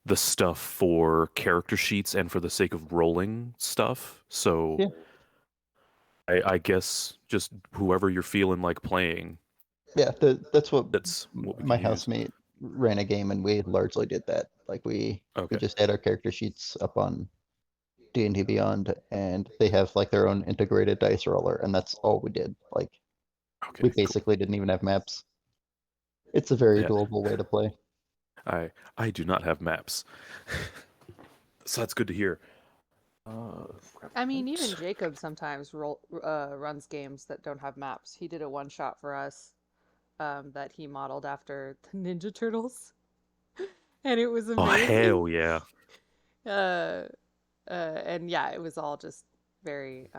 the stuff for character sheets and for the sake of rolling stuff. So Yeah. I guess just whoever you're feeling like playing, Yeah, that's what that's what we my can use. housemate ran a game, and we largely did that. Like we Okay. just had our character sheets up on D&D Beyond, and they have like their own integrated dice roller, and that's all we did. Like we Okay, cool. basically didn't even have maps. It's a very Yeah. doable way to play. I do not have maps. So that's good to hear. Grab I mean, even notes. Jacob sometimes runs games that don't have maps. He did a one shot for us that he modeled after the Ninja Turtles, and it was Oh amazing. hell yeah. uh, and yeah, it was all just very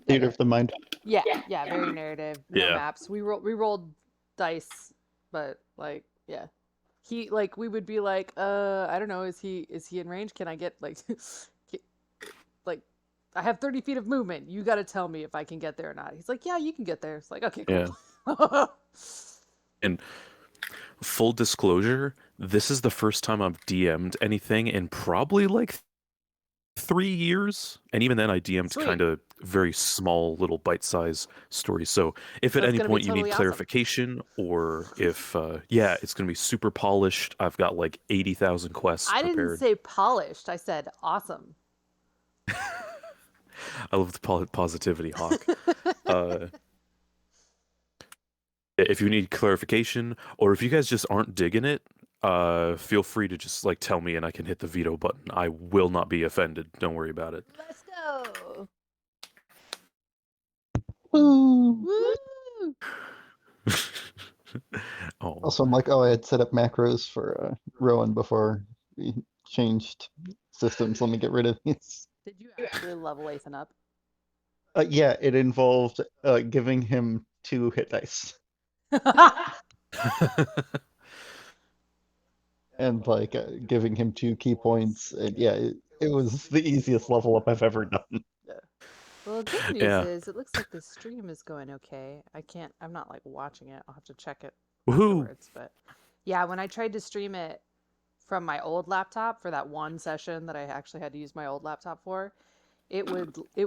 Theater of the mind. yeah, very narrative. No Yeah. maps. We rolled dice, but like yeah, he like we would be like, I don't know, is he in range? Can I get like, get, like, I have 30 feet of movement. You got to tell me if I can get there or not. He's like, yeah, you can get there. It's like, okay, cool. Yeah. And full disclosure, this is the first time I've DM'd anything in probably like 3 years. And even then I DM'd Sweet. kind of very small little bite-sized stories. So if at So it's any gonna be point you need totally awesome. clarification or if yeah, it's gonna be super polished. I've got like 80,000 quests I didn't prepared. say polished. I said awesome. I love the positivity, Hawk. Uh, if you need clarification or if you guys just aren't digging it, feel free to just like tell me and I can hit the veto button. I will not be offended. Don't worry about it. Let's go. Woo! Woo! Oh, Also, I'm like, oh, I had set up macros for Rowan before we changed systems. Let me get rid of these. Did you actually level Ethan up? Yeah, it involved giving him 2 hit dice and like giving him 2 key points. And yeah, it was the easiest level up I've ever done. Well, good news yeah. is it looks like the stream is going okay. I'm not like watching it. I'll have to check it Woohoo! afterwards. But yeah, when I tried to stream it from my old laptop for that one session that I actually had to use my old laptop for, it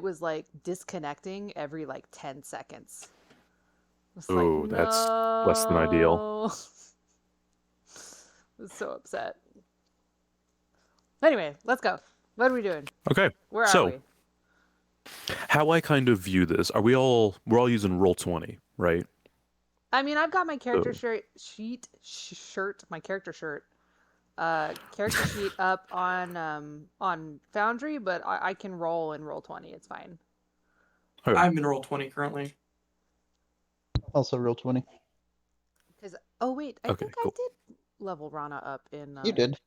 was like disconnecting every like 10 seconds. It's like, Oh, that's less than ideal. no. I was so upset. Anyway, let's go. What are we doing? Okay. Where are So, we? how I kind of view this, we're all using Roll20, right? I mean, I've got my character So, my character sheet up on Foundry, but I can roll in Roll20. It's fine. okay. I'm in Roll20 currently. Also, roll 20. Because I Okay, think cool. I did level Rana up in. You did.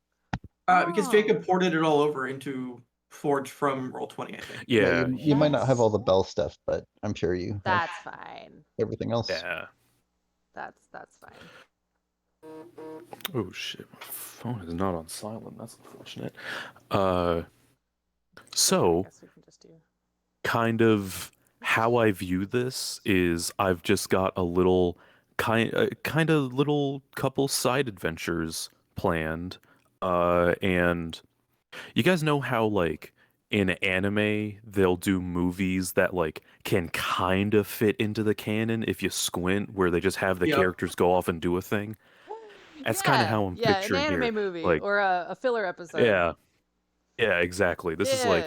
Because Jacob ported it all over into Forge from Roll20, I think. Yeah. You might not have all the bell stuff, but I'm sure you have That's fine. everything else. Yeah. That's fine. Oh shit, my phone is not on silent. That's unfortunate. So I guess we can just do. kind of how I view this is I've just got a little kind of little couple side adventures planned. And you guys know how like in anime they'll do movies that like can kind of fit into the canon if you squint, where they just have the Yep. characters go off and do a thing. That's kind of how I'm an picturing anime here. movie Like, or a filler episode. yeah, exactly. This is like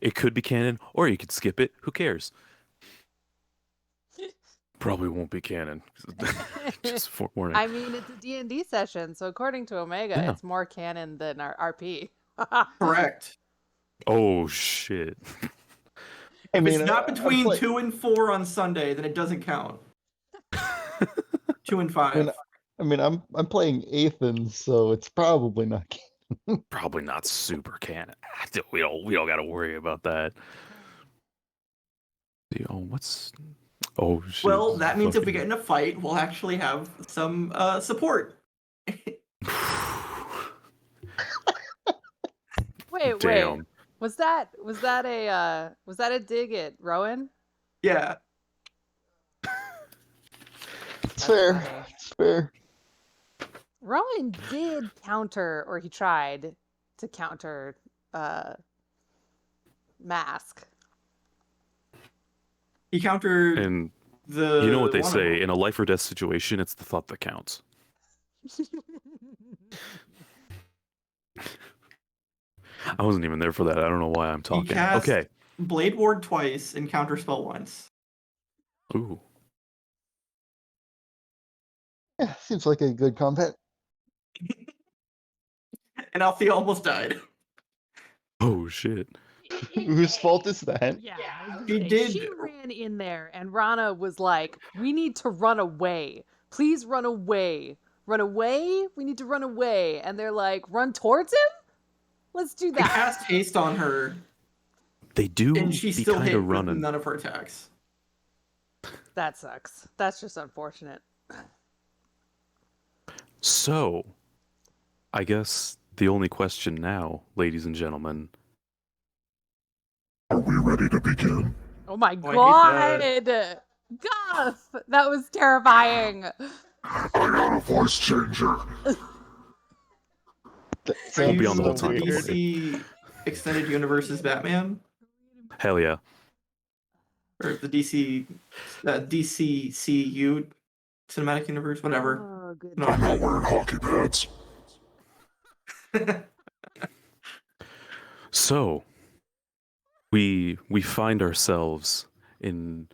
it could be canon, or you could skip it. Who cares? Probably won't be canon. Just forewarning. I mean, it's a D&D session, so according to Omega, Yeah. it's more canon than our RP. Correct. Oh shit. If it's not between 2 and 4 on Sunday, then it doesn't count. 2 and 5. I'm playing Ethan, so it's probably not. Probably not super canon. We all got to worry about that. Oh, what's? Oh shit. Well, that means if we get in a fight, we'll actually have some support. Wait. Damn. Was that a dig at Rowan? Yeah. It's fair. It's fair. Rowan did counter, or he tried to counter Mask. He countered And the you know what they one of say, them. in a life or death situation, it's the thought that counts. I wasn't even there for that. I don't know why I'm He talking. cast Okay. Blade Ward twice and Counterspell once. Ooh. Yeah, seems like a good combat. And Althea almost died. Oh shit. Whose fault is that? Yeah, I was gonna She say, did. she ran in there, and Rana was like, "We need to run away. Please run away. Run away. We need to run away." And they're like, "Run towards him. Let's do I that." cast haste on her, They do and she be still kind hit of with running. none of her attacks. That sucks. That's just unfortunate. So, I guess the only question now, ladies and gentlemen, Are we ready to begin? Oh my Oh, I hate god, Guff, that was terrifying. I got a voice changer. That Are Won't sounds be on the you whole so time, don't weird. worry. DC Extended Universe's Batman? hell yeah. Or the DCCU Cinematic Universe? Whatever. Oh, good. No, I'm not wearing hockey pads. So, we find ourselves in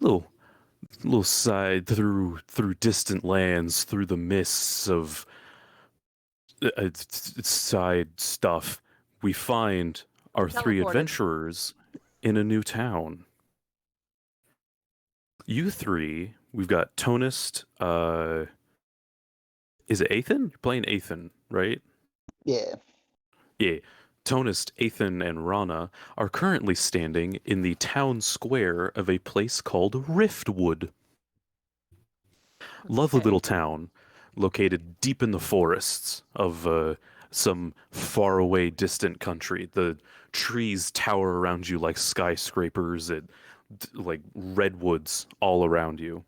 little side through distant lands, through the mists of side stuff. We find our three Teleported. adventurers in a new town. You three, we've got Tonist, is it Athan? You're playing Athan, right? Yeah. Yeah. Tonist, Athan, and Rana are currently standing in the town square of a place called Riftwood. Lovely Okay. little town located deep in the forests of some faraway distant country. The trees tower around you like skyscrapers, like redwoods all around you.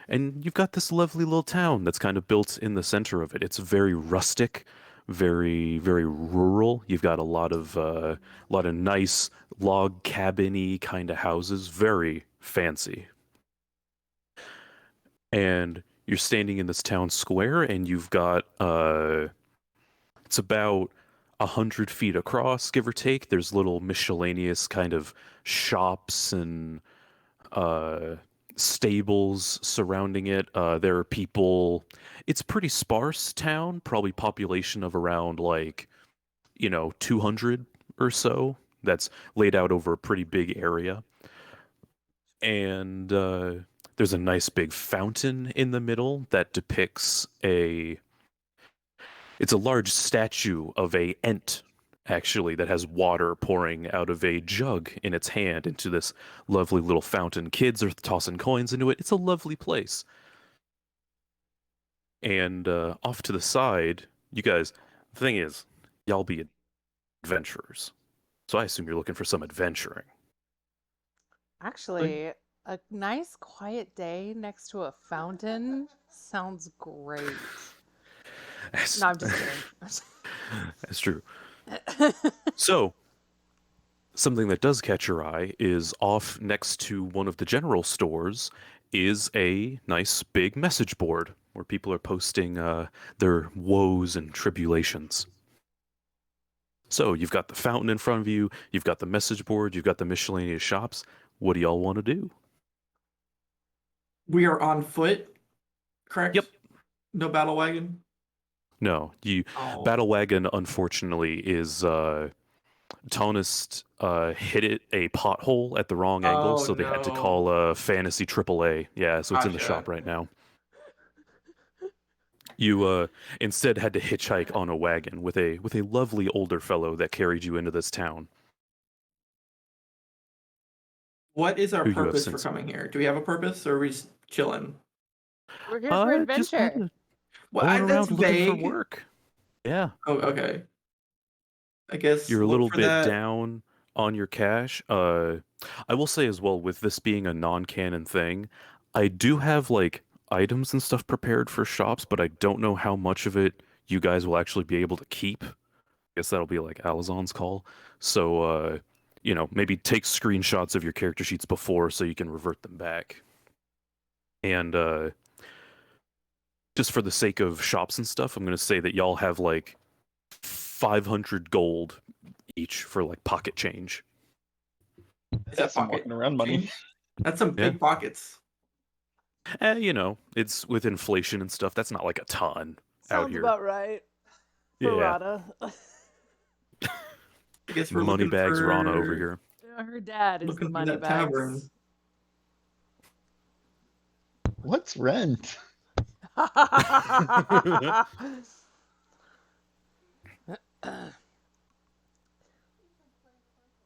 And you've got this lovely little town that's kind of built in the center of it. It's very rustic, very very rural. You've got a lot of nice log cabin-y kind of houses, very fancy. And you're standing in this town square, and you've got it's about 100 feet across, give or take. There's little miscellaneous kind of shops and uh stables surrounding it. There are people. It's pretty sparse town, probably population of around like 200 or so. That's laid out over a pretty big area. And there's a nice big fountain in the middle that depicts it's a large statue of a ent, actually, that has water pouring out of a jug in its hand into this lovely little fountain. Kids are tossing coins into it. It's a lovely place. And off to the side, you guys, the thing is, y'all be adventurers. So I assume you're looking for some adventuring. Actually, a nice quiet day next to a fountain sounds great. No, I'm just That's true. kidding. So, something that does catch your eye is off next to one of the general stores is a nice big message board where people are posting their woes and tribulations. So you've got the fountain in front of you, you've got the message board, you've got the miscellaneous shops. What do y'all want to do? We are on foot, correct? Yep. No battle wagon? No, Oh. Battle Wagon unfortunately is Tonist hit a pothole at the wrong angle, Oh, so they had to no. call Fantasy AAA. Yeah, so it's in the Gotcha. shop right now. You instead had to hitchhike on a wagon with a lovely older fellow that carried you into this town. What is our Who you have purpose for since- coming here? Do we have a purpose, or are we just chilling? We're here for Just adventure. kinda Well, going that's around looking vague. for work. Yeah, Oh, okay. I guess you're a look little for bit that. down on your cash. I will say as well, with this being a non-canon thing, I do have like items and stuff prepared for shops, but I don't know how much of it you guys will actually be able to keep. I guess that'll be like Alizon's call. So, maybe take screenshots of your character sheets before so you can revert them back. And just for the sake of shops and stuff, I'm gonna say that y'all have like 500 gold each for like pocket change. That's some walking around money. change? That's some big pockets. It's with inflation and stuff. That's not like a ton out Sounds here. about right. For Yeah. Rana. I guess we're Money looking bags for... Rana over here. Her dad is Looking the for money that tavern. bags. What's rent?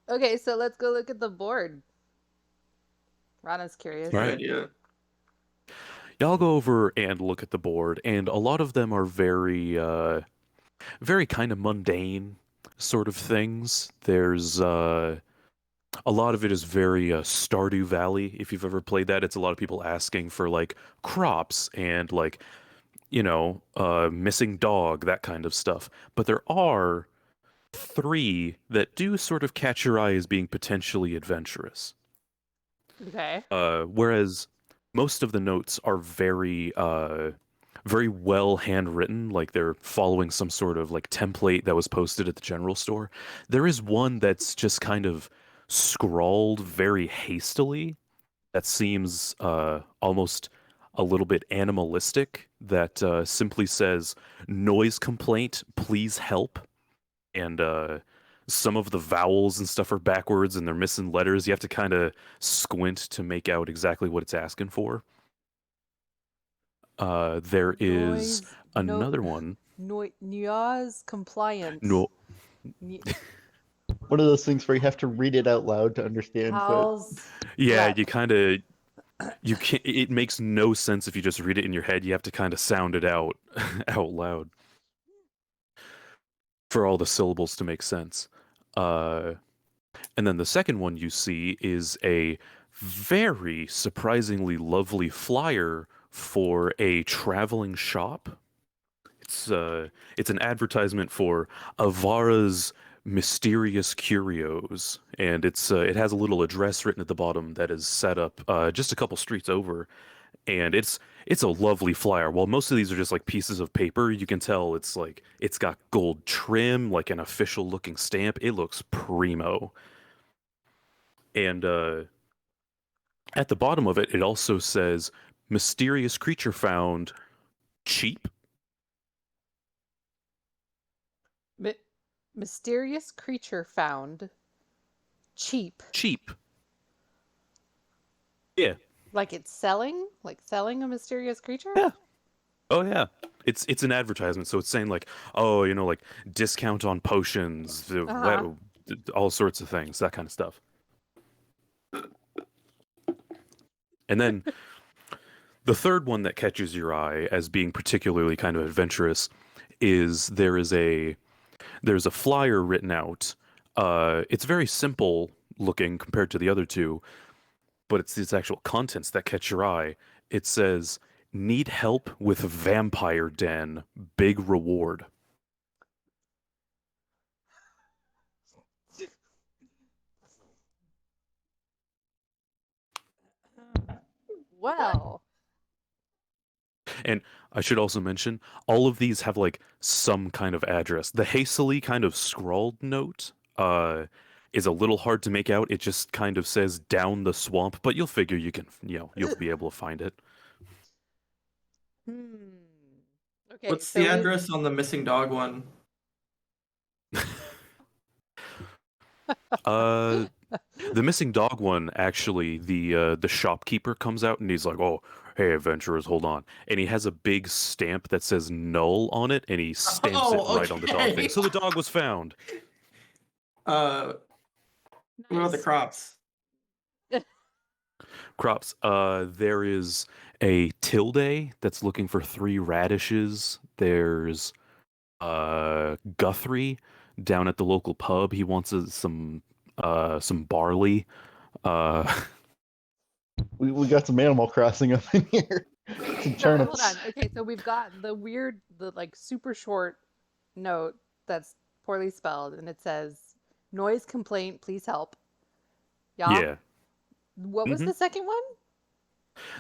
Okay, so let's go look at the board. Rana's curious. Right. Good idea. Y'all go over and look at the board, and a lot of them are very, very kind of mundane sort of things. There's a lot of it is very Stardew Valley. If you've ever played that, it's a lot of people asking for like crops and like, missing dog, that kind of stuff. But there are 3 that do sort of catch your eye as being potentially adventurous. Okay. Whereas most of the notes are very, very well handwritten, like they're following some sort of like template that was posted at the general store. There is one that's just kind of scrawled very hastily that seems almost a little bit animalistic that simply says, "Noise complaint, please help." And some of the vowels and stuff are backwards and they're missing letters. You have to kind of squint to make out exactly what it's asking for. There is another one. Noise compliance. No, One of those things where you have to read it out loud to understand. How's yeah, Rep. you kind of you can't. It makes no sense if you just read it in your head. You have to kind of sound it out out loud for all the syllables to make sense. And then the second one you see is a very surprisingly lovely flyer for a traveling shop. It's an advertisement for Avara's Mysterious Curios, and it has a little address written at the bottom that is set up just a couple streets over, and it's a lovely flyer. While most of these are just like pieces of paper, you can tell it's like it's got gold trim, like an official looking stamp. It looks primo. And at the bottom of it, it also says mysterious creature found cheap. mysterious creature found cheap? Cheap. Yeah. Like it's selling? Like selling a mysterious creature? Yeah. Oh yeah. It's an advertisement, so it's saying like, oh, like discount on potions, all sorts of things, that kind of stuff. And then the third one that catches your eye as being particularly kind of adventurous is there's a flyer written out. It's very simple looking compared to the other two, but it's these actual contents that catch your eye. It says, "Need help with vampire den, big reward." Well, And I should also mention, all of these have like some kind of address. The hastily kind of scrawled note is a little hard to make out. It just kind of says "down the swamp," but you'll figure you can, you'll be able to find it. okay. What's so the address on the missing dog one? The missing dog one, actually, the shopkeeper comes out and he's like, "Oh, hey, adventurers, hold on," and he has a big stamp that says "null" on it, and he stamps it right on the dog okay. thing. So the dog was found. What about the Nice. crops? Crops. There is a tilde that's looking for 3 radishes. There's Guthrie down at the local pub. He wants some barley. We got some Animal Crossing up in here. Some So hold on. turnips. Okay, so we've got the like super short note that's poorly spelled, and it says, "Noise complaint, please help." Yeah. Yeah. What was hmm the second one?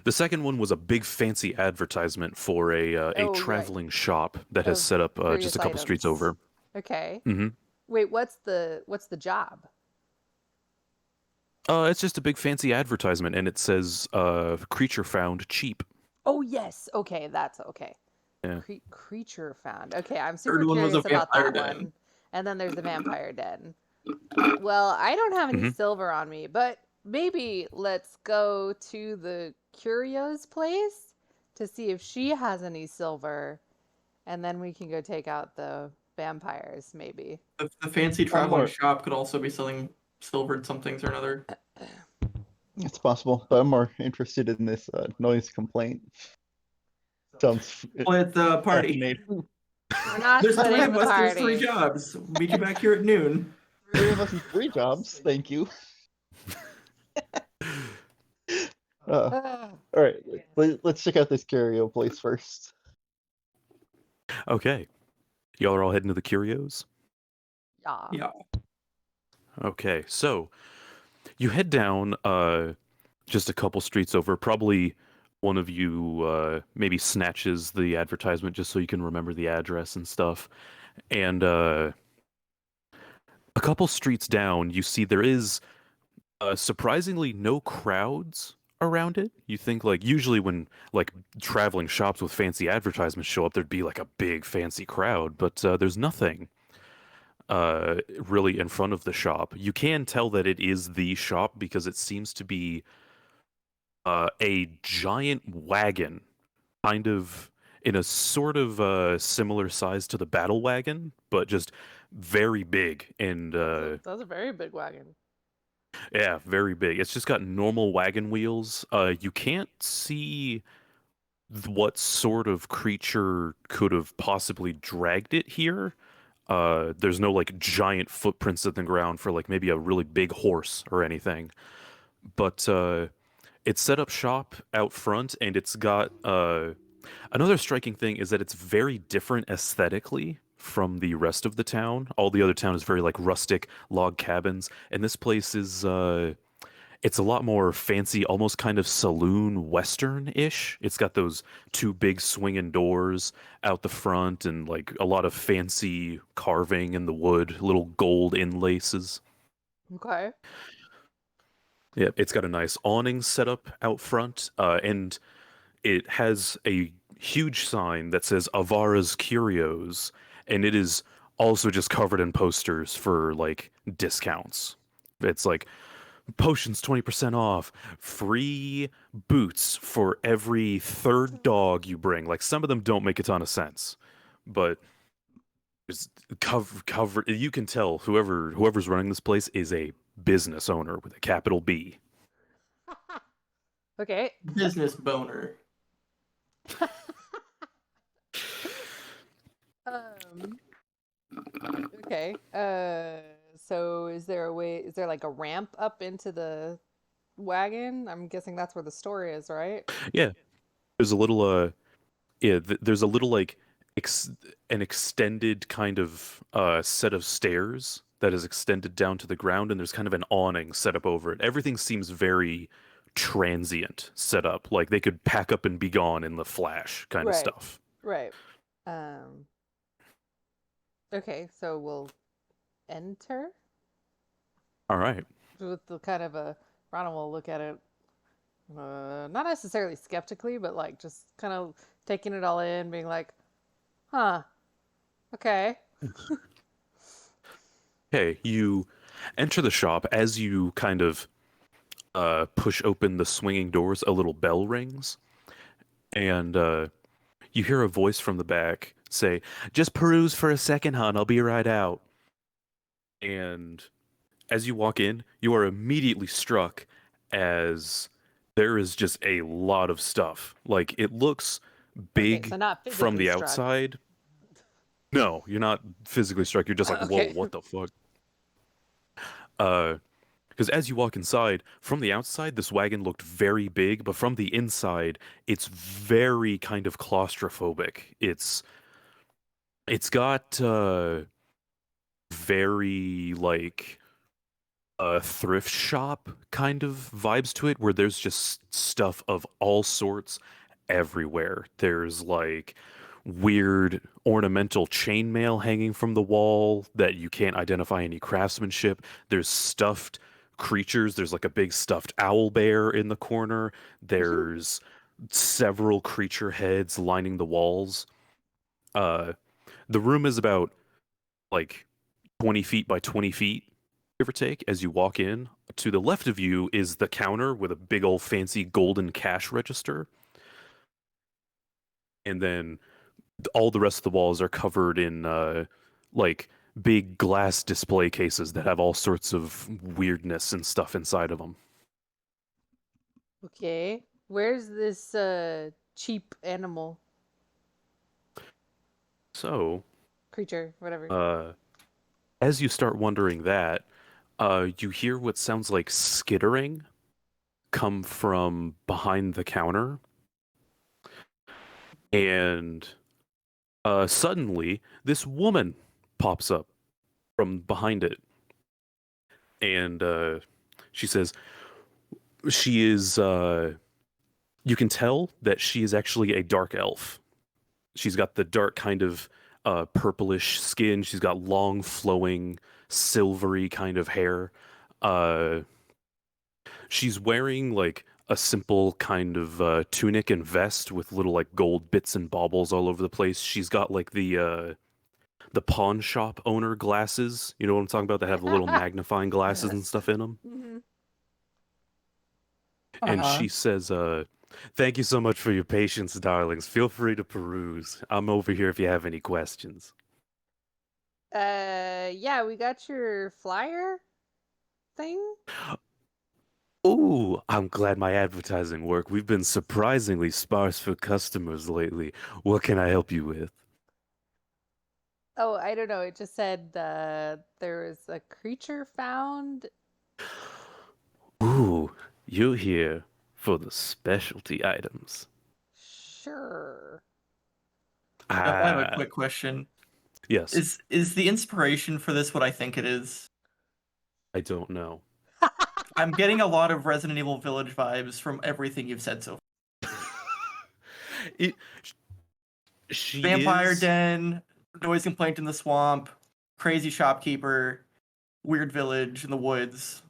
The second one was a big fancy advertisement for a Oh, right. traveling shop that has Of set up just curious a couple streets items. over. Okay. hmm Wait, what's the job? It's just a big fancy advertisement, and it says creature found cheap. Oh, yes. Okay, that's okay. Yeah. Creature found. Okay, I'm super Third one was a curious about vampire that den. one. And then there's the vampire den. Well, I don't have any hmm silver on me, but maybe let's go to the Curio's place to see if she has any silver, and then we can go take out the vampires, maybe. The fancy I'm traveling more. shop could also be selling silvered somethings or another. It's possible, but I'm more interested in this noise complaint. Sounds Split the party. fascinating. We're not There's three splitting of the us. There's 3 party. jobs. Meet you back here at noon. 3 of us and 3 jobs. Thank you. All right, let's check out this curio place first. Okay. Y'all are all heading to the Curios? Yeah. Yeah. Okay, so you head down just a couple streets over. Probably one of you maybe snatches the advertisement just so you can remember the address and stuff. And a couple streets down, you see there is surprisingly no crowds around it. You think like usually when like traveling shops with fancy advertisements show up, there'd be like a big fancy crowd, but there's nothing really in front of the shop. You can tell that it is the shop because it seems to be a giant wagon, kind of in a sort of similar size to the battle wagon, but just very big and That's a very big wagon. yeah, very big. It's just got normal wagon wheels. You can't see what sort of creature could have possibly dragged it here. There's no like giant footprints in the ground for like maybe a really big horse or anything. But it's set up shop out front, and it's got another striking thing is that it's very different aesthetically from the rest of the town. All the other town is very like rustic log cabins, and this place is it's a lot more fancy, almost kind of saloon western-ish. It's got those 2 big swinging doors out the front and like a lot of fancy carving in the wood, little gold inlaces. Okay. Yeah, it's got a nice awning set up out front, and it has a huge sign that says Avara's Curios, and it is also just covered in posters for like discounts. It's like potions 20% off, free boots for every 3rd dog you bring. Like some of them don't make a ton of sense, but just cover you can tell whoever's running this place is a business owner with a capital B. Okay. Business boner. Um. Okay. So is there like a ramp up into the wagon? I'm guessing that's where the store is, right? Yeah, there's a little there's a little like an extended kind of set of stairs that is extended down to the ground, and there's kind of an awning set up over it. Everything seems very transient set up, like they could pack up and be gone in the flash kind of Right. stuff. Right. Okay, so we'll enter All right. with the kind of a Ronald will look at it, not necessarily skeptically, but like just kind of taking it all in, being like, "Huh, okay." Hey, you enter the shop. As you kind of push open the swinging doors, a little bell rings, and you hear a voice from the back say, "Just peruse for a second, hon. I'll be right out." And as you walk in, you are immediately struck as there is just a lot of stuff. Like it looks Okay, big so not from physically the struck. outside. No, you're not physically struck. You're just like, whoa, Okay. what the fuck? Uh, Because as you walk inside, from the outside, this wagon looked very big, but from the inside, it's very kind of claustrophobic. It's got very like a thrift shop kind of vibes to it, where there's just stuff of all sorts everywhere. There's like weird ornamental chainmail hanging from the wall that you can't identify any craftsmanship. There's stuffed creatures. There's like a big stuffed owl bear in the corner. There's several creature heads lining the walls. Uh, the room is about like 20 feet by 20 feet, give or take, as you walk in. To the left of you is the counter with a big old fancy golden cash register. And then all the rest of the walls are covered in like big glass display cases that have all sorts of weirdness and stuff inside of them. Okay. Where's this cheap animal So, creature, whatever? as you start wondering that, you hear what sounds like skittering come from behind the counter. And suddenly, this woman pops up from behind it. And she says, she is, you can tell that she is actually a dark elf. She's got the dark kind of purplish skin. She's got long, flowing, silvery kind of hair. She's wearing like a simple kind of tunic and vest with little like gold bits and baubles all over the place. She's got like the pawn shop owner glasses. You know what I'm talking about? That have the little magnifying glasses and Yes. stuff in them. Mm-hmm. And she says, thank you so much for your patience, darlings. Feel free to peruse. I'm over here if you have any questions. Yeah, we got your flyer thing. Ooh, I'm glad my advertising worked. We've been surprisingly sparse for customers lately. What can I help you with? Oh, I don't know. It just said there was a creature found. Ooh, you're here for the specialty items. Sure. I have a Ah, quick question. yes, Is the inspiration for this what I think it is? I don't know. I'm getting a lot of Resident Evil Village vibes from everything you've said so far. It, she Vampire is, den, noise complaint in the swamp, crazy shopkeeper, weird village in the woods.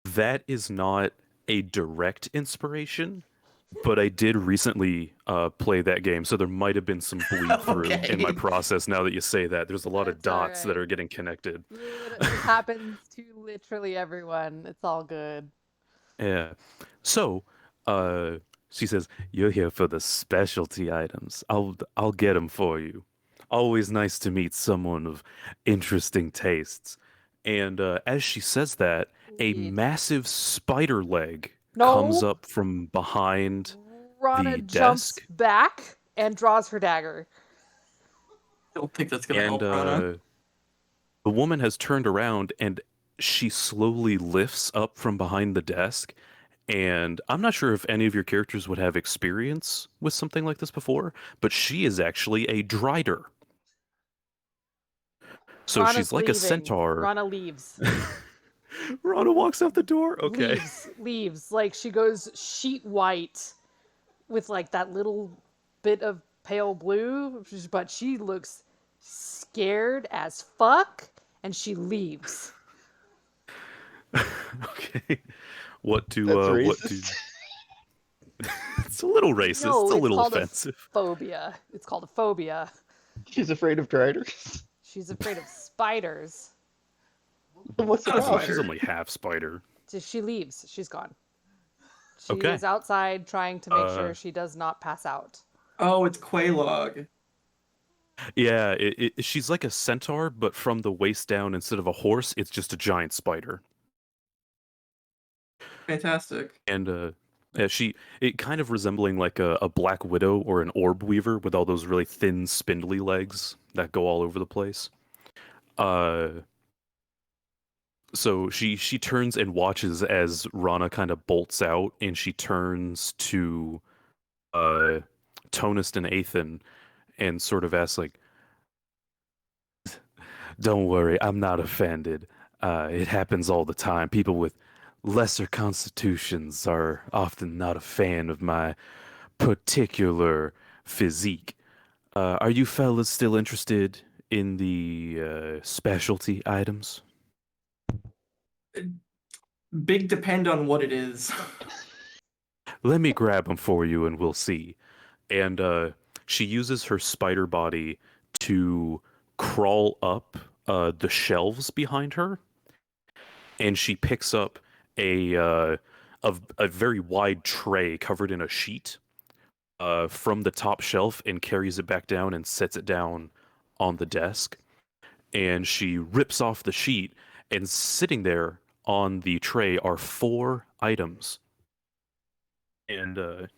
that is not a direct inspiration, but I did recently play that game, so there might have been some bleed through in my Okay. process now that you say that. There's a lot of That's all dots that right. are getting connected. It happens to literally everyone. It's all good. Yeah. So, she says, "You're here for the specialty items. I'll get them for you. Always nice to meet someone of interesting tastes." And as she says that, a Indeed. massive spider leg comes No. up from behind Rana the jumps desk, back and draws her dagger. I don't think that's gonna and help Rana. the woman has turned around and she slowly lifts up from behind the desk. And I'm not sure if any of your characters would have experience with something like this before, but she is actually a drider. So Rana's she's like a leaving. centaur. Rana leaves. Rana walks out the door. Okay. Leaves. Like she goes sheet white with like that little bit of pale blue, but she looks scared as fuck and she leaves. Okay. What That's do racist. It's a little racist. No, it's a it's little called offensive. a phobia. It's called a phobia. She's afraid of driders. She's afraid of spiders. What's the Not a problem? She's spider. only half spider. So she leaves. She's gone. She Okay. is outside trying to make sure she does not pass out. Oh, it's Quaylog. Yeah, she's like a centaur, but from the waist down, instead of a horse, it's just a giant spider. Fantastic. And it kind of resembling like a black widow or an orb weaver with all those really thin, spindly legs that go all over the place. So she turns and watches as Rana kind of bolts out, and she turns to uh Tonist and Athan and sort of asks like, "Don't worry, I'm not offended. It happens all the time. People with lesser constitutions are often not a fan of my particular physique. Are you fellas still interested in the specialty items?" Big depend on what it is. Let me grab them for you and we'll see. And she uses her spider body to crawl up the shelves behind her, and she picks up a a very wide tray covered in a sheet from the top shelf and carries it back down and sets it down on the desk. And she rips off the sheet, and sitting there on the tray are four items. And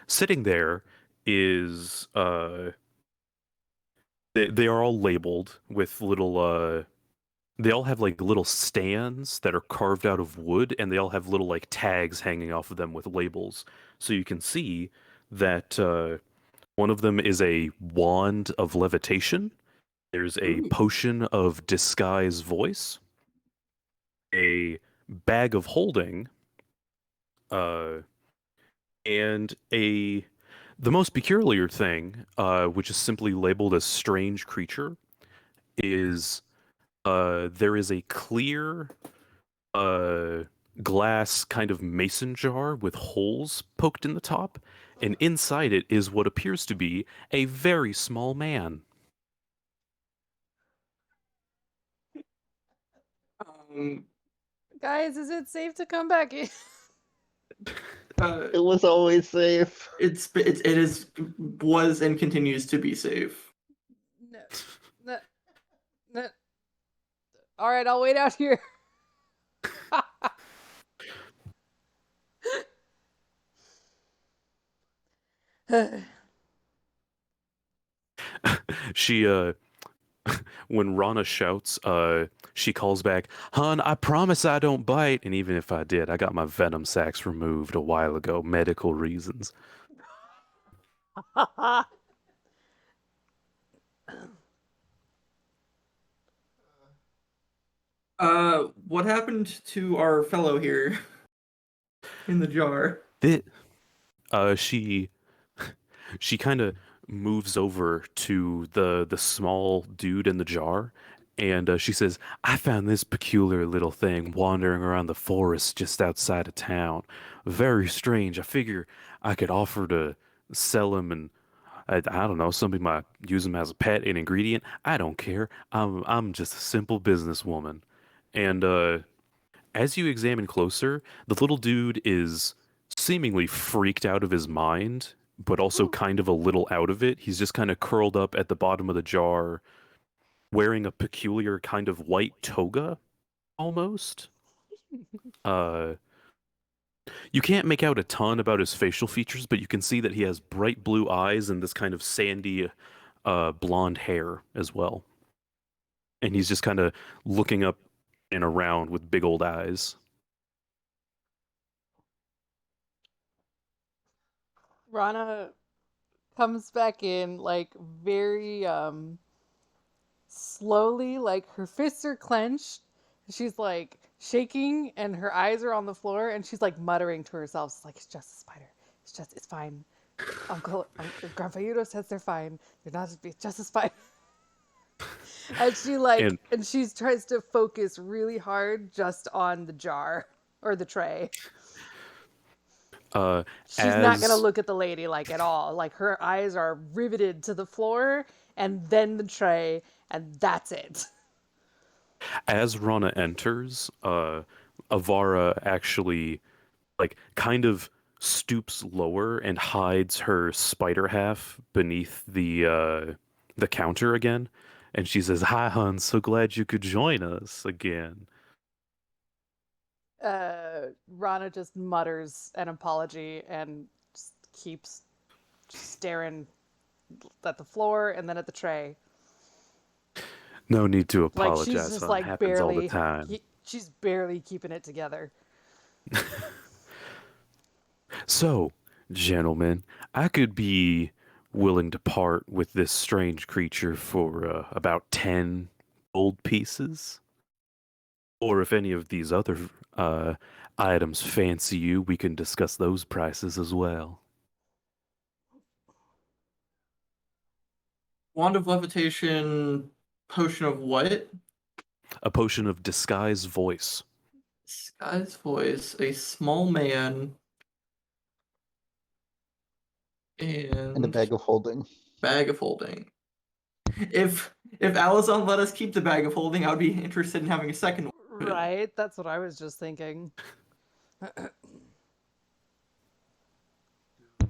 sitting there is they are all labeled with little they all have like little stands that are carved out of wood, and they all have little like tags hanging off of them with labels. So you can see that one of them is a wand of levitation. There's a Ooh. potion of disguise voice, a bag of holding, uh, and the most peculiar thing, which is simply labeled as strange creature, is there is a clear uh, glass kind of mason jar with holes poked in the top, and inside it is what appears to be a very small man. Um, Guys, is it safe to come back in? It was always safe. it is was and continues to be safe. No. No. No. All right, I'll wait out here. She when Rana shouts, she calls back, "Hun, I promise I don't bite." And even if I did, I got my venom sacs removed a while ago, medical reasons. What happened to our fellow here in the jar? She she kind of moves over to the small dude in the jar, and she says, "I found this peculiar little thing wandering around the forest just outside of town. Very strange. I figure I could offer to sell him, and I don't know, somebody might use him as a pet, an ingredient. I don't care. I'm just a simple businesswoman." And as you examine closer, the little dude is seemingly freaked out of his mind, but also kind of a little out of it. He's just kind of curled up at the bottom of the jar, wearing a peculiar kind of white toga, almost. Uh, you can't make out a ton about his facial features, but you can see that he has bright blue eyes and this kind of sandy, blonde hair as well. And he's just kind of looking up and around with big old eyes. Rana comes back in like very slowly, like her fists are clenched. She's like shaking and her eyes are on the floor and she's like muttering to herself. It's like, it's just a spider. It's fine. Grandpa Yudo says they're fine. They're not, it's just a spider. And she like, and she tries to focus really hard just on the jar or the tray. She's not gonna look at the lady like at all. Like her eyes are riveted to the floor and then the tray, and that's it. As Rana enters, Avara actually like kind of stoops lower and hides her spider half beneath the counter again, and she says, "Hi, hun. So glad you could join us again." Rana just mutters an apology and just keeps staring at the floor and then at the tray. No need to Like she's apologize, just son. like Happens all the barely, time. she's barely keeping it together. So, gentlemen, I could be willing to part with this strange creature for about 10 gold pieces. Or if any of these other uh, items fancy you, we can discuss those prices as well. Wand of levitation, potion of what? A potion of disguise voice. Disguise voice, a small man, And a and bag of holding. bag of holding. If Alizon let us keep the bag of holding, I would be interested in having a second one. Right, that's what I was just thinking.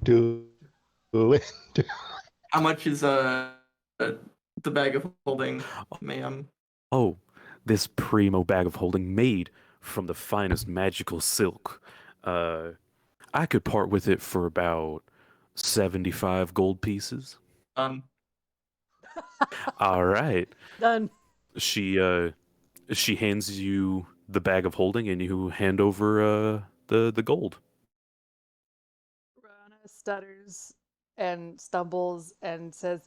Do it. How much is the bag of holding, ma'am? Oh, this primo bag of holding made from the finest magical silk. I could part with it for about 75 gold pieces. All right. Done. She hands you the bag of holding and you hand over the gold. Rana stutters and stumbles and says,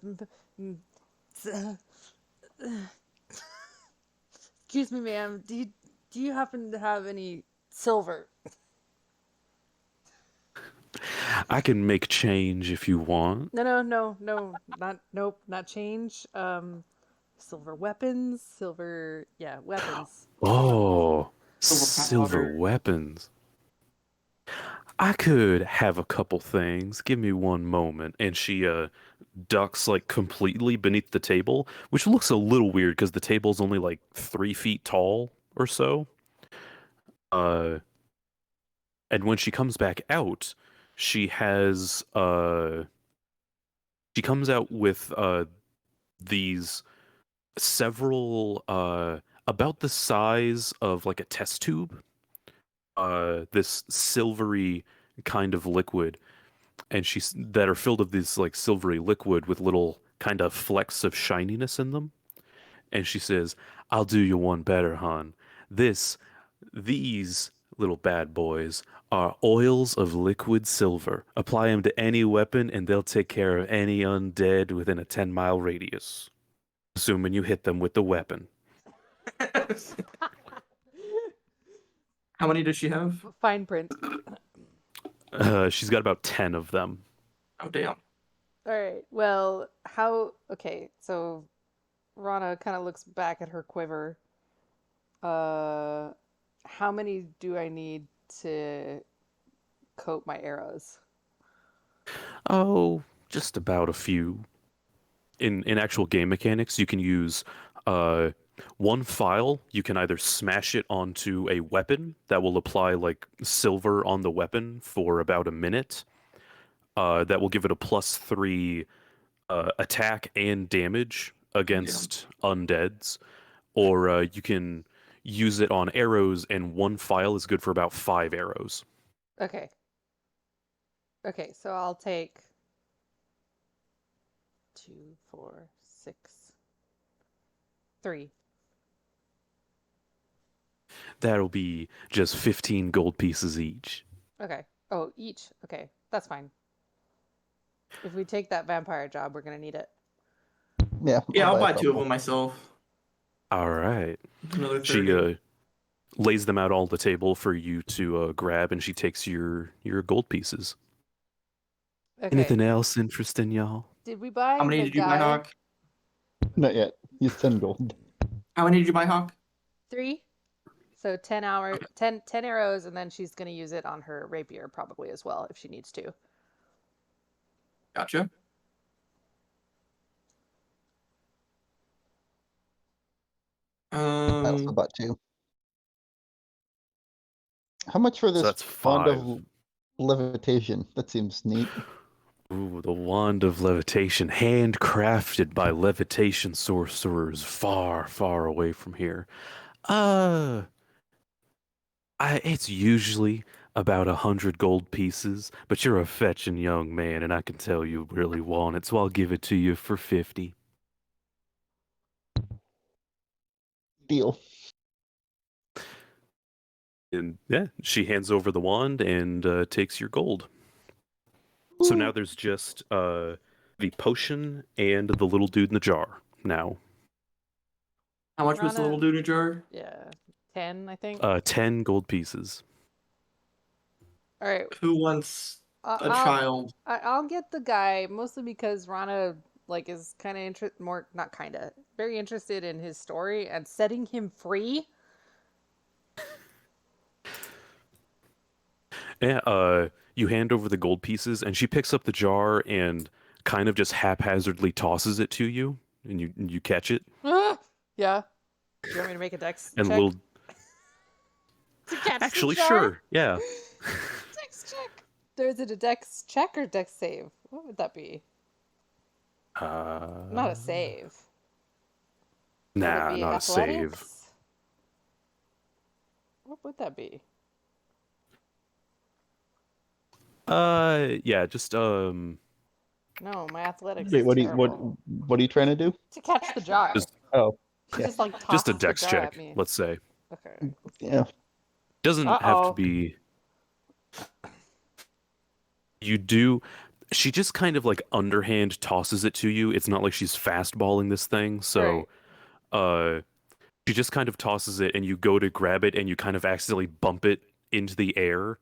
"Excuse me, ma'am. Do you happen to have any silver?" I can make change if you want. No, not change. Silver weapons, weapons. Oh, Silver silver powder. weapons. I could have a couple things. Give me one moment. And she ducks like completely beneath the table, which looks a little weird because the table's only like 3 feet tall or so. And when she comes back out, she has she comes out with these several about the size of like a test tube, this silvery kind of liquid, and she's that are filled with this like silvery liquid with little kind of flecks of shininess in them. And she says, "I'll do you one better, hon. These little bad boys are oils of liquid silver. Apply them to any weapon and they'll take care of any undead within a 10-mile radius. Assuming you hit them with the weapon." How many does she have? Fine print. She's got about 10 of them. Oh, damn. All right. Well, okay, so Rana kind of looks back at her quiver. How many do I need to coat my arrows? Oh, just about a few. In actual game mechanics, you can use one file. You can either smash it onto a weapon that will apply like silver on the weapon for about a minute. That will give it a +3 attack and damage against undeads. Or you can use it on arrows, and one file is good for about 5 arrows. Okay. Okay, so I'll take 2, 4, 6, 3. That'll be just 15 gold pieces each. Okay. Oh, each. Okay, that's fine. If we take that vampire job, we're gonna need it. Yeah. Yeah, I'll buy a 2 of couple. them myself. All right. Another 30. She lays them out on the table for you to grab, and she takes your gold pieces. Okay. Anything else interesting, y'all? Did we buy How many the did you buy, guy? Hawk? Not yet. Use 10 gold. How many did you buy, Hawk? 3. So 10 arrows, and then she's gonna use it on her rapier probably as well if she needs to. Gotcha. I also bought 2. How much for So this that's wand 5. of levitation? That seems neat. Ooh, the wand of levitation, handcrafted by levitation sorcerers far, far away from here. It's usually about 100 gold pieces, but you're a fetching young man, and I can tell you really want it, so I'll give it to you for 50. Deal. And yeah, she hands over the wand and takes your gold. So now there's just the potion and the little dude in the jar now. How much was the Rana- little dude in a jar? Yeah, 10, I think. 10 gold pieces. All right, Who wants a I'll child? I'll get the guy mostly because Rana like is kind of not kind of very interested in his story and setting him free. Yeah, you hand over the gold pieces, and she picks up the jar and kind of just haphazardly tosses it to you, and you catch it. Yeah. Do you want me to make a dex And check little, to catch actually, the jar? sure, yeah. Dex check. There's it a dex check or dex save? What would that be? Not a save. Would it Nah, be not a save. athletics? What would that be? Yeah, just No, my athletics Wait, is terrible. what are you trying to do? To catch the jar. Just- Oh, She yeah. just like just a tosses the dex jar check, at me. let's say. Okay. Yeah. Doesn't have to Uh-oh. be. You do. She just kind of like underhand tosses it to you. It's not like she's fastballing this thing, so Right. she just kind of tosses it, and you go to grab it, and you kind of accidentally bump it into the air,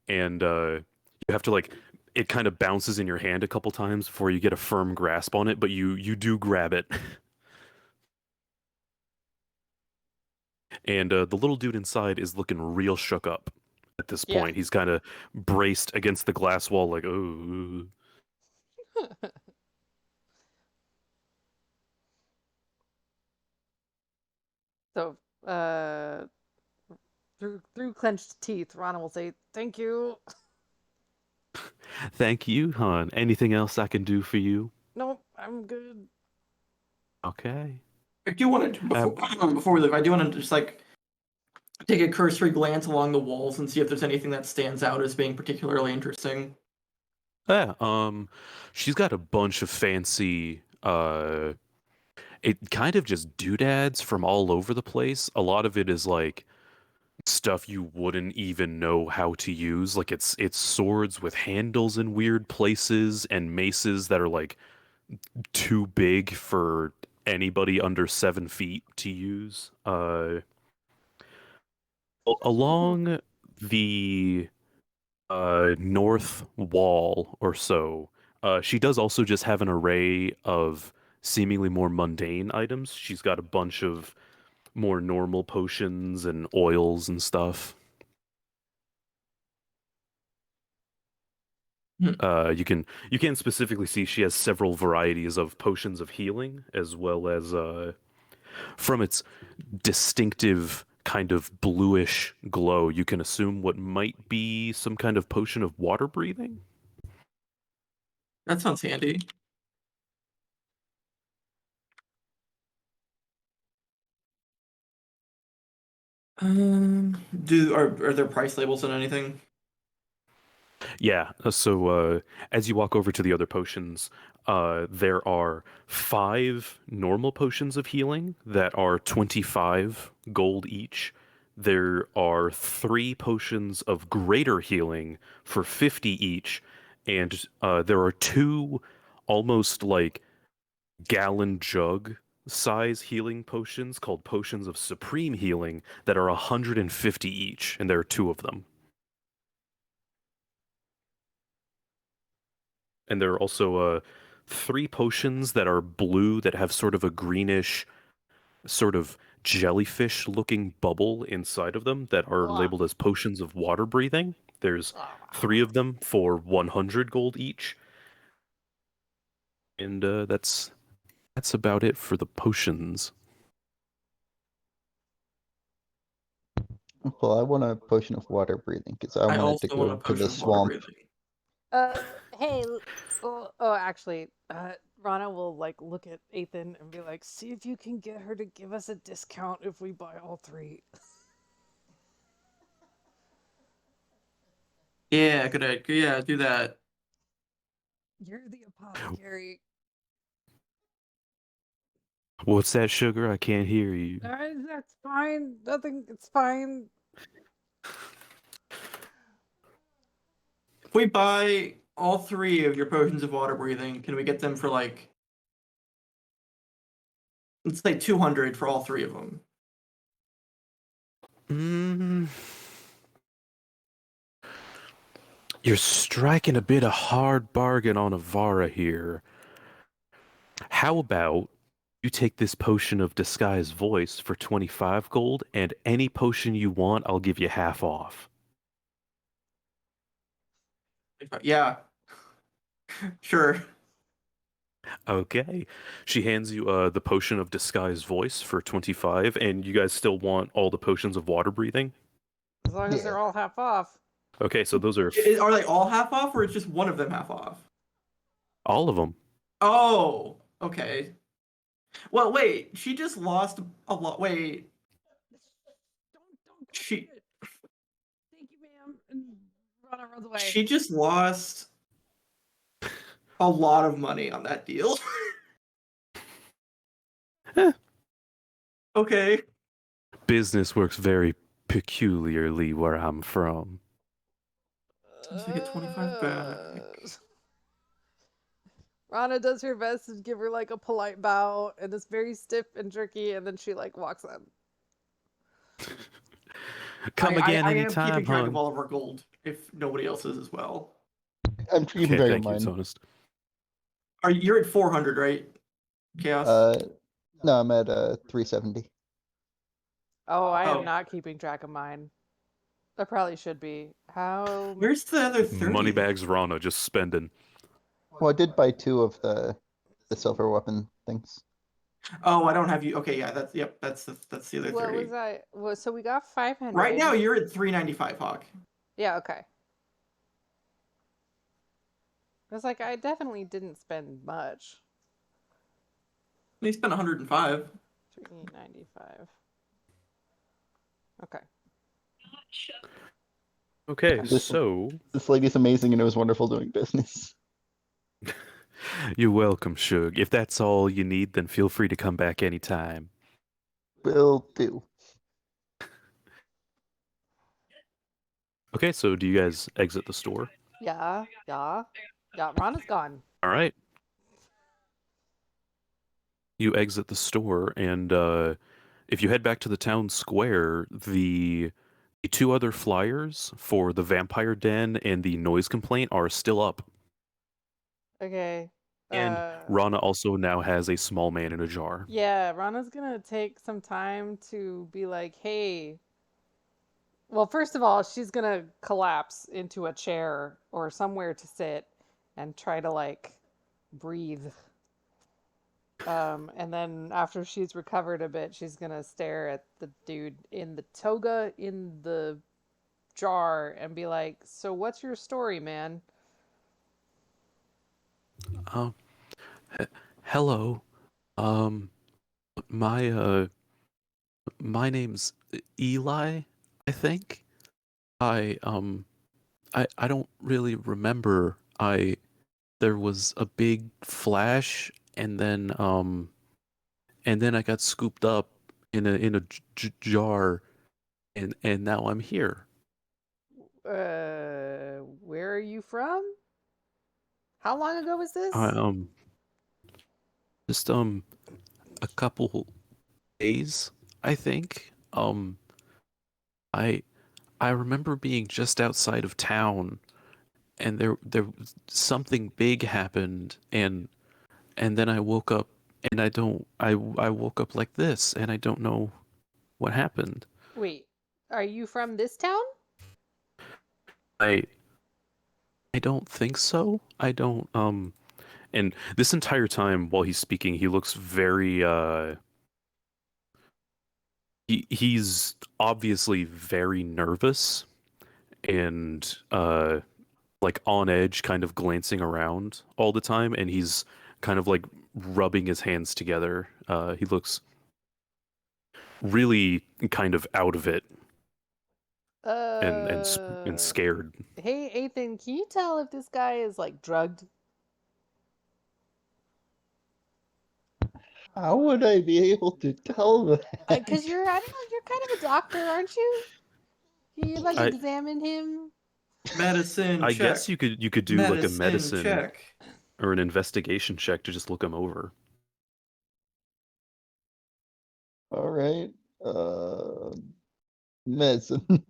and you have to like it kind of bounces in your hand a couple times before you get a firm grasp on it, but you do grab it. And the little dude inside is looking real shook up at this Yeah. point. He's kind of braced against the glass wall, like, oh. So, through clenched teeth, Rana will say, "Thank you." Thank you, hon. Anything else I can do for you? Nope, I'm good. Okay. I do want to before we leave. I do want to just like take a cursory glance along the walls and see if there's anything that stands out as being particularly interesting. Yeah, she's got a bunch of fancy, it kind of just doodads from all over the place. A lot of it is like stuff you wouldn't even know how to use. Like it's swords with handles in weird places and maces that are like too big for anybody under 7 feet to use. Along the north wall or so, she does also just have an array of seemingly more mundane items. She's got a bunch of more normal potions and oils and stuff. You can specifically see she has several varieties of potions of healing, as well as from its distinctive kind of bluish glow, you can assume what might be some kind of potion of water breathing. That sounds handy. Are there price labels on anything? Yeah, so as you walk over to the other potions, there are 5 normal potions of healing that are 25 gold each. There are 3 potions of greater healing for 50 each, and there are 2 almost like gallon jug size healing potions called potions of supreme healing that are 150 each, and there are 2 of them. And there are also 3 potions that are blue that have sort of a greenish, sort of jellyfish looking bubble inside of them that are Ugh. labeled as potions of water breathing. There's 3 of them for 100 gold each. And that's about it for the potions. Well, I want a potion of water breathing because I I wanted to also want a go to potion the of water swamp. Uh, hey, actually, Rana will like look at Ethan and be like, "See if you can get her to give us a discount if we buy all 3." Yeah, good idea. Yeah, do that. You're the apothecary. What's that, sugar? I can't hear you. That's fine. Nothing. It's fine. If we buy all 3 of your potions of water breathing, can we get them for like, let's say 200 for all 3 of them? Mm, you're striking a bit of hard bargain on Avara here. How about you take this potion of disguise voice for 25 gold, and any potion you want, I'll give you half off. Yeah. Sure. Okay. She hands you the potion of disguise voice for 25, and you guys still want all the potions of water breathing? As long as Yeah. they're all half off. Okay, so those are Are they all half off, or is just one of them half off? all of them. Oh, okay. Well, wait. She just lost a lot. Wait. Don't She- touch it. Thank you, ma'am. And Rana runs away. She just lost a lot of money on that deal. Eh. Okay. Business works very peculiarly where I'm from. So we get 25 back. Rana does her best to give her like a polite bow, and it's very stiff and jerky, and then she like walks on. Come again I am anytime, keeping track hon. of all of our gold, if nobody else is as well. I'm keeping Okay, track of thank you, it's mine. honest. You're at 400, right? Chaos. No, I'm at 370. Oh, I Oh. am not keeping track of mine. I probably should be. How? Where's the other 30? Moneybags Rana just spending. Well, I did buy 2 of the silver weapon things. Oh, I don't have you. Okay, yeah, that's the other What 30. was I? Well, so we got 500. Right now, you're at 395, Hawk. Yeah. Okay. I was like, I definitely didn't spend much. You spent 105. 395. Okay. Okay, This- so This lady's amazing, and it was wonderful doing business. you're welcome, Shug. If that's all you need, then feel free to come back anytime. Will do. Okay, so do you guys exit the store? Yeah. Yeah. Yeah. Rana's gone. All right. You exit the store, and if you head back to the town square, the 2 other flyers for the vampire den and the noise complaint are still up. Okay. And Rana also now has a small man in a jar. Yeah, Rana's gonna take some time to be like, hey. Well, first of all, she's gonna collapse into a chair or somewhere to sit and try to like breathe. And then after she's recovered a bit, she's gonna stare at the dude in the toga in the jar and be like, "So what's your story, man?" Hello. Um, my my name's Eli, I think. I don't really remember. There was a big flash, and then I got scooped up in a jar, and now I'm here. Where are you from? How long ago was this? I just a couple days, I think. I I remember being just outside of town, and there something big happened, and then I woke up, and I woke up like this, and I don't know what happened. Wait, are you from this town? I don't think so. I don't and this entire time while he's speaking, he looks very he's obviously very nervous and like on edge, kind of glancing around all the time, and he's kind of like rubbing his hands together. He looks really kind of out of it and scared. Hey, Ethan, can you tell if this guy is like drugged? How would I be able to tell that? Because you're, I don't know, you're kind of a doctor, aren't you? You like I examine him. Medicine I check. guess you could do like a Medicine medicine check. or an investigation check to just look him over. All right. Medicine.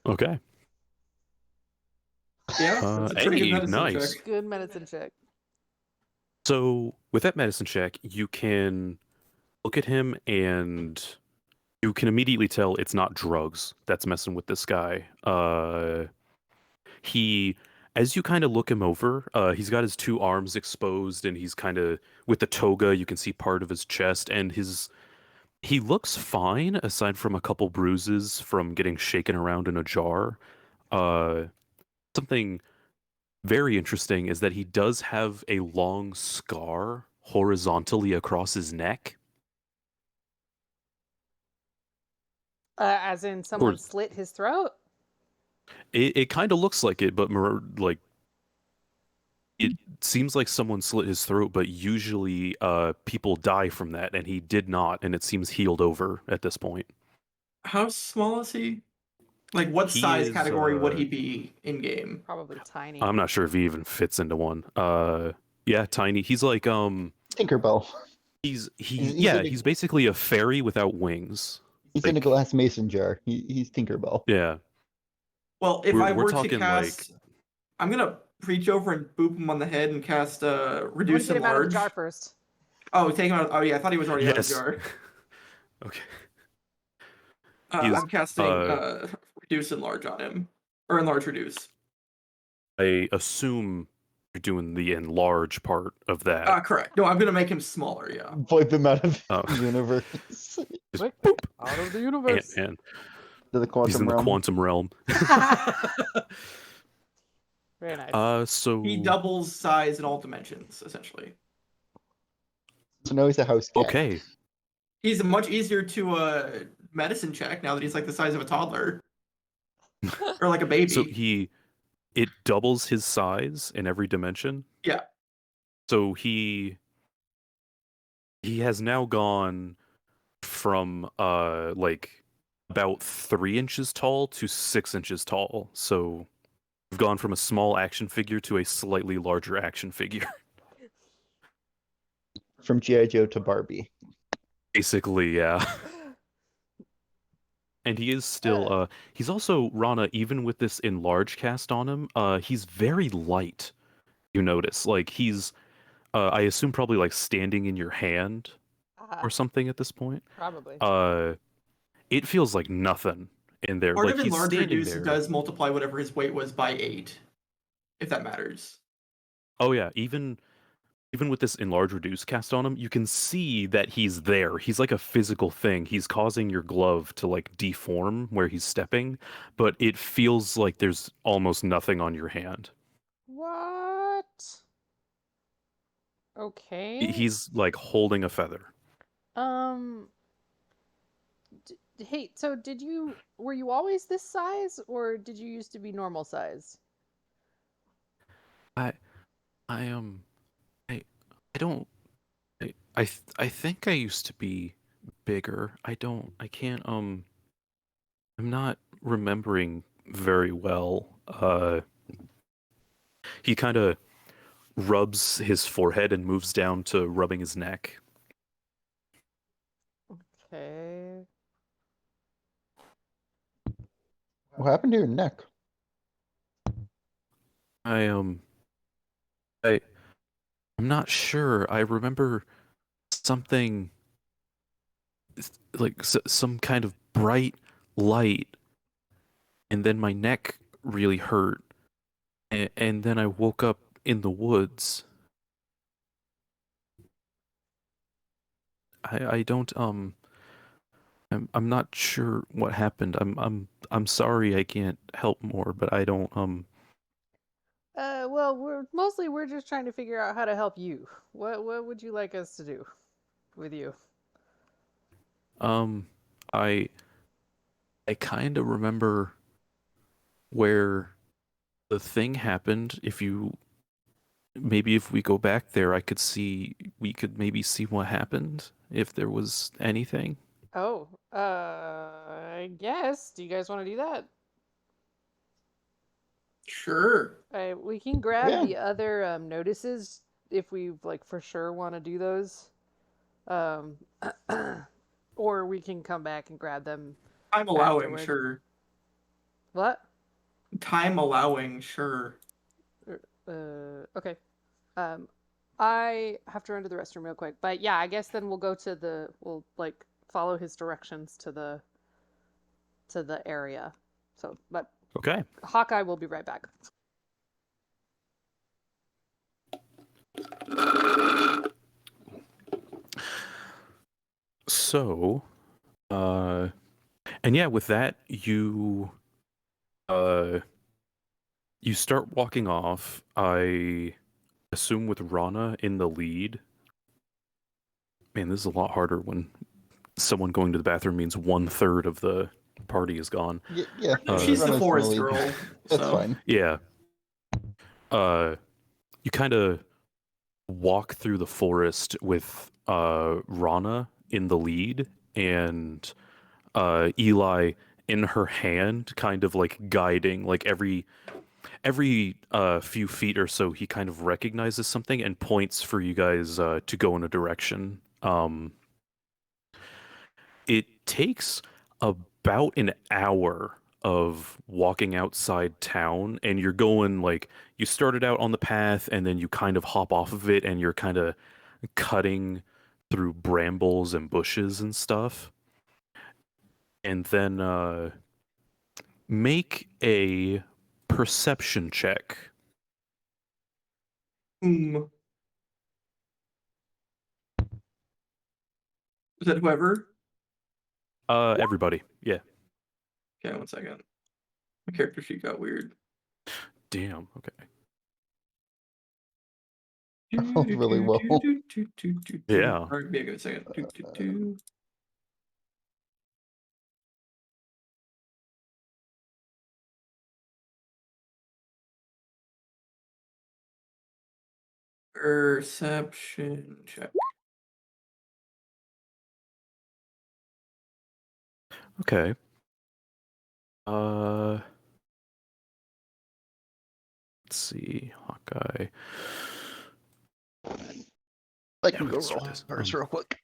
Okay. Yeah, that's a pretty good Hey, medicine nice. check. Good medicine check. So with that medicine check, you can look at him and you can immediately tell it's not drugs that's messing with this guy. He, as you kind of look him over, he's got his two arms exposed and he's kind of with the toga. You can see part of his chest and he looks fine aside from a couple bruises from getting shaken around in a jar. Uh, Something very interesting is that he does have a long scar horizontally across his neck. As in someone slit his throat? It kind of looks like it, but like it seems like someone slit his throat, but usually people die from that, and he did not, and it seems healed over at this point. How small is he? Like, what He size is, category would he be in game? Probably tiny. I'm not sure if he even fits into one. Yeah, tiny. He's like Tinkerbell. he's He's in a, he's basically a fairy without wings. he's in a like- glass mason jar. He's Tinkerbell. Yeah. Well, if We're- I we're were to talking, cast, I'm gonna reach over and boop him on the head and cast You want to reduce get him out of the enlarge. jar first. Oh, take him out. Oh yeah, I thought he was already Yes. out of the jar. Okay. He is, I'm casting reduce enlarge on him, or enlarge reduce. I assume you're doing the enlarge part of that. Correct. No, I'm gonna make him smaller. Yeah. Wipe him out of Oh. the universe. Just Quick, boop, out of the universe. and To the he's in quantum the realm. quantum realm. Very nice. So He doubles size in all dimensions, essentially. So now he's a house cat. okay. He's much easier to medicine check now that he's like the size of a toddler or like a baby. So it doubles his size in every dimension. Yeah. So he has now gone from like about 3 inches tall to 6 inches tall. So we've gone from a small action figure to a slightly larger action figure. From G.I. Joe to Barbie. Basically, yeah. And he is still he's also Rana, even with this enlarge cast on him, he's very light. You notice. Like he's I assume probably like standing in your hand or something at this point. Probably. It feels like nothing in there. Part like of he's enlarge standing reduce there. does multiply whatever his weight was by 8, if that matters. Oh yeah, even with this enlarge reduce cast on him, you can see that he's there. He's like a physical thing. He's causing your glove to like deform where he's stepping, but it feels like there's almost nothing on your hand. What? Okay. He's like holding a feather. Hey, so were you always this size, or did you used to be normal size? I don't I think I used to be bigger. I can't I'm not remembering very well. He kind of rubs his forehead and moves down to rubbing his neck. Okay. What happened to your neck? I'm not sure. I remember something like some kind of bright light, and then my neck really hurt, and then I woke up in the woods. I don't I'm not sure what happened. I'm sorry I can't help more, but I don't Well, we're just trying to figure out how to help you. What would you like us to do with you? I kind of remember where the thing happened. If you maybe if we go back there, we could maybe see what happened if there was anything. Oh, I guess. Do you guys want to do that? Sure. We can grab Yeah. the other notices if we like for sure want to do those. Um, or we can come back and grab them Time allowing, afterward. sure. What? Time allowing, sure. Okay. I have to run to the restroom real quick, but yeah, I guess then we'll like follow his directions to the area. So, but Okay. Hawkeye will be right back. So, and yeah, with that, uh, you start walking off. I assume with Rana in the lead. Man, this is a lot harder when someone going to the bathroom means 1/3 of the party is gone. Yeah. She's the Runner's in forest lead. girl. That's so. fine. Yeah. You kind of walk through the forest with Rana in the lead and Eli in her hand, kind of like guiding, like every few feet or so he kind of recognizes something and points for you guys to go in a direction. It takes about an hour of walking outside town, and you're going like you started out on the path and then you kind of hop off of it and you're kind of cutting through brambles and bushes and stuff. And then make a perception check. Is that whoever? Everybody. Yeah. Okay, 1 second. My character sheet got weird. Damn. Okay. Rolled really well. Yeah. Alright, give me a second. Perception check. Okay. Let's see. Hawkeye. I Yeah, can we go can start roll this. hers real quick.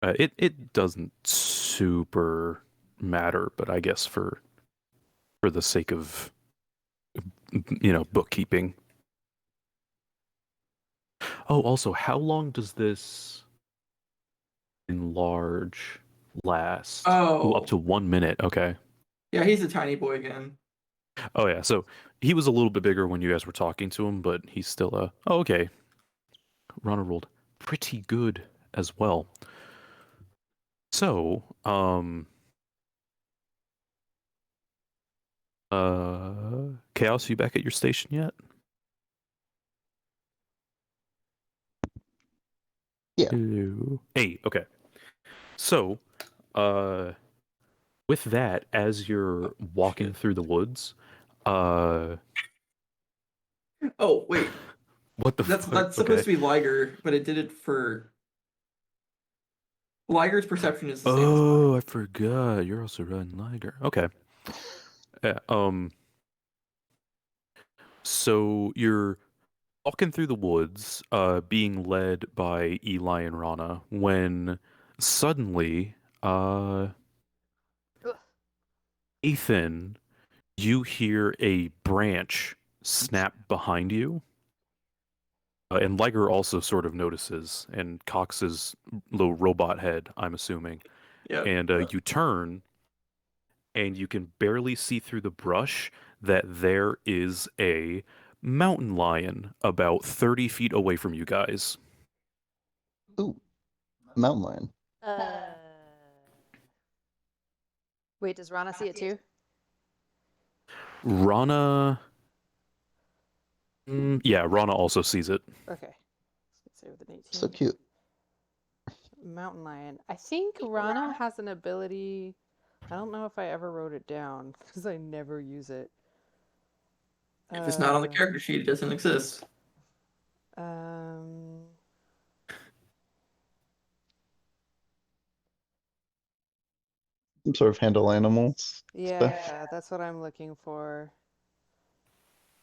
It doesn't super matter, but I guess for the sake of bookkeeping. Oh, also, how long does this enlarge last? Ooh, up Oh. to 1 minute. Okay. Yeah, he's a tiny boy again. Oh yeah, so he was a little bit bigger when you guys were talking to him, but he's still oh, okay. Rana rolled pretty good as well. So, Chaos, you back at your station yet? Yeah. 8, okay. So, with that, as you're walking shit. through the woods, Oh, wait. what the That's fuck? supposed to be Liger, but it did it for Liger's perception is the same as Oh, mine. I forgot. You're also running Liger. Okay. Yeah, so you're walking through the woods, being led by Eli and Rana, when suddenly, Ethan, you hear a branch snap behind you. And Liger also sort of notices, and cocks his little robot head, I'm assuming. Yeah. And you turn, and you can barely see through the brush that there is a mountain lion about 30 feet away from you guys. Ooh, mountain lion. Wait, does Rana see it too? Rana. Yeah, Rana also sees it. Okay. Let's say with an 18. So cute. Mountain lion. I think Rana has an ability. I don't know if I ever wrote it down because I never use it. If it's not on the Uh, character sheet, it doesn't exist. Um, Some sort of handle animals. yeah, that's what I'm looking for.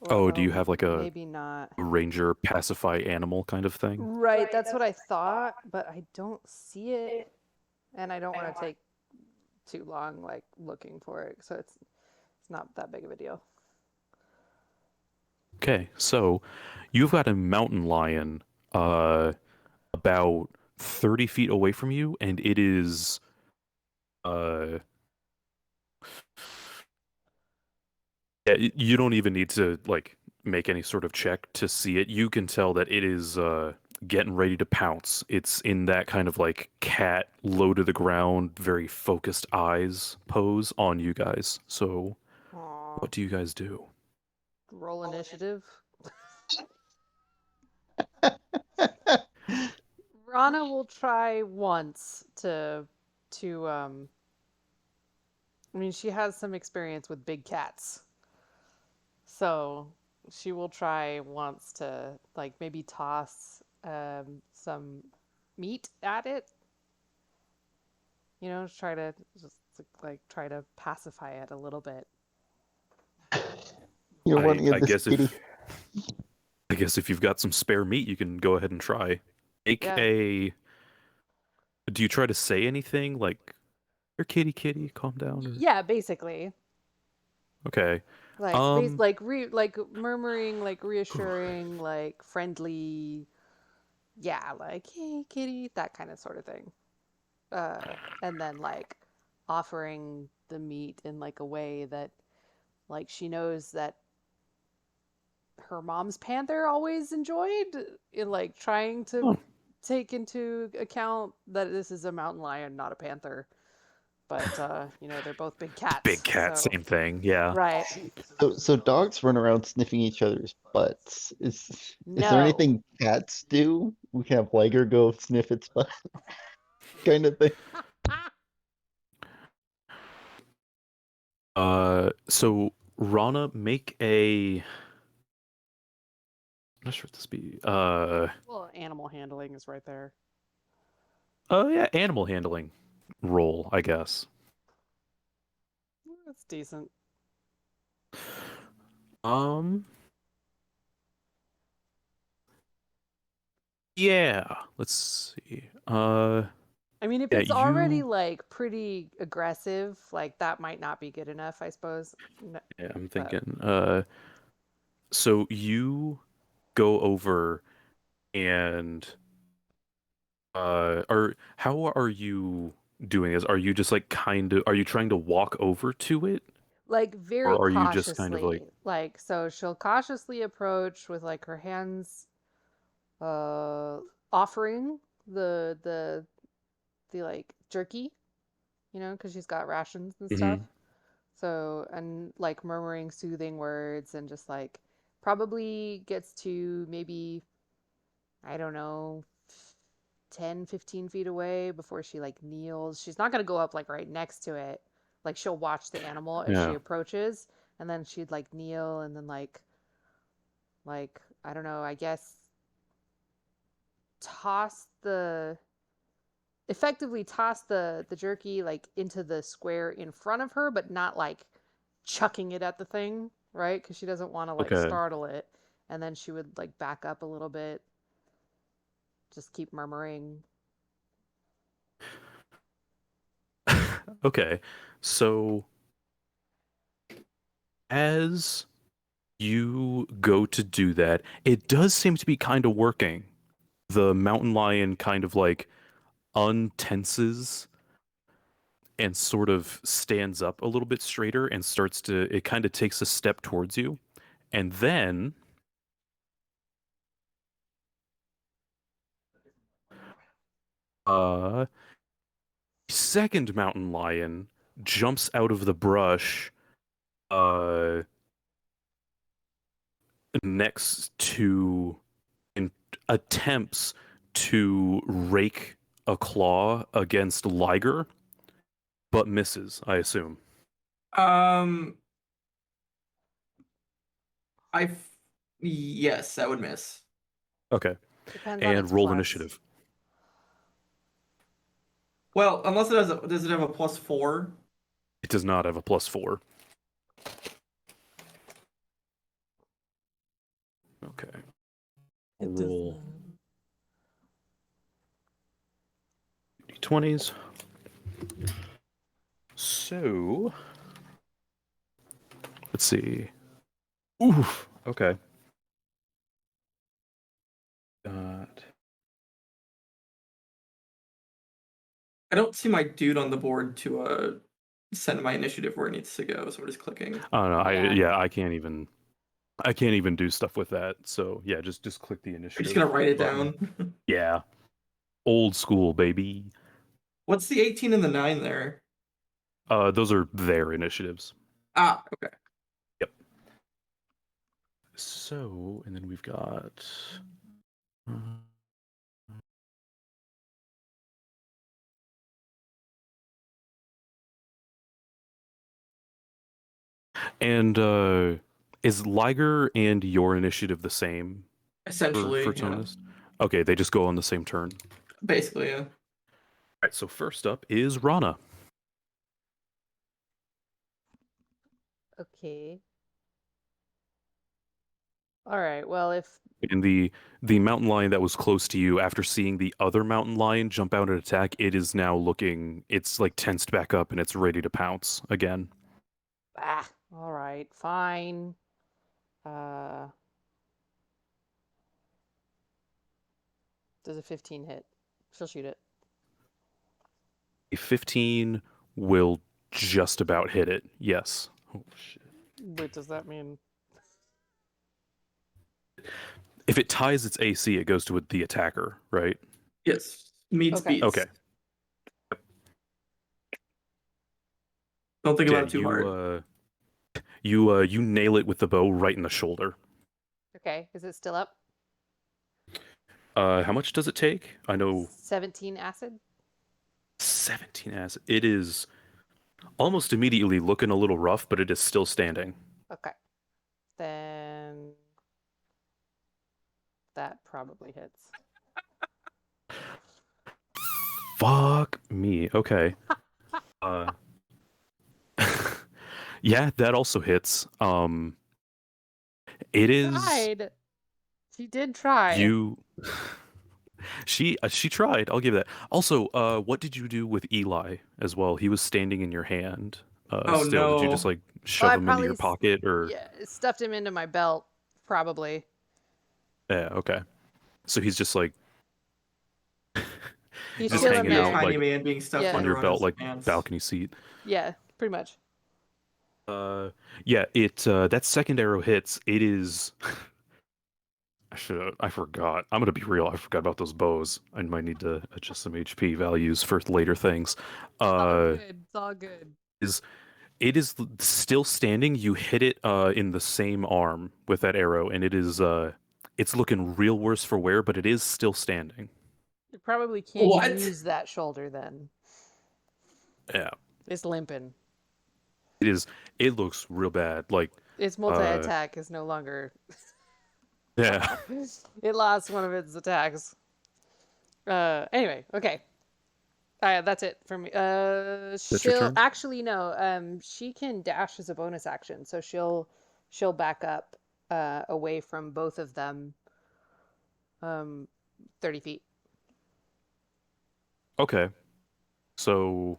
Or, Oh, do you have like a maybe not. ranger pacify animal kind of thing? Right, that's what I thought, but I don't see it, and I don't want to take too long like looking for it, so it's not that big of a deal. Okay, so you've got a mountain lion about 30 feet away from you, and it is uh yeah, you don't even need to like make any sort of check to see it. You can tell that it is getting ready to pounce. It's in that kind of like cat low to the ground, very focused eyes pose on you guys. So Aw, what do you guys do? roll initiative. Rana will try once to I mean, she has some experience with big cats. So she will try once to like maybe toss some meat at it. You know, try to just like try to pacify it a little bit. You're wanting I this guess kitty. if you've got some spare meat, you can go ahead and try. Make Yeah. a. Do you try to say anything like, "Your kitty, kitty, calm down"? Or... Yeah, basically. Okay. Like Um. like murmuring, like reassuring, like friendly. Yeah, like hey kitty, that kind of sort of thing. And then like offering the meat in like a way that like she knows that her mom's panther always enjoyed, in like trying to Oh, take into account that this is a mountain lion, not a panther. But you know, they're both big big cats, cat, so same thing. Yeah. right. So dogs run around sniffing each other's butts. Is there No. anything cats do? We can have Liger go sniff its butt, kind of thing. So Rana, make a. I'm not sure what this be. Well, animal handling is right there. Oh yeah, animal handling roll, I guess. That's decent. Um. Yeah. Let's see. I mean, if Yeah, it's already you. like pretty aggressive, like that might not be good enough, I suppose. No, Yeah, I'm but thinking. So you go over and or how are you doing this? Are you just like kind of? Are you trying to walk over to it, like very or are you just kind of like? cautiously. Like so she'll cautiously approach with like her hands uh offering the like jerky, you know, because she's got rations and stuff. Mhm. So, and like murmuring soothing words and just like probably gets to maybe, I don't know, 10, 15 feet away before she like kneels. She's not going to go up like right next to it. Like she'll watch the animal as she Yeah. approaches, and then she'd like kneel and then like I don't know, I guess toss the effectively toss the jerky like into the square in front of her, but not like chucking it at the thing, right? Because she doesn't want to like Okay. startle it. And then she would like back up a little bit, just keep murmuring. Okay. So as you go to do that, it does seem to be kind of working. The mountain lion kind of like untenses and sort of stands up a little bit straighter and starts to, it kind of takes a step towards you. And then uh second mountain lion jumps out of the brush uh next to and attempts to rake a claw against Liger, but misses, I assume. Um, Yes, that would miss. Okay. Depends on And its roll plus. initiative. Well, unless it has does it have a +4? It does not have a +4. Okay. It does Roll not. d20s. So, let's see. Oof. Okay. Got. I don't see my dude on the board to send my initiative where it needs to go, so we're just clicking. I don't know. Yeah. I can't even. I can't even do stuff with that. So yeah, just click the We're initiative. just gonna write it button. down. Yeah. Old school, baby. What's the 18 and the 9 there? Those are their initiatives. Ah, okay. Yep. So, and then we've got. And is Liger and your initiative the same Essentially, for yeah. Tonist? Okay, they just go on the same turn. Basically, yeah. All right, so first up is Rana. Okay. All right. Well, if And the mountain lion that was close to you, after seeing the other mountain lion jump out and attack, it is now looking. It's like tensed back up and it's ready to pounce again. all right, fine. Does a 15 hit? She'll shoot it. A 15 will just about hit it. Yes. Oh shit. Wait, does that mean? If it ties its AC, it goes to the attacker, right? Yes. Meets Okay. beats. Okay. Don't think Yeah, about it too hard. you nail it with the bow right in the shoulder. Okay, is it still up? How much does it take? I know 17 acid. 17 acid. It is almost immediately looking a little rough, but it is still standing. Okay. Then that probably hits. Fuck me. Okay. Uh, yeah, that also hits. It is Tried. She did try. you. She tried. I'll give that. Also, what did you do with Eli as well? He was standing in your hand. Oh, Still, did you just no. like shove I him into probably your pocket or? yeah, stuffed him into my belt, probably. Yeah. Okay. So he's just like He's just chilling hanging Little out there. tiny like man being stuffed Yeah. on under your on belt, his like pants. balcony seat. Yeah, pretty much. Yeah. It that second arrow hits. It is. I forgot. I'm gonna be real. I forgot about those bows. I might need to adjust some HP values for later things. It's all Uh, good. It's all good. it is still standing. You hit it in the same arm with that arrow, and it is it's looking real worse for wear, but it is still standing. You probably can't What? use that shoulder then. Yeah, It's limping. it is. It looks real bad. Like Its multi-attack is no longer. yeah. It lost one of its attacks. Anyway, okay. That's it for me. That's your She'll turn? actually no. She can dash as a bonus action, so she'll back up away from both of them. 30 feet. Okay. So,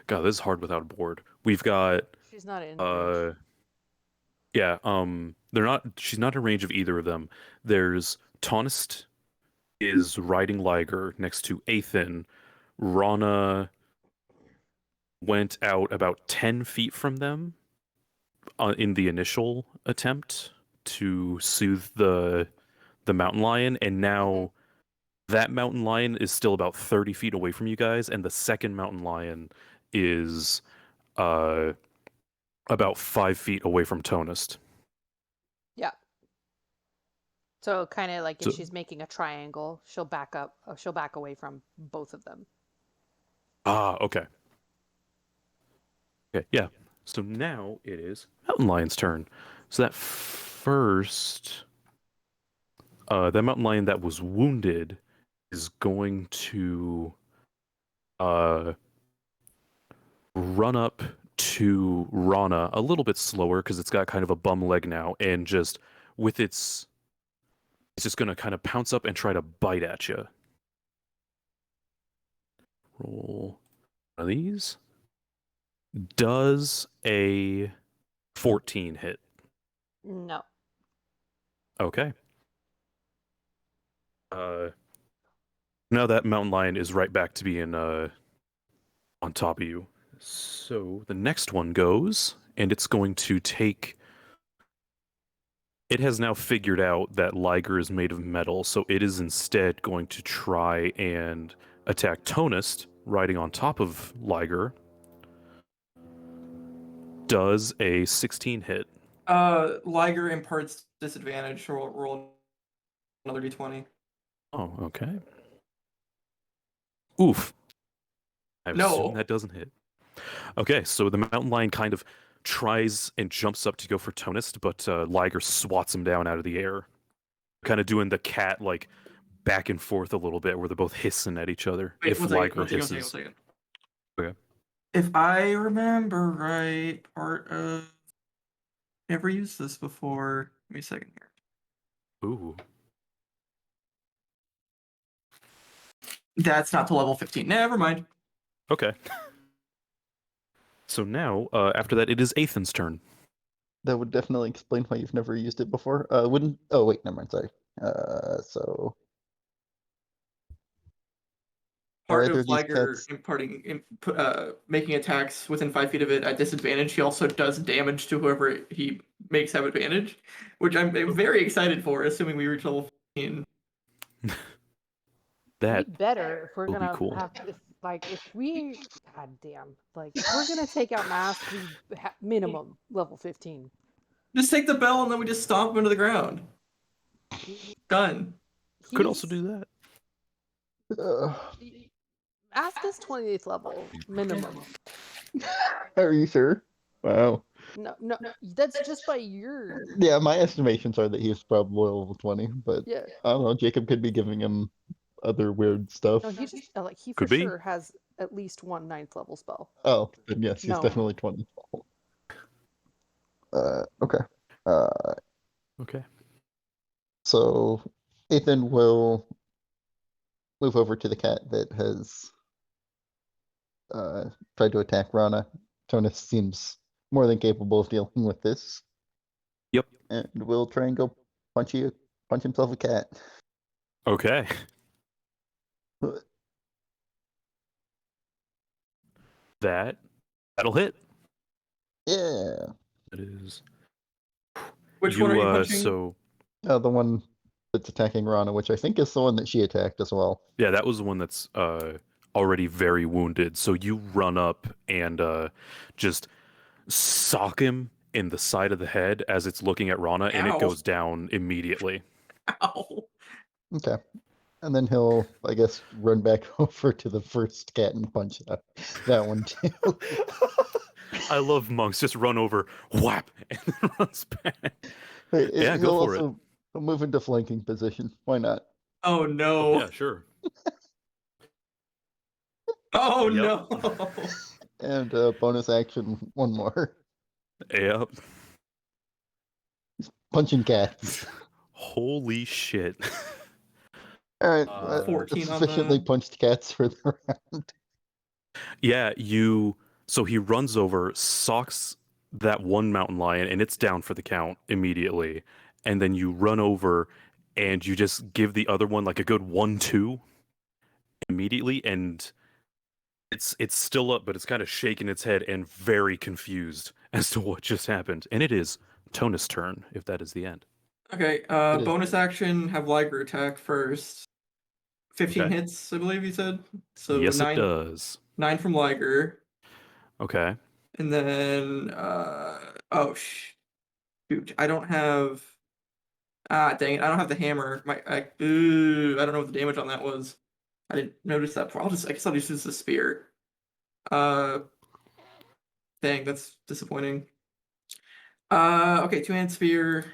God, this is hard without a board. We've got She's not in range. yeah, they're not she's not in range of either of them. There's Tonist is riding Liger next to Athen. Rana went out about 10 feet from them in the initial attempt to soothe the mountain lion, and now that mountain lion is still about 30 feet away from you guys, and the second mountain lion is uh about 5 feet away from Tonist. Yeah. So kind of like if So, she's making a triangle, she'll back up. She'll back away from both of them. okay. Okay, yeah. So now it is Mountain Lion's turn. So that first, that mountain lion that was wounded is going to run up to Rana a little bit slower because it's got kind of a bum leg now, and just with it's just gonna kind of pounce up and try to bite at you. Roll one of these. Does a 14 hit? No. Okay. Now that mountain lion is right back to being on top of you. So the next one goes, and it's going to take. It has now figured out that Liger is made of metal, so it is instead going to try and attack Tonist, riding on top of Liger. Does a 16 hit? Liger imparts disadvantage. Roll another d20. Oh, okay. Oof. I assume No. that doesn't hit. Okay, so the mountain lion kind of tries and jumps up to go for Tonist, but Liger swats him down out of the air. Kind of doing the cat, like, back and forth a little bit, where they're both hissing at each other. Wait, If one second, Liger one second, hisses. one second. Okay. If I remember right, part of... Never used this before. Give me a second here. Ooh. That's not to level 15. Never mind. Okay. So now, after that, it is Ethan's turn. That would definitely explain why you've never used it before. Wouldn't? Oh wait, never mind. Sorry. So are Part either of of these Liger cats? making attacks within 5 feet of it at disadvantage, he also does damage to whoever he makes have advantage, which I'm very excited for, assuming we reach level 15. That Be better if we're will be gonna cool. have if we god damn if we're gonna take out masks, we minimum level 15. Just take the bell and then we just stomp him into the ground. Done. Could also do that. Mask is 28th level minimum. Are you sure? Wow. No, that's just by your Yeah, my estimations are that he's probably level 20, but yeah. I don't know. Jacob could be giving him other weird stuff. No, he just he for Could be. sure has at least one 9th level spell. Oh, then yes, he's No. definitely 20. Okay. Okay. So Ethan will move over to the cat that has tried to attack Rana. Tonus seems more than capable of dealing with this. Yep. And we'll try and go punch himself a cat. Okay. That'll hit. Yeah. That is. Which one are you punching? So The one that's attacking Rana, which I think is the one that she attacked as well. yeah, that was the one that's already very wounded. So you run up and just sock him in the side of the head as it's looking at Rana, and it Ow. goes down immediately. Ow. Okay. And then he'll, I guess, run back over to the first cat and punch that one too. I love monks. Just run over, whap, and then runs back. Yeah, He'll go for it. also move into flanking position. Why not? Oh no. Yeah, sure. Oh Yep. no. And bonus action, one more. Yep. Punching cats. Holy shit. All right, 14 on sufficiently the- punched cats for the round. Yeah, so he runs over, socks that one mountain lion, and it's down for the count immediately. And then you run over and you just give the other one like a good 1-2 immediately, and it's still up, but it's kind of shaking its head and very confused as to what just happened. And it is Tonus' turn, if that is the end. Okay, It is. bonus action, have Liger attack first. 15 Okay. hits, I believe you said. So Yes, nine, it does. 9 from Liger. Okay. And then shoot, I don't have dang it, I don't have the hammer. I don't know what the damage on that was. I didn't notice that before. I guess I'll just use the spear. Dang, that's disappointing. Okay, 2-hand spear.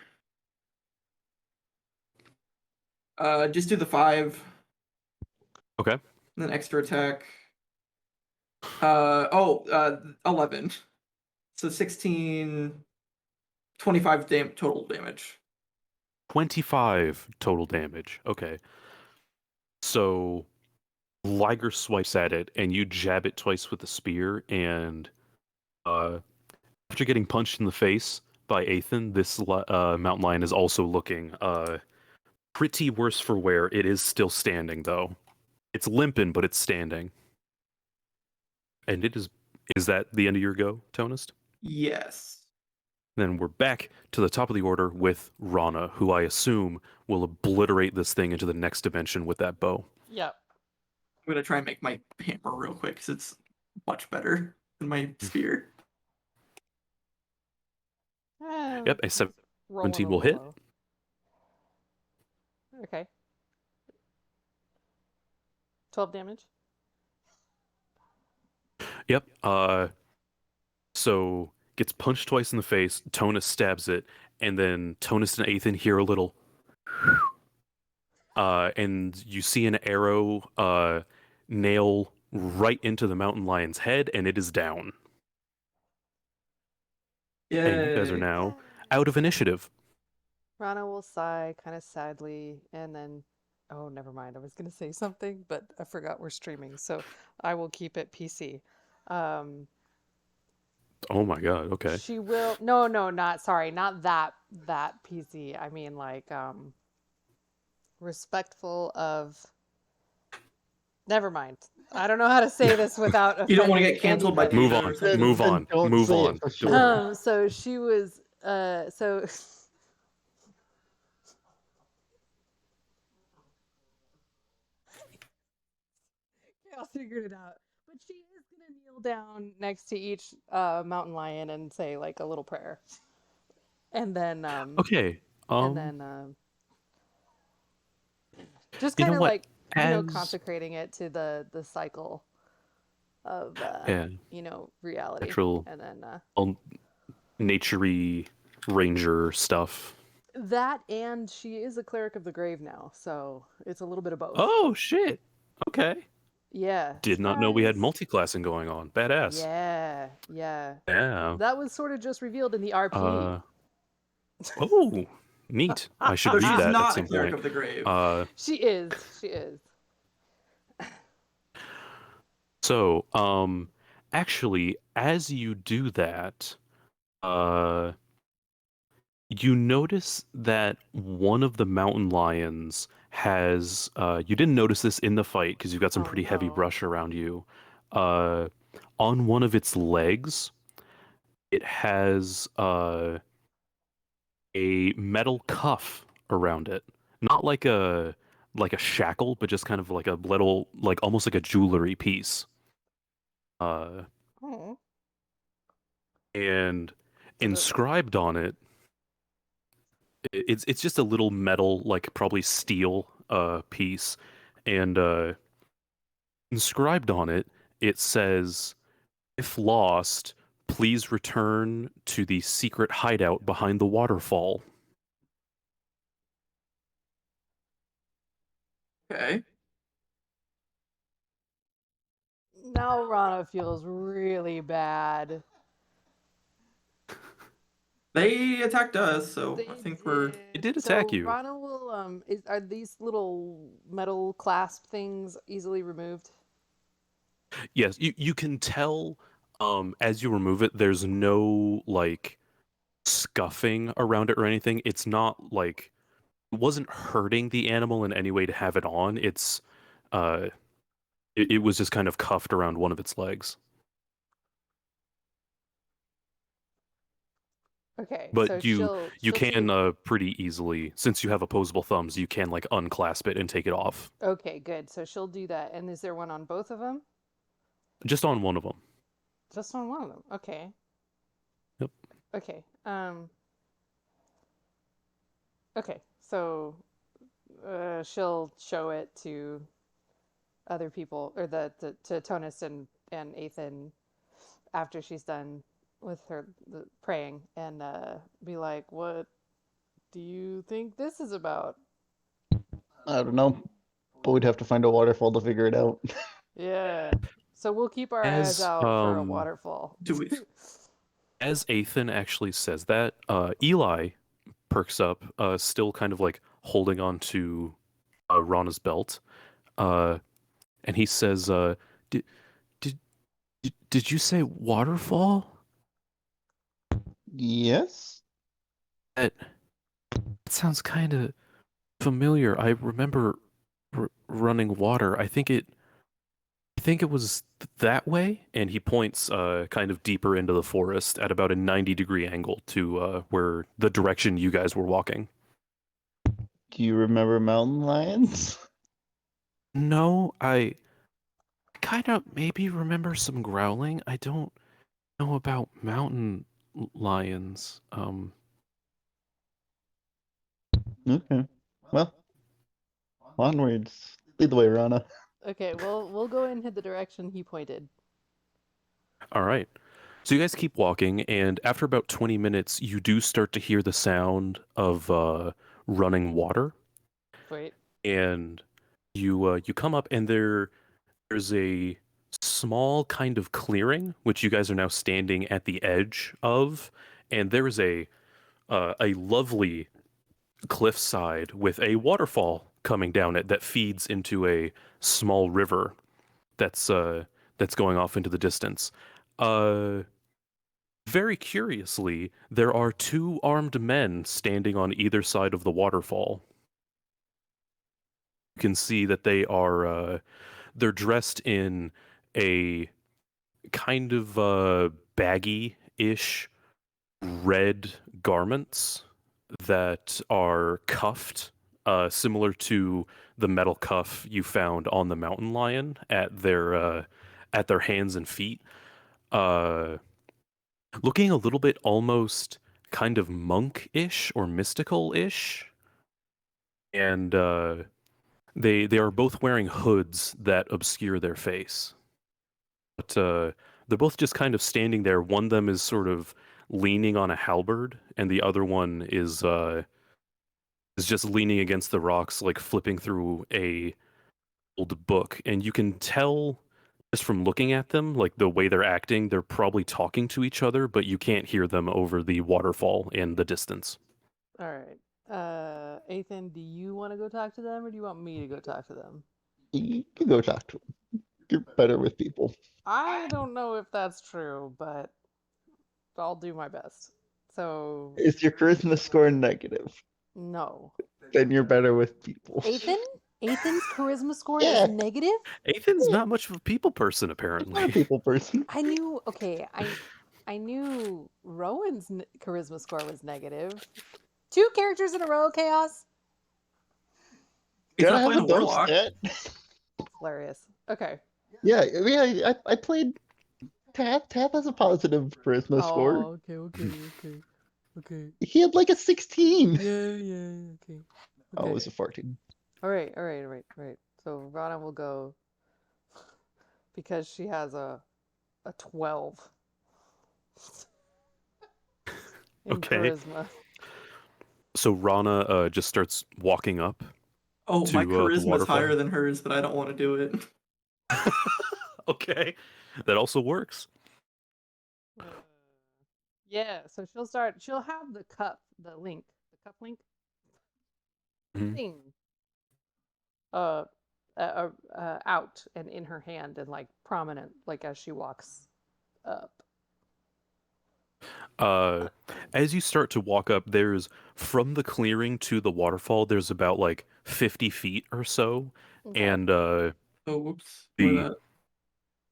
Just do the 5, Okay. and then extra attack. 11. So 16, 25 total damage. 25 total damage. Okay. So Liger swipes at it, and you jab it twice with the spear, and after getting punched in the face by Athan, this mountain lion is also looking pretty worse for wear. It is still standing, though. It's limping, but it's standing. And it is... Is that the end of your go, Tonist? Yes. Then we're back to the top of the order with Rana, who I assume will obliterate this thing into the next dimension with that bow. Yep. I'm gonna try and make my hammer real quick because it's much better than my spear. Yep, a Rolling 17 a will hit. low. Okay. 12 damage. Yep. So gets punched twice in the face. Tonus stabs it, and then Tonus and Athan hear a little. And you see an arrow nail right into the mountain lion's head, and it is down. Yeah. And you guys are now out of initiative. Rana will sigh kind of sadly and then, oh, never mind. I was going to say something, but I forgot we're streaming, so I will keep it PC. Oh my god, okay. She will, no, not, sorry, not that PC. I mean, like, respectful of, never mind. I don't know how to say this without You don't want to offending get canceled by anybody. Move Peter on. or something? Move Then on. don't Move say it on. for sure. So she was, so Chaos figured it out. But she is gonna kneel down next to each mountain lion and say like a little prayer, and then Okay. and then just You know kind of what? like As consecrating it to the cycle of yeah, reality, natural, and then naturey ranger stuff. that, and she is a cleric of the grave now, so it's a little bit of both. Oh shit. Okay. Yeah. Did not know we had Surprise. multi-classing going on. Badass. Yeah. Yeah. That was sort of just revealed in the RP. Oh, neat. I should So read she's that at not a some cleric point. of the grave. She is. So, actually, as you do that, you notice that one of the mountain lions has, you didn't notice this in the fight because you've got some Oh, pretty heavy no. brush around you. On one of its legs, it has, a metal cuff around it. Not like a shackle, but just kind of like a little, like almost like a jewelry piece. Oh. And inscribed on it, it's just a little metal, like probably steel piece, and inscribed on it, it says, "If lost, please return to the secret hideout behind the waterfall." Okay. Now Rana feels really bad. They attacked us, so I think we're. It did attack you. Rana will are these little metal clasp things easily removed? Yes, you can tell as you remove it, there's no like scuffing around it or anything. It's not like it wasn't hurting the animal in any way to have it on. It's uh it was just kind of cuffed around one of its legs. Okay, But so you she'll can do... pretty easily, since you have opposable thumbs, you can like unclasp it and take it off. Okay, good. So she'll do that. And is there one on both of them? Just on one of them. Just on one of them. Okay. Yep. Okay. Okay. So she'll show it to other people, or to Tonus and Athan after she's done with her praying, and be like, "What do you think this is about?" I don't know, but we'd have to find a waterfall to figure it out. Yeah. So we'll keep our eyes As out for a waterfall. Do we? as Ethan actually says that, Eli perks up, still kind of like holding on to Rana's belt, uh, and he says, "Did did did you say waterfall? Yes? That sounds kind of familiar. I remember running water. I think it was that way." And he points kind of deeper into the forest at about a 90-degree angle to where the direction you guys were walking. Do you remember mountain lions? No, I kind of maybe remember some growling. I don't know about mountain lions. Okay. Well, onwards. Lead the way, Rana. Okay, we'll go and hit the direction he pointed. All right. So you guys keep walking, and after about 20 minutes, you do start to hear the sound of running water. Wait. And you come up, and there's a small kind of clearing, which you guys are now standing at the edge of, and there is a lovely cliffside with a waterfall coming down it that feeds into a small river that's going off into the distance. Uh, Very curiously, there are two armed men standing on either side of the waterfall. You can see that they're dressed in a kind of baggy-ish red garments that are cuffed, similar to the metal cuff you found on the mountain lion at their hands and feet. Uh, Looking a little bit almost kind of monk-ish or mystical-ish, and they are both wearing hoods that obscure their face. But they're both just kind of standing there. One of them is sort of leaning on a halberd, and the other one is just leaning against the rocks, like flipping through a old book. And you can tell just from looking at them, like the way they're acting, they're probably talking to each other, but you can't hear them over the waterfall in the distance. All right. Ethan, do you want to go talk to them, or do you want me to go talk to them? You can go talk to him. You're better with people. I don't know if that's true, but I'll do my best. So, Is your charisma score negative? no. Then you're better with people. Ethan? Ethan's charisma score Yeah. is negative? Ethan's not much of a people person, Not a apparently. people person. I knew, okay, I knew Rowan's charisma score was negative. 2 characters in a row, Chaos? He's Gotta not have playing a the dump warlock. stat. Hilarious. Okay. Yeah, I played Tath. Tath has a positive charisma score. Okay. He had like a 16. Yeah, okay. Oh, it was a 14. All right. So Rana will go because she has a 12 in Okay. charisma. So Rana just starts walking up. Oh, To, my the charisma's waterfall. higher than hers, but I don't want to do it. Okay, that also works. Yeah, so she'll have the cup link Mhm. thing out and in her hand and like prominent, like as she walks up. As you start to walk up, there's from the clearing to the waterfall, there's about like 50 feet or so, Okay. and Oh, whoops. the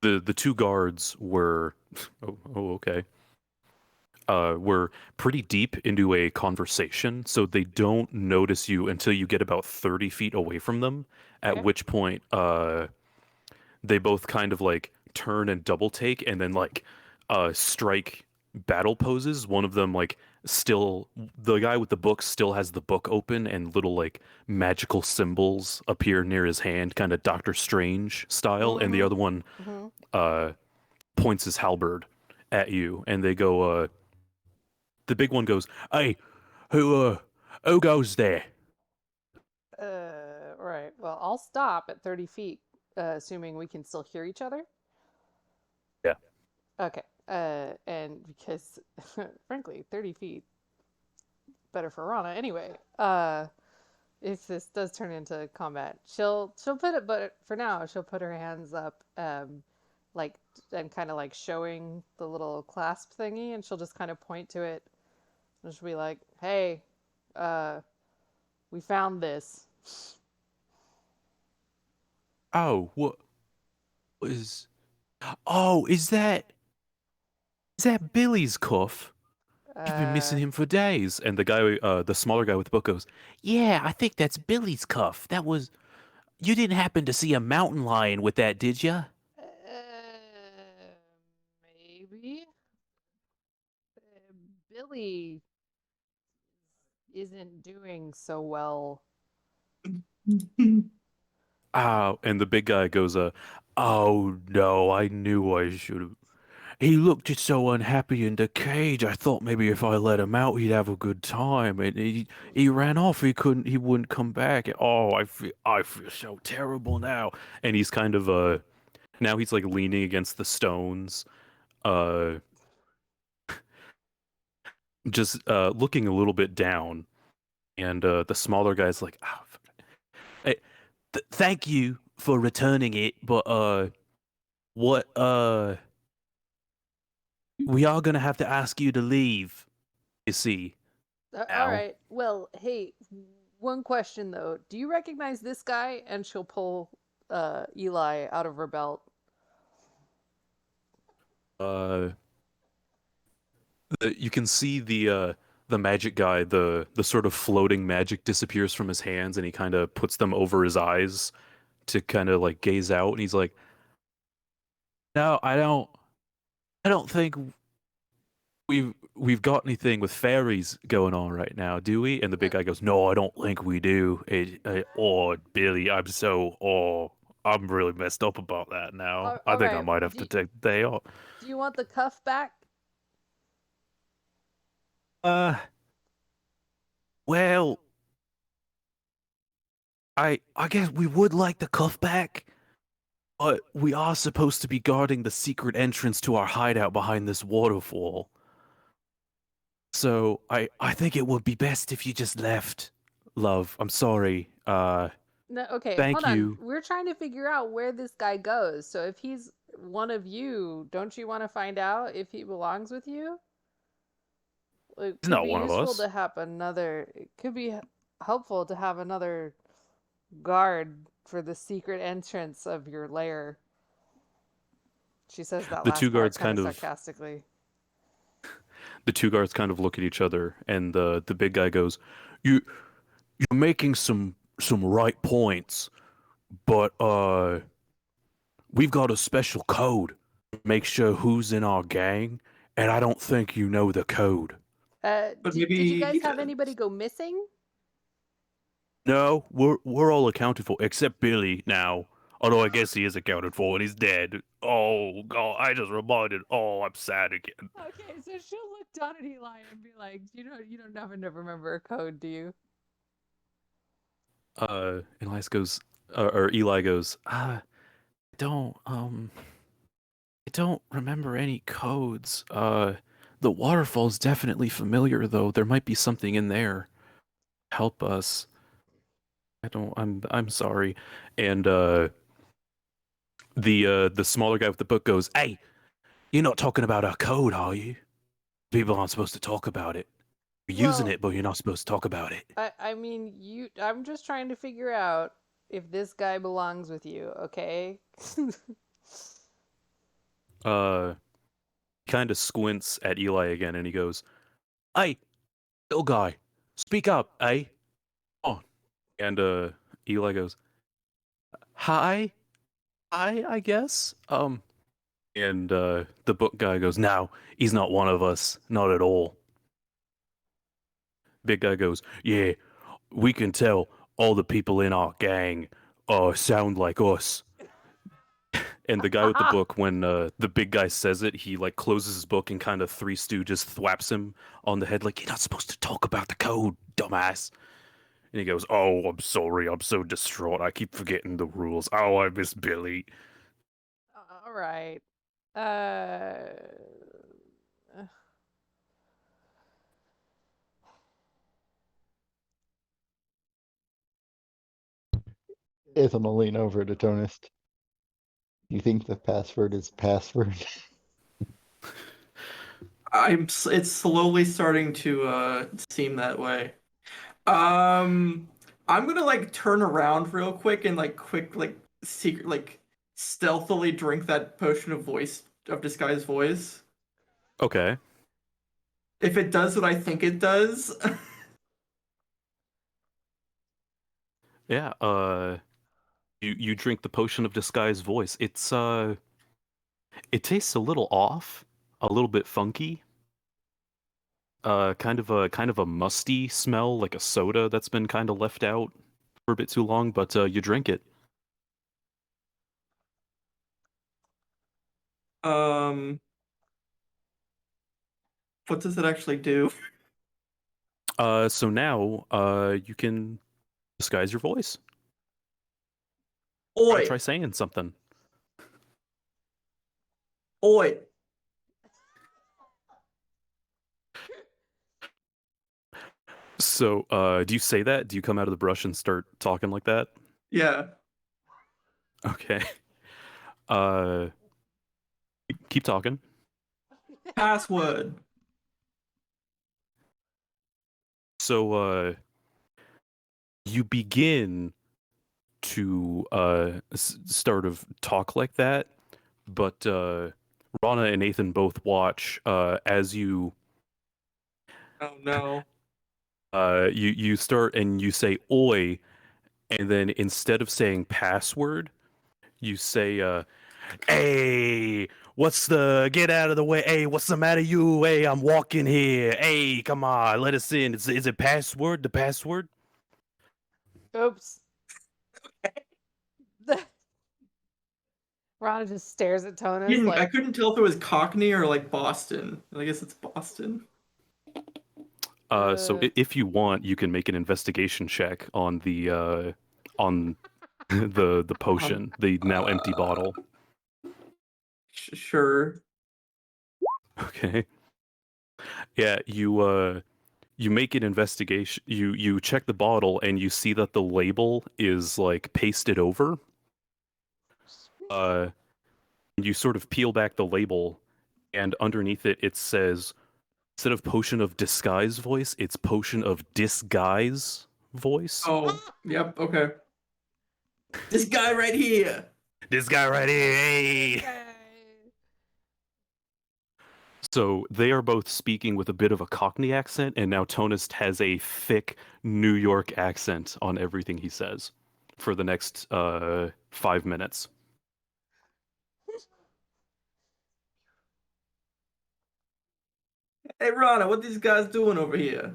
the two guards were okay. Were pretty deep into a conversation, so they don't notice you until you get about 30 feet away from them, at Okay. which point they both kind of like turn and double take and then like strike battle poses. One of them like still the guy with the book still has the book open and little like magical symbols appear near his hand, kind of Doctor Strange style, and the Mhm. other one Mhm. points his halberd at you, and they go the big one goes, "Hey, who goes there?" right. Well, I'll stop at 30 feet, assuming we can still hear each other. Yeah. Okay. And because, frankly, 30 feet better for Rana anyway. If this does turn into combat, she'll put it, but for now she'll put her hands up, like, and kind of like showing the little clasp thingy, and she'll just kind of point to it, and she'll be like, "Hey, we found this." Oh, what is? Oh, is that Billy's cuff? You've been missing Uh, him for days. And the guy, the smaller guy with the book goes, "Yeah, I think that's Billy's cuff. That was. You didn't happen to see a mountain lion with that, did ya?" maybe. Billy isn't doing so well. Oh, and the big guy goes, "Oh no, I knew I should have. He looked just so unhappy in the cage. I thought maybe if I let him out, he'd have a good time. And he ran off. He wouldn't come back. Oh, I feel so terrible now." And he's kind of now he's like leaning against the stones, uh, just looking a little bit down. And the smaller guy's like, "Oh, hey, thank you for returning it, but what we are gonna have to ask you to leave. You see All now." right. Well, hey, one question though. Do you recognize this guy? And she'll pull Eli out of her belt. Uh, you can see the magic guy, the sort of floating magic disappears from his hands, and he kind of puts them over his eyes to kind of like gaze out, and he's like, "No, I don't think we've got anything with fairies going on right now, do we?" And the big guy goes, "No, I don't think we do. Oh, Billy, I'm really messed up about that now. I All think I right. might have to take the day off." Do you want the cuff back? Uh, well, I guess we would like the cuff back, but we are supposed to be guarding the secret entrance to our hideout behind this waterfall. So I think it would be best if you just left, love. I'm sorry. No. Okay. Thank Hold on. you. We're trying to figure out where this guy goes. So if he's one of you, don't you want to find out if he belongs with you? It He's could not be one of useful us. to have another. It could be helpful to have another guard for the secret entrance of your lair. She says that The two last part guards kind kind of of sarcastically. the two guards kind of look at each other, and the big guy goes, "You you're making some right points, but we've got a special code to make sure who's in our gang, and I don't think you know the code." But Did you maybe guys he have does. anybody go missing? No, we're all accounted for except Billy now. Although I guess he is accounted for and he's dead. Oh God, I just reminded. Oh, I'm sad again. Okay, so she'll look down at Eli and be like, you don't happen to remember a code, do you?" Eli goes, don't I don't remember any codes. The waterfall's definitely familiar though. There might be something in there. Help us. I'm sorry. And the smaller guy with the book goes, "Hey, you're not talking about our code, are you? People aren't supposed to talk about it. You're using Well, it, but you're not supposed to talk about it." I mean, I'm just trying to figure out if this guy belongs with you, okay? Uh, kind of squints at Eli again, and he goes, "Hey, little guy, speak up, eh? Oh." And Eli goes, "Hi, hi, I guess." And the book guy goes, "No, he's not one of us, not at all." Big guy goes, "Yeah, we can tell all the people in our gang sound like us." And the guy with the book, when the big guy says it, he like closes his book and kind of Three Stooges thwaps him on the head, like, "You're not supposed to talk about the code, dumbass." And he goes, "Oh, I'm sorry. I'm so distraught. I keep forgetting the rules. Oh, I miss Billy." All right. Uh, Ethan will lean over to Tonist. You think the password is password? It's slowly starting to seem that way. I'm gonna like turn around real quick and like quick like secret like stealthily drink that potion of disguised voice. Okay. If it does what I think it does, Yeah. You drink the potion of disguise voice. It tastes a little off, a little bit funky. Kind of a musty smell, like a soda that's been kind of left out for a bit too long. But you drink it. um, what does it actually do? So now you can disguise your voice. Gotta Oi, try saying something. oi. So, do you say that? Do you come out of the brush and start talking like that? Yeah, Okay. Uh, keep talking. password. So, you begin to start of talk like that, but Rana and Nathan both watch as Oh no. you start and you say "oi," and then instead of saying password, you say "Hey, what's the get out of the way? Hey, what's the matter, you? Hey, I'm walking here. Hey, come on, let us in. Is it password? The password?" oops. Rana just stares at Tonus I like, couldn't tell if it was Cockney or like Boston. I guess it's Boston. So uh, if you want, you can make an investigation check on the potion, the now empty Uh, bottle. sure. Okay. Yeah, you make an investigation. You check the bottle and you see that the label is like pasted over. Uh, you sort of peel back the label, and underneath it it says, instead of potion of disguise voice, it's potion of disguise voice. Oh, yep, okay. This guy right here. This guy right here. Hey. okay. So they are both speaking with a bit of a Cockney accent, and now Tonist has a thick New York accent on everything he says for the next 5 minutes. Hey Rana, what these guys doing over here?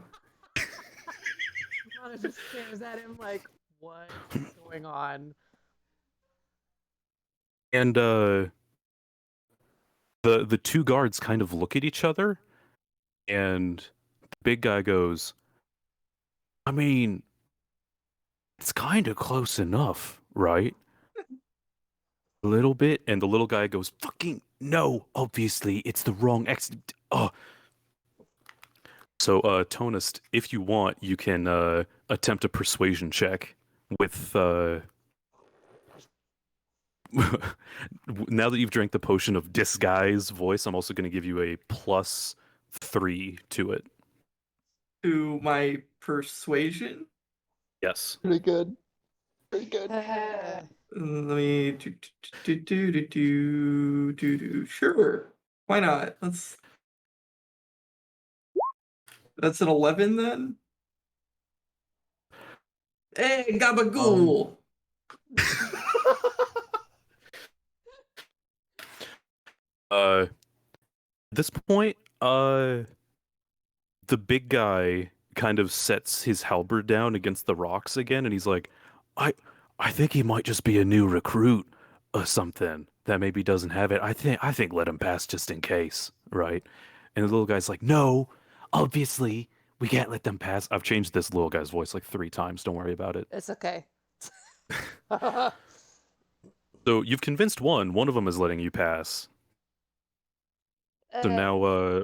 Rana just stares at him like, what is going on? And the two guards kind of look at each other, and the big guy goes, "I mean, it's kind of close enough, right? A little bit." And the little guy goes, "Fucking no, obviously, it's the wrong accent." Oh. So, Tonist, if you want, you can attempt a persuasion check with now that you've drank the potion of disguise voice, I'm also going to give you a +3 to it. To my persuasion? Yes. Pretty good. Pretty good. Let me do. Sure. Why not? That's an 11 then? Hey, gabagool! At this point, the big guy kind of sets his halberd down against the rocks again, and he's like, I think he might just be a new recruit or something that maybe doesn't have it. I think let him pass just in case, right?" And the little guy's like, "No, obviously We can't let them pass. I've changed this little guy's voice like 3 times. Don't worry about it. It's okay. So you've convinced one. One of them is letting you pass. So now,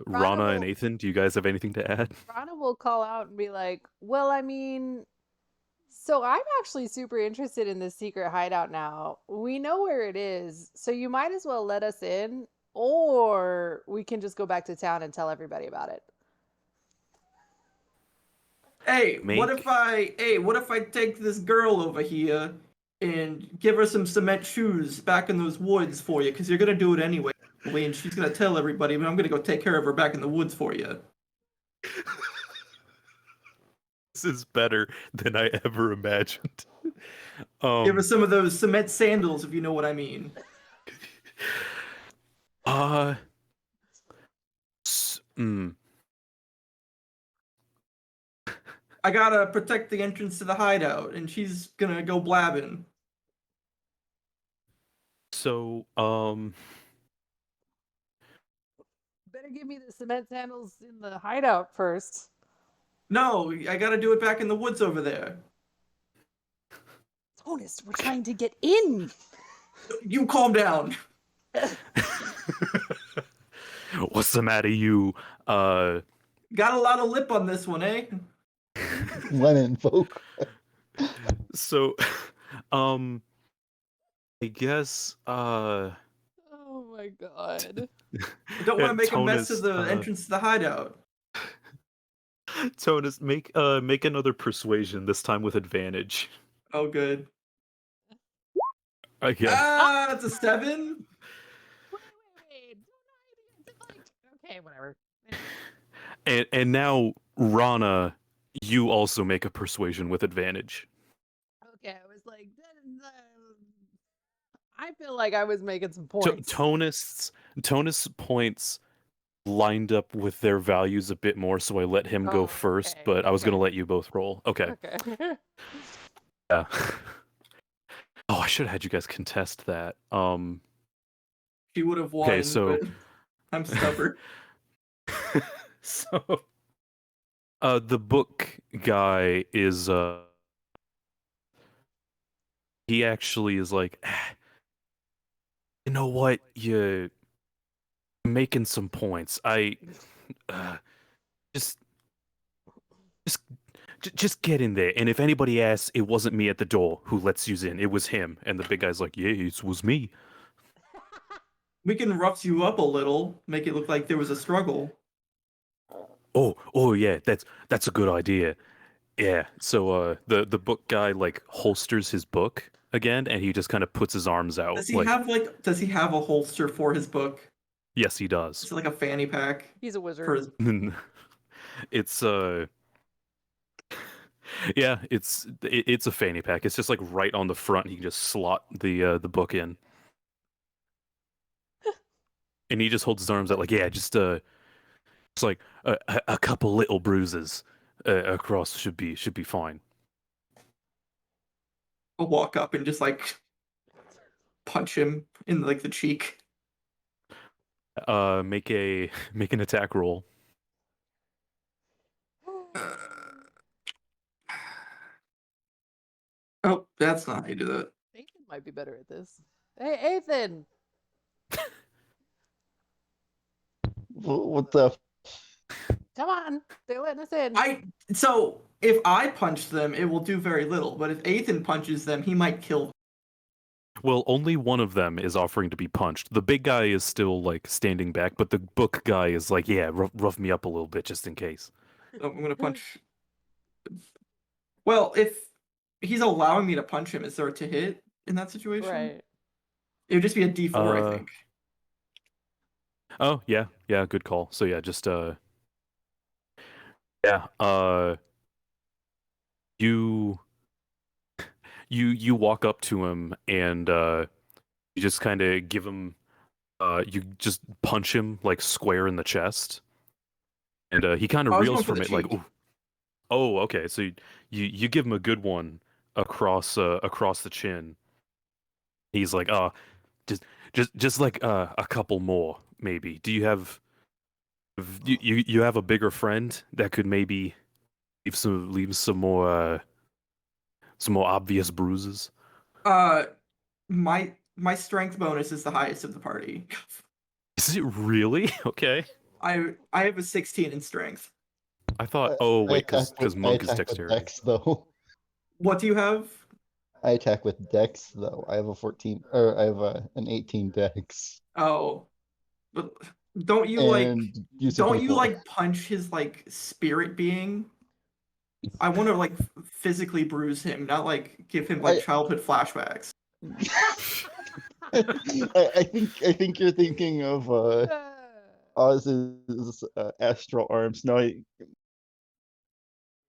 Rana and will- Ethan, do you guys have anything to add? Rana will call out and be like, well, I mean, so I'm actually super interested in this secret hideout now. We know where it is, so you might as well let us in, or we can just go back to town and tell everybody about it. Hey, what Make- if I take this girl over here and give her some cement shoes back in those woods for you? Because you're gonna do it anyway, and she's gonna tell everybody, but I'm gonna go take care of her back in the woods for you. This is better than I ever imagined. Give her some of those cement sandals, if you know what I mean. I gotta protect the entrance to the hideout, and she's gonna go blabbing. So, Better give me the cement sandals in the hideout first. No, I gotta do it back in the woods over there. Honest, we're trying to get in. You calm down. what's the matter, you? Got a lot of lip on this one, eh? Lemon folk. So, I guess, Oh my god. I don't want to make a mess of the Tonus, entrance to the hideout. Tonus, make another persuasion, this time with advantage. Oh, good. Yeah. Ah, that's a 7. Wait. Okay, whatever. And now, Rana, you also make a persuasion with advantage. Okay, I was like, I feel like I was making some So points. Tonus points lined up with their values a bit more, so I let him go Oh, first, okay, but I was okay. gonna let you both roll. Okay. Okay. Yeah. Oh, I should have had you guys contest that. She would have won, Okay, so but I'm stubborn. so the book guy is he actually is like, you know what, you're making some points. I just just get in there, and if anybody asks, it wasn't me at the door who lets you in, it was him. And the big guy's like, yeah, it was me. We can rough you up a little, make it look like there was a struggle. Oh yeah, that's a good idea. Yeah. So the book guy like holsters his book again, and he just kind of puts his arms out. Does he like, have does he have a holster for his book? yes, he Is does. it like a fanny pack He's a for wizard. his It's yeah, it's a fanny pack. It's just like right on the front. You can just slot the book in, and he just holds his arms out like, yeah, just it's like a couple little bruises across should be fine. I'll walk up and just like punch him in like the cheek. Make an attack roll. Oh, that's not how you do that. Ethan might be better at this. Hey, Ethan! What the? Come on! They're letting us in. So if I punch them, it will do very little. But if Ethan punches them, he might kill them. Well, only one of them is offering to be punched. The big guy is still like standing back, but the book guy is like, yeah, rough me up a little bit just in case. So I'm gonna punch. Well, if he's allowing me to punch him, is there a to hit in that situation? Right. It would just be a D4, I think. Oh yeah, good call. So yeah, just yeah, you walk up to him and you just kind of give him you just punch him like square in the chest, and he kind of I was reels going for from the it like, cheek. oh, okay. So you give him a good one across the chin. He's like, just like a couple more maybe. Do you have you have a bigger friend that could maybe leave some more obvious bruises. Uh, my strength bonus is the highest of the party. Is it really? Okay. I have a 16 in strength. I thought, I, oh I wait, attack because with, I monk is attack with dexterity. Dex though. What do you have? I attack with Dex though. I have a 14, or I have an 18 Dex, Oh, but don't you and use a don't you D4. like punch his like spirit being? I want to like physically bruise him, not like give him like I, childhood flashbacks. I think you're thinking of Oz's astral arms. No,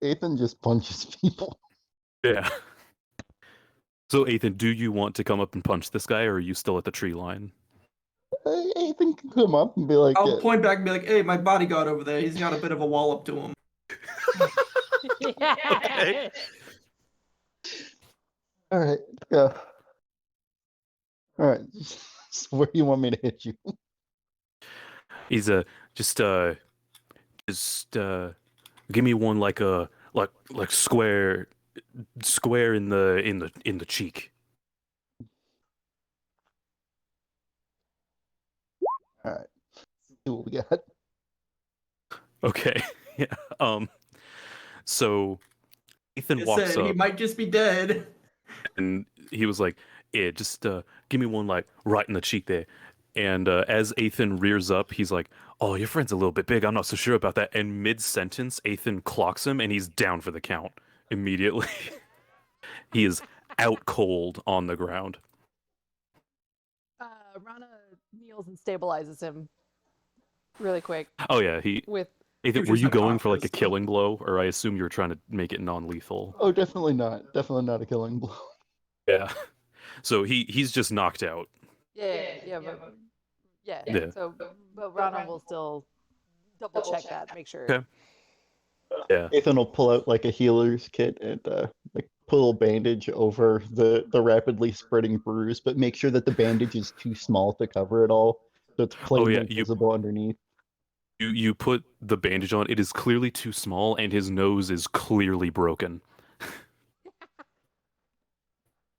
Ethan just punches people. Yeah. So Ethan, do you want to come up and punch this guy, or are you still at the tree line? Ethan can come up and be like, I'll point back and be like, "Hey, my bodyguard over there. He's got a bit of a wallop to him." Okay. all right, yeah, all right. So where do you want me to hit you? He's just give me one like a like square in the cheek. All right, see what we got. Okay. Yeah. So Ethan It walks said he up might just be dead. and he was like, "Yeah, just give me one like right in the cheek there." And as Ethan rears up, he's like, "Oh, your friend's a little bit big. I'm not so sure about that." And mid-sentence, Ethan clocks him, and he's down for the count immediately. He is out cold on the ground. Rana kneels and stabilizes him really quick Oh yeah, he. with. Ethan, You're were just you going for like a unconscious. killing blow, or I assume you were trying to make it non-lethal? Oh, definitely not. Definitely not a killing blow. Yeah. So he's just knocked out. Yeah, but yeah. Yeah. So, but Rana will still double check that, make sure. Okay. Yeah. Ethan will pull out like a healer's kit and like put a little bandage over the rapidly spreading bruise, but make sure that the bandage is too small to cover it all, so it's plainly visible underneath. You put the bandage on. It is clearly too small, and his nose is clearly broken.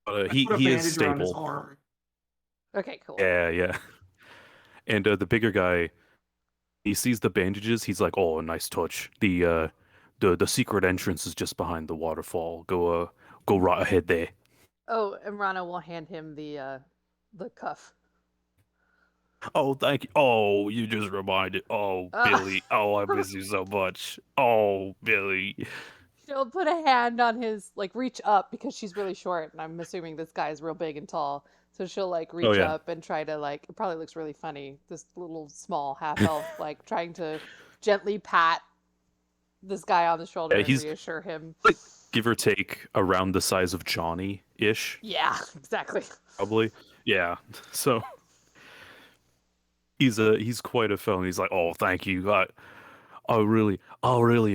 But he Put a is bandage around his stable. arm. Okay, cool. Yeah. And the bigger guy, he sees the bandages. He's like, "Oh, nice touch. The secret entrance is just behind the waterfall. Go right ahead there." Oh, and Rana will hand him the cuff. Oh, thank you. Oh, you just reminded. Oh, Billy. Oh, I miss you so much. Oh, Billy. She'll put a hand on his, like, reach up because she's really short, and I'm assuming this guy's real big and tall. So she'll like reach yeah. up and try to, like, it probably looks really funny. This little small half elf like trying to gently pat this guy on the shoulder and he's reassure him. like, give or take around the size of Johnny-ish. Yeah, exactly. Probably. Yeah. So he's quite a fellow. He's like, "Oh, thank you. I really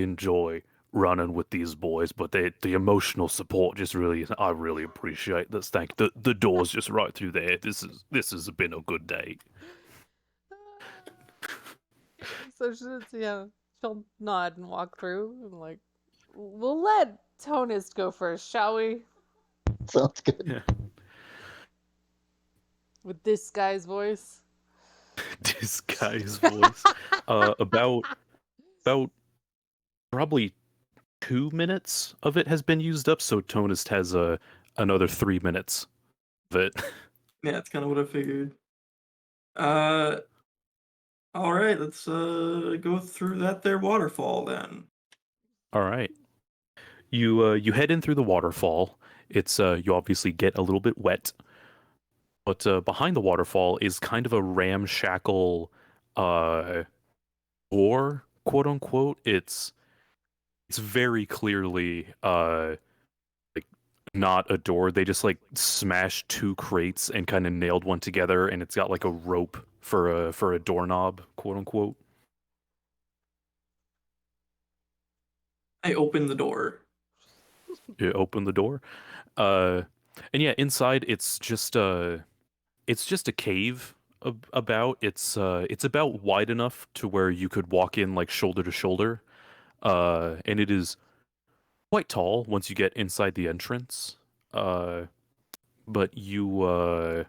enjoy running with these boys, but the emotional support just really I really appreciate this. Thank you. The door's just right through there. This has been a good day." So she'll nod and walk through and like, we'll let Tonist go first, shall we? Sounds good. Yeah. With this guy's voice. This guy's voice. About probably 2 minutes of it has been used up, so Tonist has another 3 minutes of it. Yeah, that's kind of what I figured. All right, let's go through that there waterfall then. All right. You head in through the waterfall. It's you obviously get a little bit wet, but behind the waterfall is kind of a ramshackle door, quote unquote. It's very clearly like not a door. They just like smashed 2 crates and kind of nailed one together, and it's got like a rope for a doorknob, quote unquote. I open the door. You open the door, and yeah, inside it's just a cave. About it's about wide enough to where you could walk in like shoulder to shoulder, and it is quite tall once you get inside the entrance. But you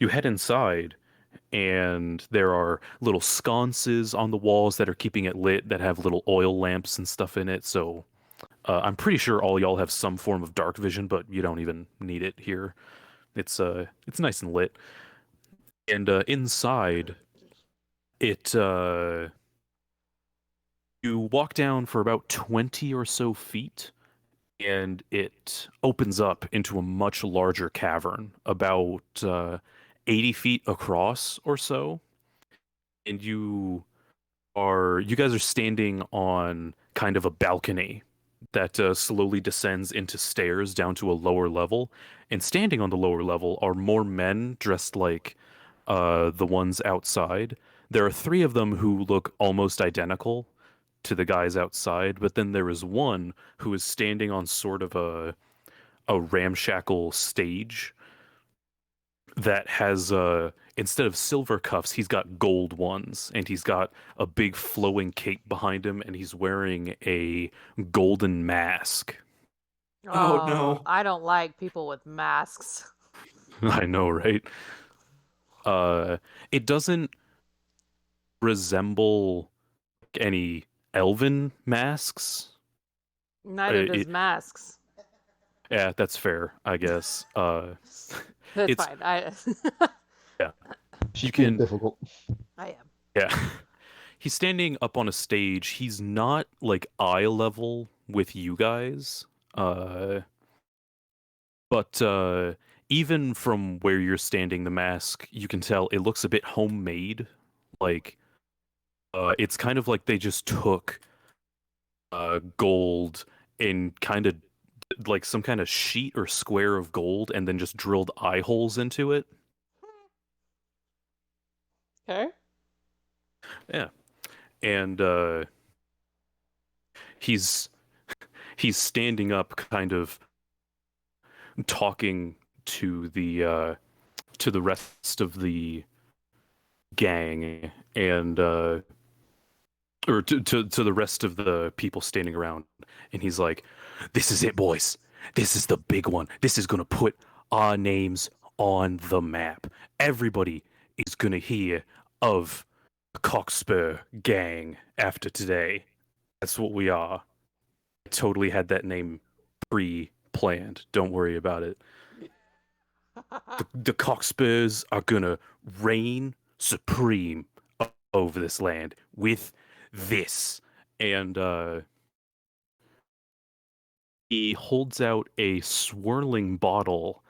head inside, and there are little sconces on the walls that are keeping it lit that have little oil lamps and stuff in it. So I'm pretty sure all y'all have some form of dark vision, but you don't even need it here. It's nice and lit. And inside, it you walk down for about 20 or so feet, and it opens up into a much larger cavern, about 80 feet across or so. And you guys are standing on kind of a balcony that slowly descends into stairs down to a lower level. And standing on the lower level are more men dressed like the ones outside. There are three of them who look almost identical to the guys outside, but then there is one who is standing on sort of a ramshackle stage that has instead of silver cuffs, he's got gold ones, and he's got a big flowing cape behind him, and he's wearing a golden mask. Oh, no. I don't like people with masks. I know, right? It doesn't resemble any elven masks. Neither does It, masks. yeah, that's fair, I guess. That's it's fine. I yeah, She's you being can difficult. I am. yeah. He's standing up on a stage. He's not like eye level with you guys. Uh, but even from where you're standing, the mask, you can tell it looks a bit homemade. Like it's kind of like they just took gold and kind of like some kind of sheet or square of gold and then just drilled eye holes into it. Okay. Yeah. And he's he's standing up kind of talking to the rest of the gang and or to the rest of the people standing around, and he's like, "This is it, boys. This is the big one. This is gonna put our names on the map. Everybody is gonna hear of the Cockspur gang after today. That's what we are. I totally had that name pre-planned. Don't worry about it. The Cockspurs are gonna reign supreme over this land with this." And he holds out a swirling bottle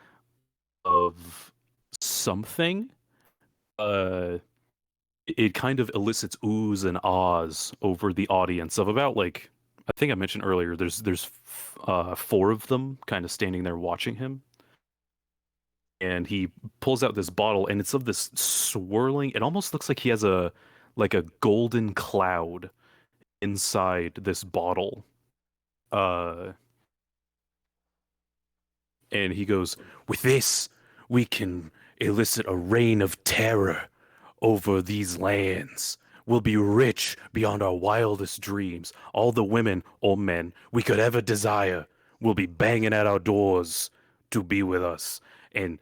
of something. Uh, it kind of elicits oohs and ahs over the audience of about like I think I mentioned earlier. There's four of them kind of standing there watching him, and he pulls out this bottle, and it's of this swirling. It almost looks like he has a like a golden cloud inside this bottle. Uh, and he goes, "With this, we can elicit a reign of terror over these lands. We'll be rich beyond our wildest dreams. All the women or men we could ever desire will be banging at our doors to be with us. And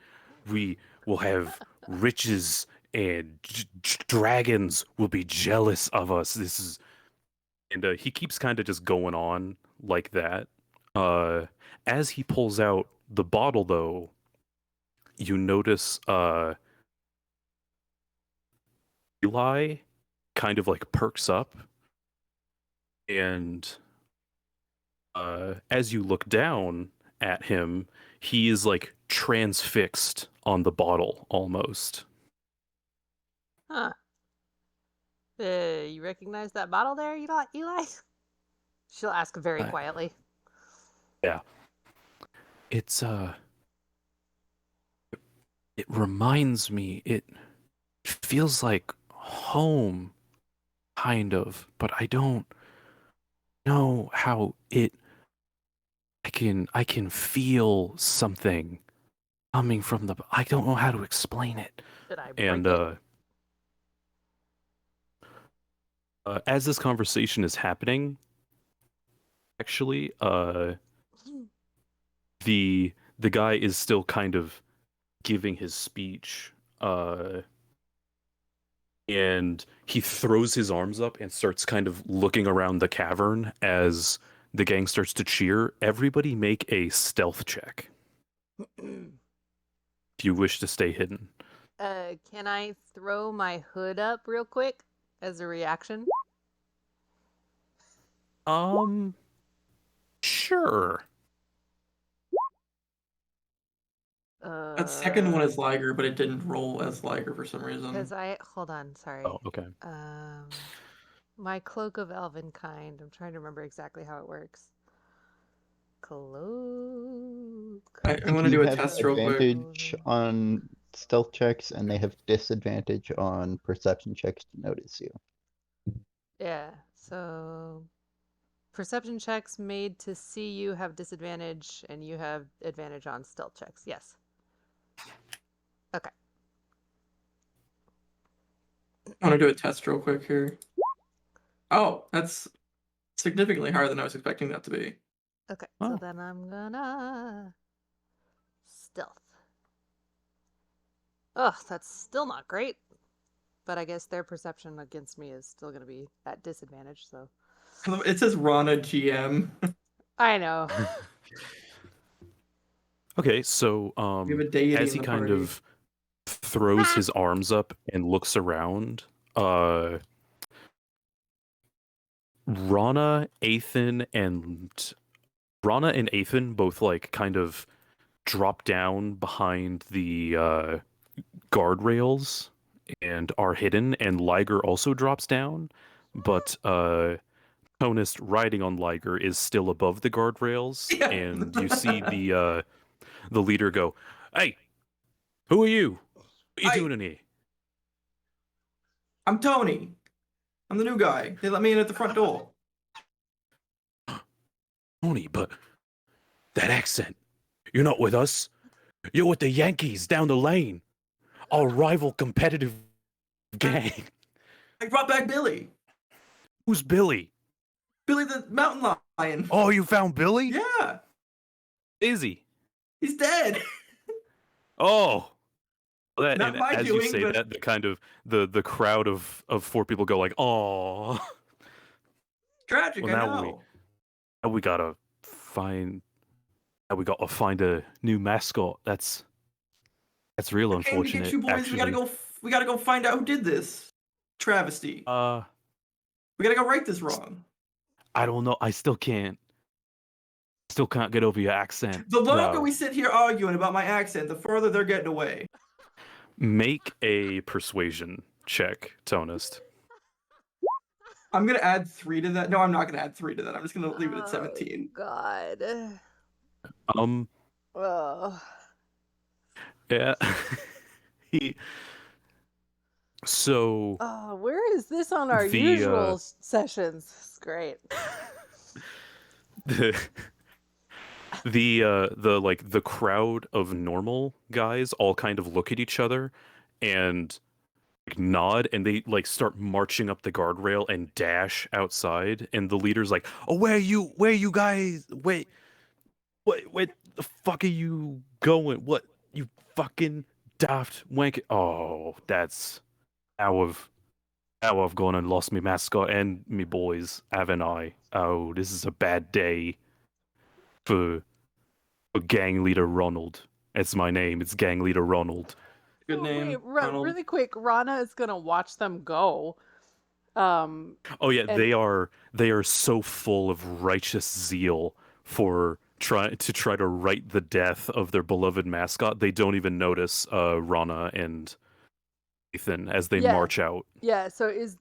we will have riches, and dragons will be jealous of us." This is, and he keeps kind of just going on like that. Uh, as he pulls out the bottle, though, you notice Eli kind of like perks up, and as you look down at him, he is like transfixed on the bottle almost. Huh. You recognize that bottle there, Eli? She'll ask very quietly. Yeah. It's it reminds me, it feels like home kind of, but I don't know how it I can feel something coming from the I don't know how to explain it. Should I break And it? as this conversation is happening, actually, the guy is still kind of giving his speech, and he throws his arms up and starts kind of looking around the cavern as the gang starts to cheer. Everybody make a stealth check if you wish to stay hidden. Can I throw my hood up real quick as a reaction? Sure. That second one is Liger, but it didn't roll as Liger for some reason. Because hold on, sorry. Oh, okay. My cloak of elven kind. I'm trying to remember exactly how it works. Cloak. I'm gonna do a test real quick. Advantage on stealth checks, and they have disadvantage on perception checks to notice you. Yeah, so perception checks made to see you have disadvantage, and you have advantage on stealth checks. Yes. Okay. I want to do a test real quick here. Oh, that's significantly higher than I was expecting that to be. Okay, so then I'm gonna stealth. Ugh, that's still not great. But I guess their perception against me is still gonna be at disadvantage, so. It says Rana GM. I know. Okay, so We have a deity as in he the kind party. of throws his arms up and looks around, Rana, Athan, and both like kind of drop down behind the guardrails and are hidden, and Liger also drops down, but Tonist riding on Liger is still above the guardrails, Yeah. and you see the leader go, "Hey, who are you? What are you doing in here?" I'm Tony. I'm the new guy. They let me in at the front door. Tony, but that accent. You're not with us. You're with the Yankees down the lane. Our rival competitive gang. I brought back Billy. Who's Billy? Billy the mountain lion. Oh, you found Billy? Yeah. Is he? He's dead. Oh. That, Not and my as doing, you say but... that, the kind of the crowd of four people go like, "Oh." Tragic, Well, I now know. we gotta find a new mascot. That's real I came to get unfortunate. you boys. Actually, We gotta go find out who did this. Travesty. We gotta go right this wrong. I don't know. I still can't get over your accent. The longer though. we sit here arguing about my accent, the further they're getting away. Make a persuasion check, Tonist. I'm gonna add 3 to that. No, I'm not gonna add 3 to that. I'm just gonna leave it at 17. God. Oh. Yeah. So. Oh, where is this on our usual sessions? It's great. The crowd of normal guys all kind of look at each other and like nod, and they like start marching up the guardrail and dash outside, and the leader's like, "Oh, where are you guys? Wait, where the fuck are you going? What, you fucking daft wank." Oh, that's how I've gone and lost me mascot and me boys, haven't I? Oh, this is a bad day for gang leader Ronald. That's my name. It's gang leader Ronald. Good name. Wait, Ronald. really quick. Rana is gonna watch them go. Oh yeah, and... they are so full of righteous zeal for try to right the death of their beloved mascot. They don't even notice Rana and Ethan as they march out. Yeah. So is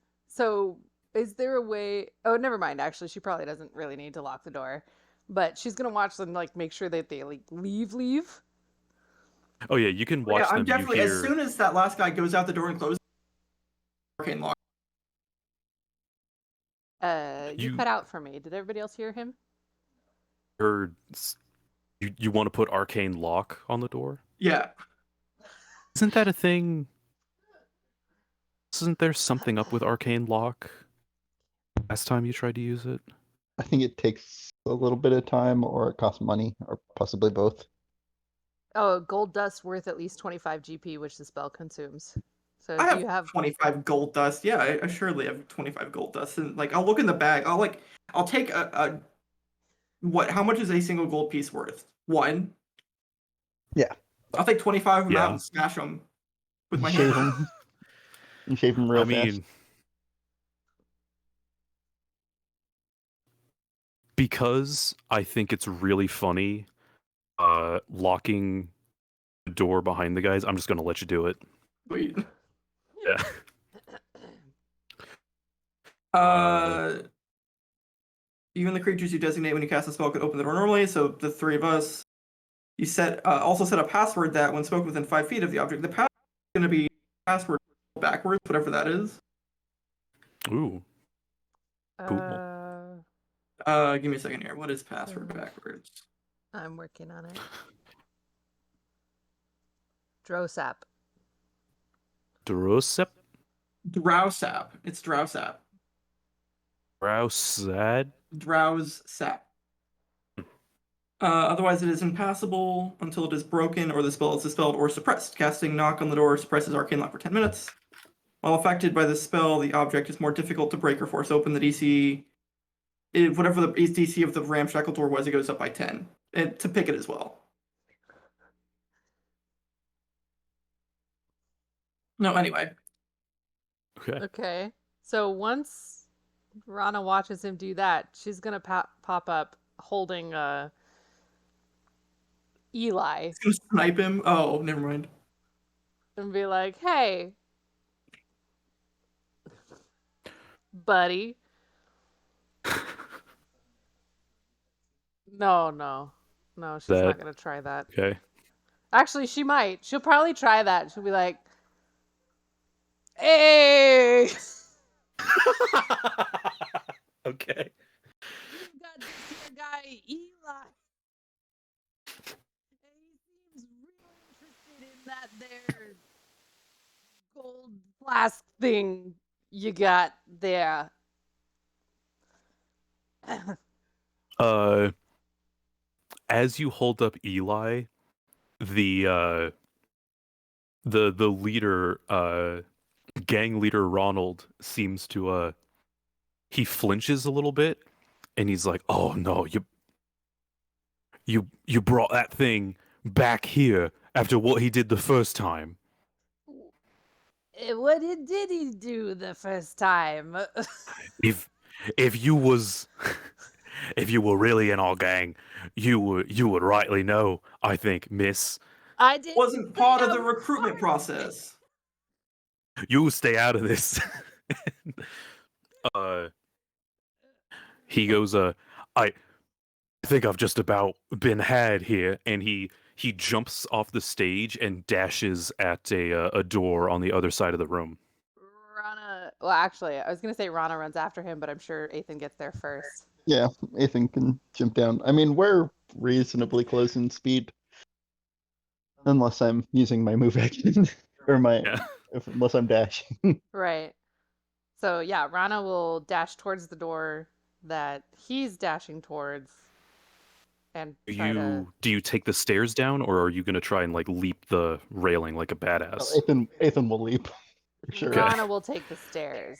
there a way? Oh, never mind. Actually, she probably doesn't really need to lock the door, but she's gonna watch them like make sure that they like leave. Oh yeah, you can watch them. I'm definitely as soon as that last guy goes out the door and closes arcane lock. You cut out for me. Did everybody else hear him? Heard. You want to put arcane lock on the door? Yeah. Isn't that a thing? Isn't there something up with arcane lock? Last time you tried to use it? I think it takes a little bit of time, or it costs money, or possibly both. Oh, gold dust worth at least 25 GP, which the spell consumes. So I do have you have 25 gold dust. Yeah, I surely have 25 gold dust. And like I'll look in the bag. I'll take a what? How much is a single gold piece worth? One. Yeah. I'll take 25 of them out Yeah. and smash them with You my shave hammer. them. You shave them real I fast. mean, because I think it's really funny locking the door behind the guys, I'm just gonna let you do it. Wait. Yeah. Even the creatures you designate when you cast a spell could open the door normally. So the three of us, you also set a password that when spoken within 5 feet of the object, the password is going to be password backwards, whatever that is. Ooh. Cool. Give me a second here. What is password backwards? I'm working on it. Drosap. Drosep? Drowsap. It's Drowsap. Drowsad? Drowsap. Otherwise, it is impassable until it is broken or the spell is dispelled or suppressed. Casting Knock on the Door suppresses Arcane Lock for 10 minutes. While affected by this spell, the object is more difficult to break or force open. The DC, whatever the DC of the ramshackle door was, it goes up by 10. And to pick it as well. No, anyway. Okay. Okay. So once Rana watches him do that, she's gonna pop up holding Eli He's gonna snipe him. Oh, never mind. and be like, "Hey, buddy." No, she's not gonna try that. Okay. Actually, she might. She'll probably try that. She'll be like, "Hey, Okay. you got this here guy Eli, and he seems real interested in that there gold flask thing you got there." As you hold up Eli, the leader, gang leader Ronald seems to he flinches a little bit, and he's like, "Oh no, you brought that thing back here after what he did the first time." What did he do the first time? If you was if you were really in our gang, you would rightly know, I think, miss. I didn't Wasn't say part of I the was recruitment part of process. You stay out of this. He goes, I think I've just about been had here, and he jumps off the stage and dashes at a door on the other side of the room. Rana. Well, actually, I was gonna say Rana runs after him, but I'm sure Ethan gets there first. Yeah, Ethan can jump down. I mean, we're reasonably close in speed. Unless I'm using my move action. Or unless I'm dashing. Right. So yeah, Rana will dash towards the door that he's dashing towards, and try to. Do you take the stairs down, or are you gonna try and like leap the railing like a badass? Ethan will leap. For sure. Okay. Rana will take the stairs.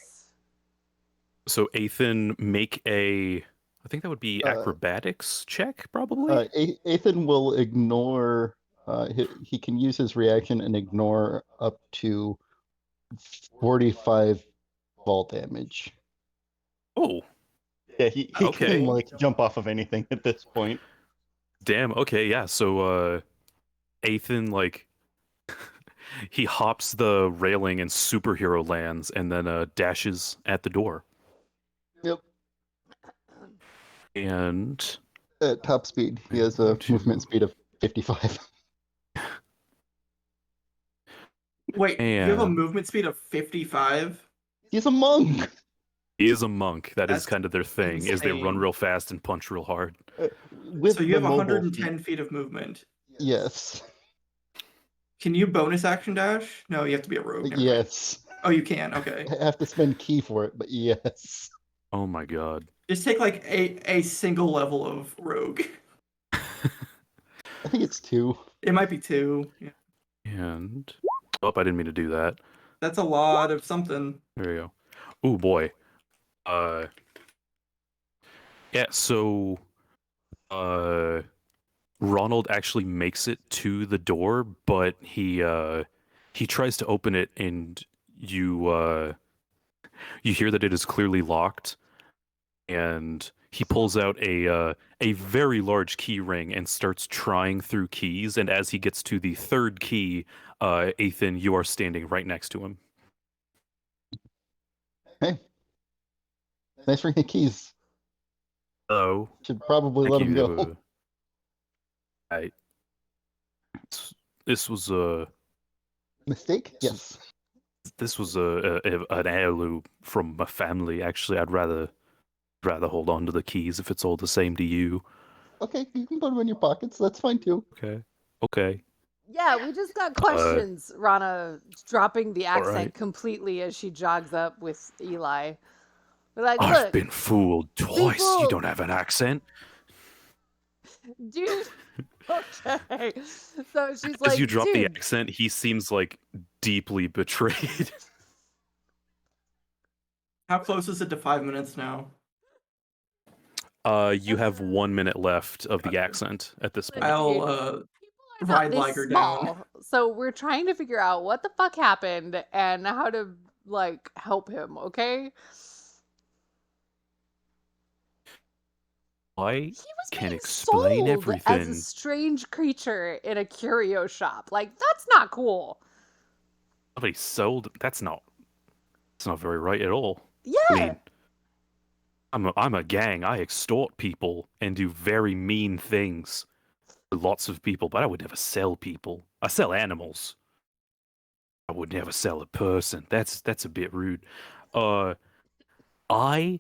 So Ethan, make a, I think that would be acrobatics check, probably. Ethan will ignore. He can use his reaction and ignore up to 45 fall damage. Oh, Yeah, he Okay. can like jump off of anything at this point. damn. Okay, yeah. So Ethan like he hops the railing and superhero lands, and then dashes at the door. Yep. And At top speed, he has a movement speed of 55. Wait, you have a And- movement speed of 55? He's a monk. he is a monk. That is That's kind of their thing, is they run insane. real fast and punch real hard. With So you the have mobile 110 feat. feet of movement. Yes. Can you bonus action dash? No, you have to be a rogue. Never mind. Yes. Oh, you can. Okay. I have to spend key for it, but yes. Oh my god. Just take like a single level of rogue. I think it's 2. It might be 2. Yeah. And oh, I didn't mean to do that. That's a lot of something. There you go. Oh boy. Uh, yeah. So, Ronald actually makes it to the door, but he tries to open it, and you hear that it is clearly locked, and he pulls out a very large key ring and starts trying through keys. And as he gets to the third key, Ethan, you are standing right next to him. Hey, nice ring of keys. Hello. Should probably let him go. I, this was a Mistake? Yes. this was an heirloom from my family. Actually, I'd rather hold on to the keys if it's all the same to you. Okay, you can put them in your pockets. That's fine too. Okay. Yeah, we just got questions. Rana dropping the accent right. completely as she jogs up with Eli. We're like, I've look, been fooled twice. You people- don't have an accent. dude. Okay. So she's As like, you drop the dude. accent, he seems like deeply betrayed. How close is it to 5 minutes now? You have 1 minute left of the accent at this point. I'll People are not ride this Liger down. small. So we're trying to figure out what the fuck happened and how to like help him, okay? I He was can being explain sold as a everything. strange creature in a curio shop. Like, that's not cool. Somebody sold. That's not very right at all. Yeah. I mean, I'm a gang. I extort people and do very mean things to lots of people, but I would never sell people. I sell animals. I would never sell a person. That's a bit rude. I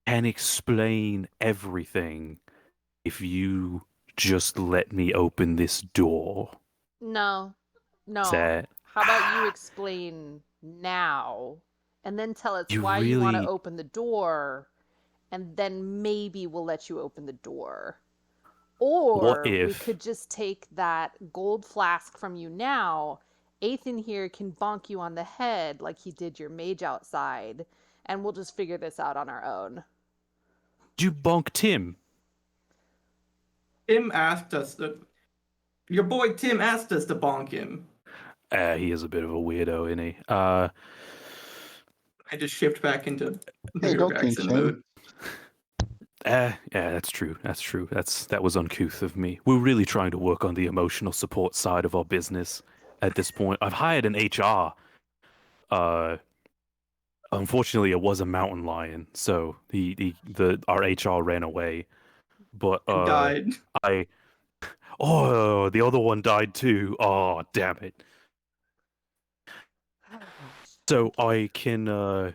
can explain everything if you just let me open this door. No. No. That How about you explain now and then tell us You why you want to really- open the door, and then maybe we'll let you open the door. Or we if- could just take that gold flask from you now. Ethan here can bonk you on the head like he did your mage outside, and we'll just figure this out on our own. you bonk Tim? Tim asked us to. Your boy Tim asked us to bonk him. He is a bit of a weirdo, isn't he? I just shift back into Hey, New York don't kink accent shame. mode. Yeah, that's true. That was uncouth of me. We're really trying to work on the emotional support side of our business at this point. I've hired an HR. Unfortunately, it was a mountain lion, so our HR ran away. But And died. the other one died too. Oh, damn it. So I can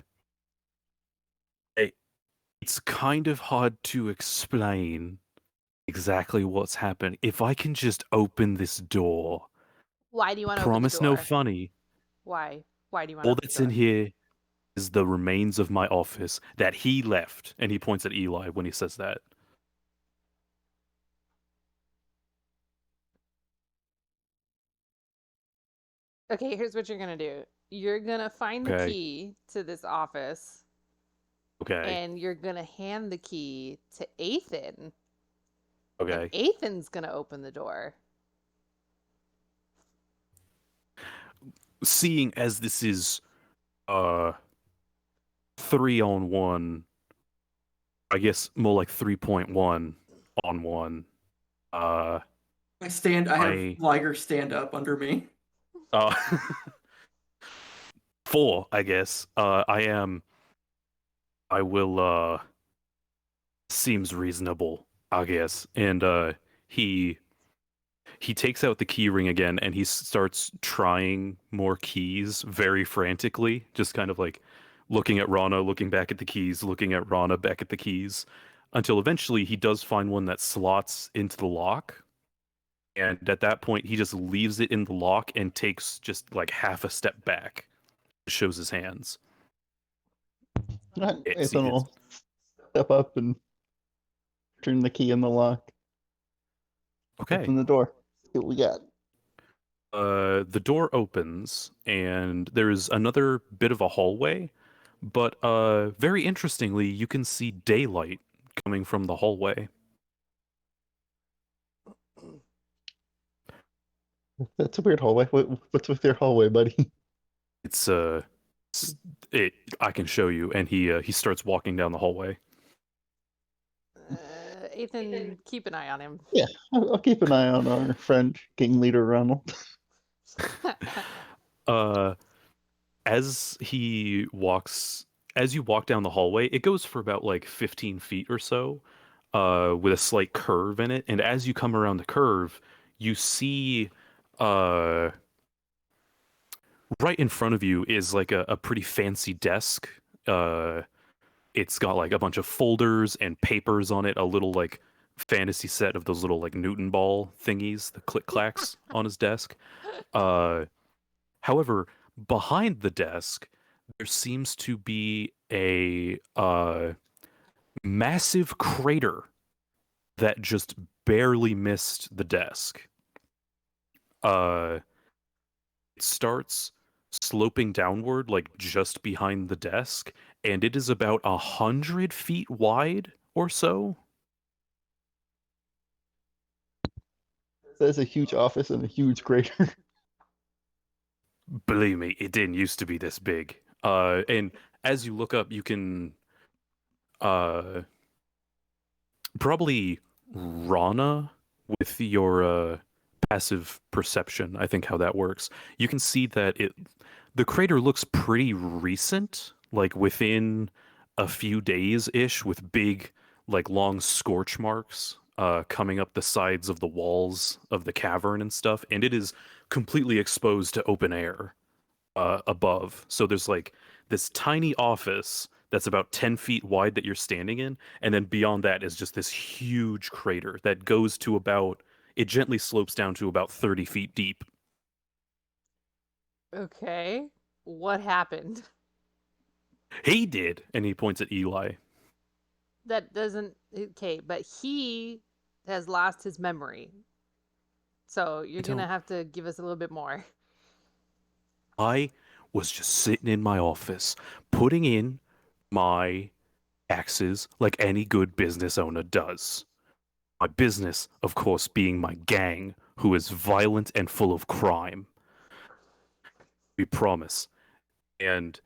it's kind of hard to explain exactly what's happened. If I can just open this door, Why do you want to open the promise door? no funny. Why? Why do you want to All open that's the in door? here is the remains of my office that he left, and he points at Eli when he says that. Okay, here's what you're gonna do. You're gonna find the Okay. key to this office, Okay. and you're gonna hand the key to Ethan. Okay. And Ethan's gonna open the door. Seeing as this is 3-on-1, I guess more like 3.1 on 1. I have Liger stand up under me. Uh 4, I guess. I will seems reasonable, I guess. And he takes out the key ring again, and he starts trying more keys very frantically, just kind of like looking at Rana, looking back at the keys, looking at Rana, back at the keys, until eventually he does find one that slots into the lock. And at that point, he just leaves it in the lock and takes just like half a step back. Shows his hands. Ethan will step up and turn the key in the lock. Okay. Open the door. See what we got. The door opens and there's another bit of a hallway, but very interestingly, you can see daylight coming from the hallway. That's a weird hallway. What's with your hallway, buddy? It's it I can show you, and he starts walking down the hallway. Ethan, keep an eye on him. Yeah, I'll keep an eye on our friend King Leader Ronald. As you walk down the hallway, it goes for about like 15 feet or so, with a slight curve in it. And as you come around the curve, you see, right in front of you is like a pretty fancy desk. It's got like a bunch of folders and papers on it, a little like fantasy set of those little like Newton ball thingies, the click clacks on his desk. However, behind the desk, there seems to be a massive crater that just barely missed the desk. It starts sloping downward, like just behind the desk, and it is about 100 feet wide or so. There's a huge office and a huge crater. Believe me, it didn't used to be this big. And as you look up, you can probably Rana with your passive perception. I think how that works. You can see that the crater looks pretty recent, like within a few days ish, with big, like long scorch marks coming up the sides of the walls of the cavern and stuff, and it is completely exposed to open air above. So there's like this tiny office that's about 10 feet wide that you're standing in, and then beyond that is just this huge crater that goes to about, it gently slopes down to about 30 feet deep. Okay. What happened? He did, and he points at Eli. That doesn't. Okay, but he has lost his memory. So you're going to have to give us a little bit more. I was just sitting in my office, putting in my taxes like any good business owner does. My business, of course, being my gang, who is violent and full of crime. We promise. And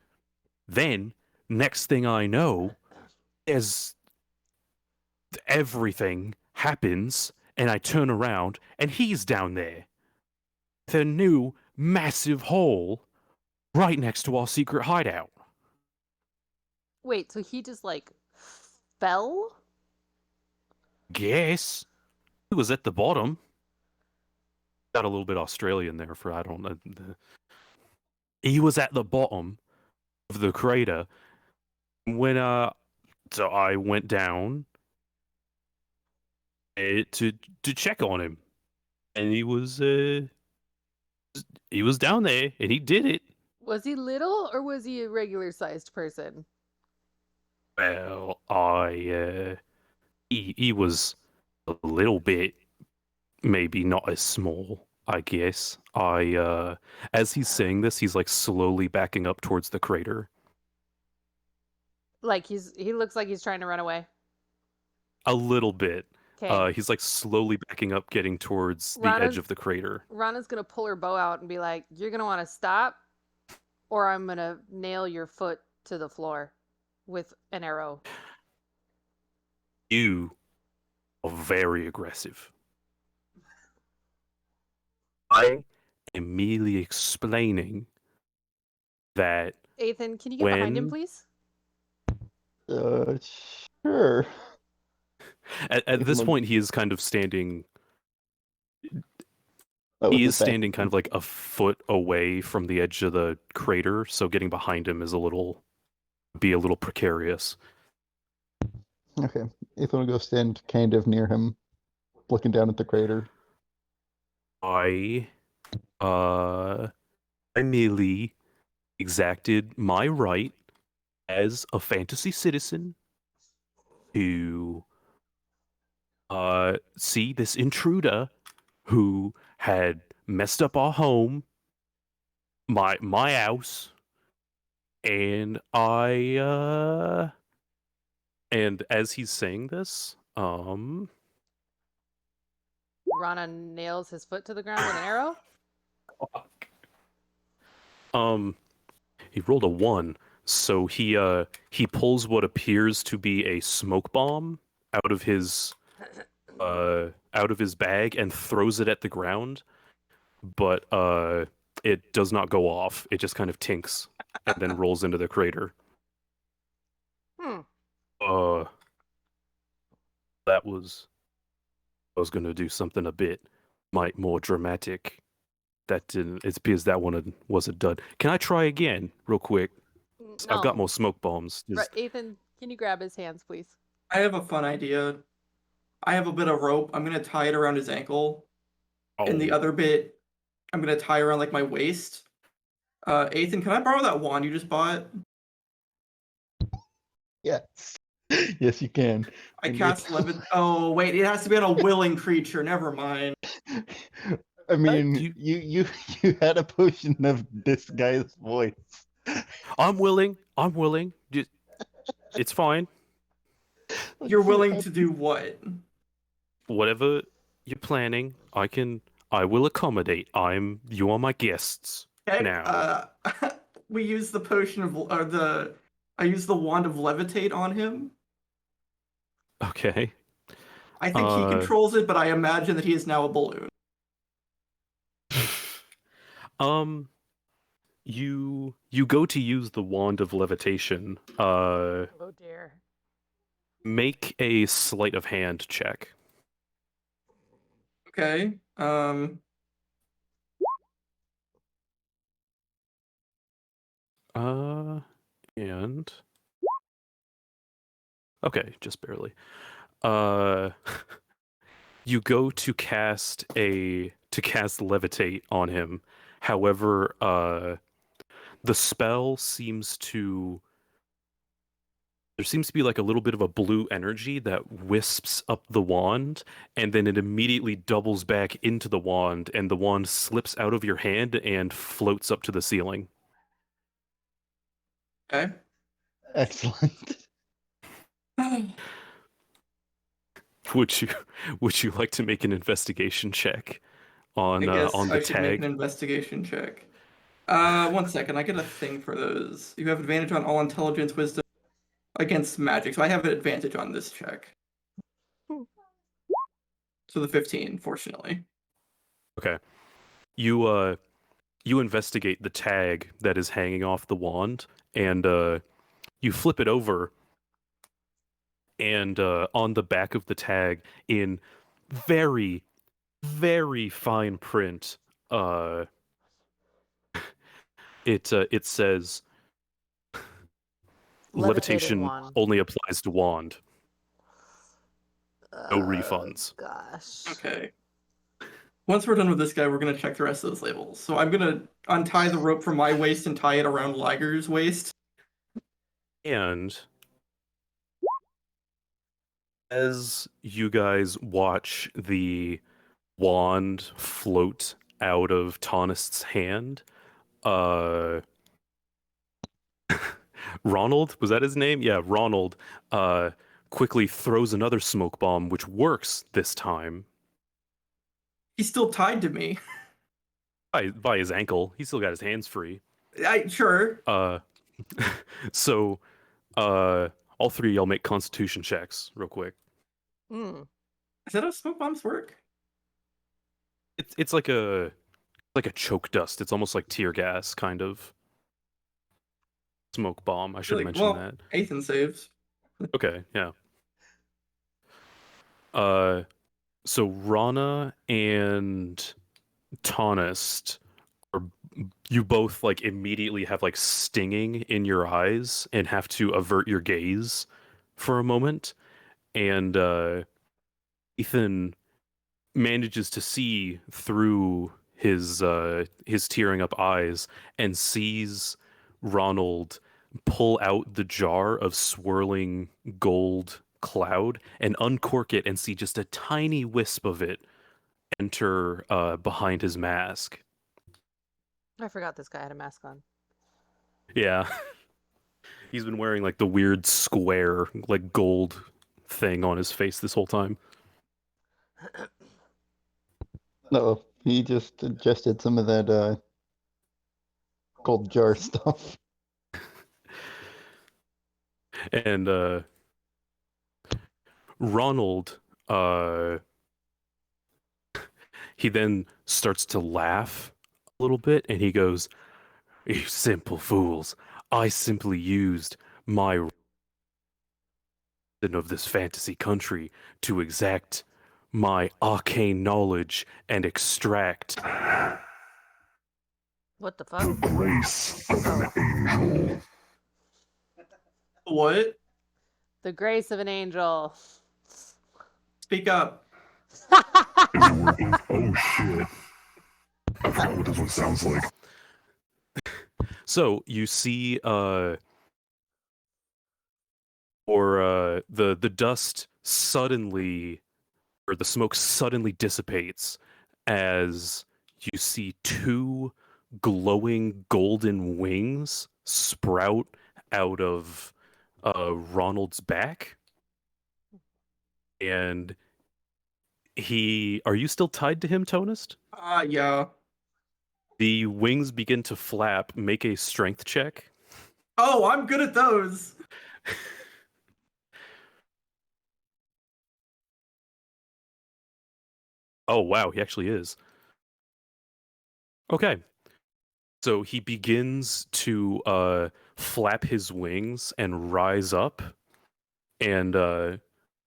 then, next thing I know, there's everything happens, and I turn around, and he's down there. The new massive hole right next to our secret hideout. Wait, so he just like fell? Guess. He was at the bottom. Got a little bit Australian there for I don't know. He was at the bottom of the crater when so I went down to check on him, and he was down there, and he did it. Was he little or was he a regular sized person? Well, he was a little bit, maybe not as small, I guess. As he's saying this, he's like slowly backing up towards the crater. Like he looks like he's trying to run away. A little bit. Okay. He's like slowly backing up, getting towards the edge of the crater. Rana's gonna pull her bow out and be like, "You're gonna want to stop, or I'm gonna nail your foot to the floor with an arrow." You are very aggressive. I am merely explaining that Ethan, can you get behind him, please? Sure. At this point, he is kind of standing. Oh, he is standing kind of like a foot away from the edge of the crater, so getting behind him is a little precarious. Okay, Ethan will go stand kind of near him, looking down at the crater. I merely exacted my right as a fantasy citizen to see this intruder who had messed up our home, my house, and and as he's saying this, Rana nails his foot to the ground with an arrow. he rolled a 1, so he pulls what appears to be a smoke bomb out of his bag and throws it at the ground, but it does not go off. It just kind of tinks and then rolls into the crater. Hmm. That was I was gonna do something a bit more dramatic. That didn't. It appears that one wasn't done. Can I try again, real quick? I've got No. more smoke bombs. Right, Ethan, can you grab his hands, please? I have a fun idea. I have a bit of rope. I'm gonna tie it around his ankle, and the Oh, other bit I'm gonna tie around like my waist. Ethan, can I borrow that wand you just bought? Yes. Yes, you can. I And cast levit. Oh wait, it has to be on a willing creature. Never mind. I mean, You- you had a potion of this guy's voice. I'm willing. It's fine. You're willing to do what? Whatever you're planning, I will accommodate. You are my guests Okay. now. We use the potion of I use the wand of levitate on him. Okay. I think he controls it, but I imagine that he is now a balloon. You go to use the wand of levitation. Oh dear. Make a sleight of hand check. Okay. And okay, just barely. Uh, you go to cast levitate on him. However, the spell there seems to be like a little bit of a blue energy that wisps up the wand, and then it immediately doubles back into the wand, and the wand slips out of your hand and floats up to the ceiling. Okay. Excellent. Would you like to make an investigation check on I guess on I the should make an tag? investigation check. 1 second. I get a thing for those. You have advantage on all intelligence, wisdom against magic, so I have an advantage on this check. So the 15, fortunately. Okay. You investigate the tag that is hanging off the wand, and you flip it over, and on the back of the tag, in very, very fine print, it says levitation wand. only applies to wand. No refunds. Gosh. Okay. Once we're done with this guy, we're gonna check the rest of those labels. So I'm gonna untie the rope from my waist and tie it around Liger's waist. And as you guys watch the wand float out of Tonist's hand, Ronald, was that his name? Yeah, Ronald quickly throws another smoke bomb, which works this time. He's still tied to me. By his ankle. He's still got his hands free. Sure. So all three of y'all make constitution checks real quick. Mm. Is that how smoke bombs work? It's like a choke dust. It's almost like tear gas kind of smoke bomb. I should have mentioned that. Ethan saves. Okay, yeah. So Rana and Tonist you both like immediately have like stinging in your eyes and have to avert your gaze for a moment, and Ethan manages to see through his tearing up eyes and sees Ronald pull out the jar of swirling gold cloud and uncork it and see just a tiny wisp of it enter behind his mask. I forgot this guy had a mask on. Yeah. He's been wearing like the weird square, like gold thing on his face this whole time. No, he just ingested some of that gold jar stuff. And Ronald, he then starts to laugh a little bit and he goes, "You simple fools, I simply used my of this fantasy country to exact my arcane knowledge and extract." What the The fuck? grace of an angel. What? The grace of an angel. Speak up. Oh shit. I forgot what this one sounds like. So you see the dust suddenly, or the smoke suddenly dissipates as you see two glowing golden wings sprout out of Ronald's back. And are you still tied to him, Tonist? Yeah. The wings begin to flap. Make a strength check. Oh, I'm good at those. Oh, wow, he actually is. Okay. So he begins to flap his wings and rise up, and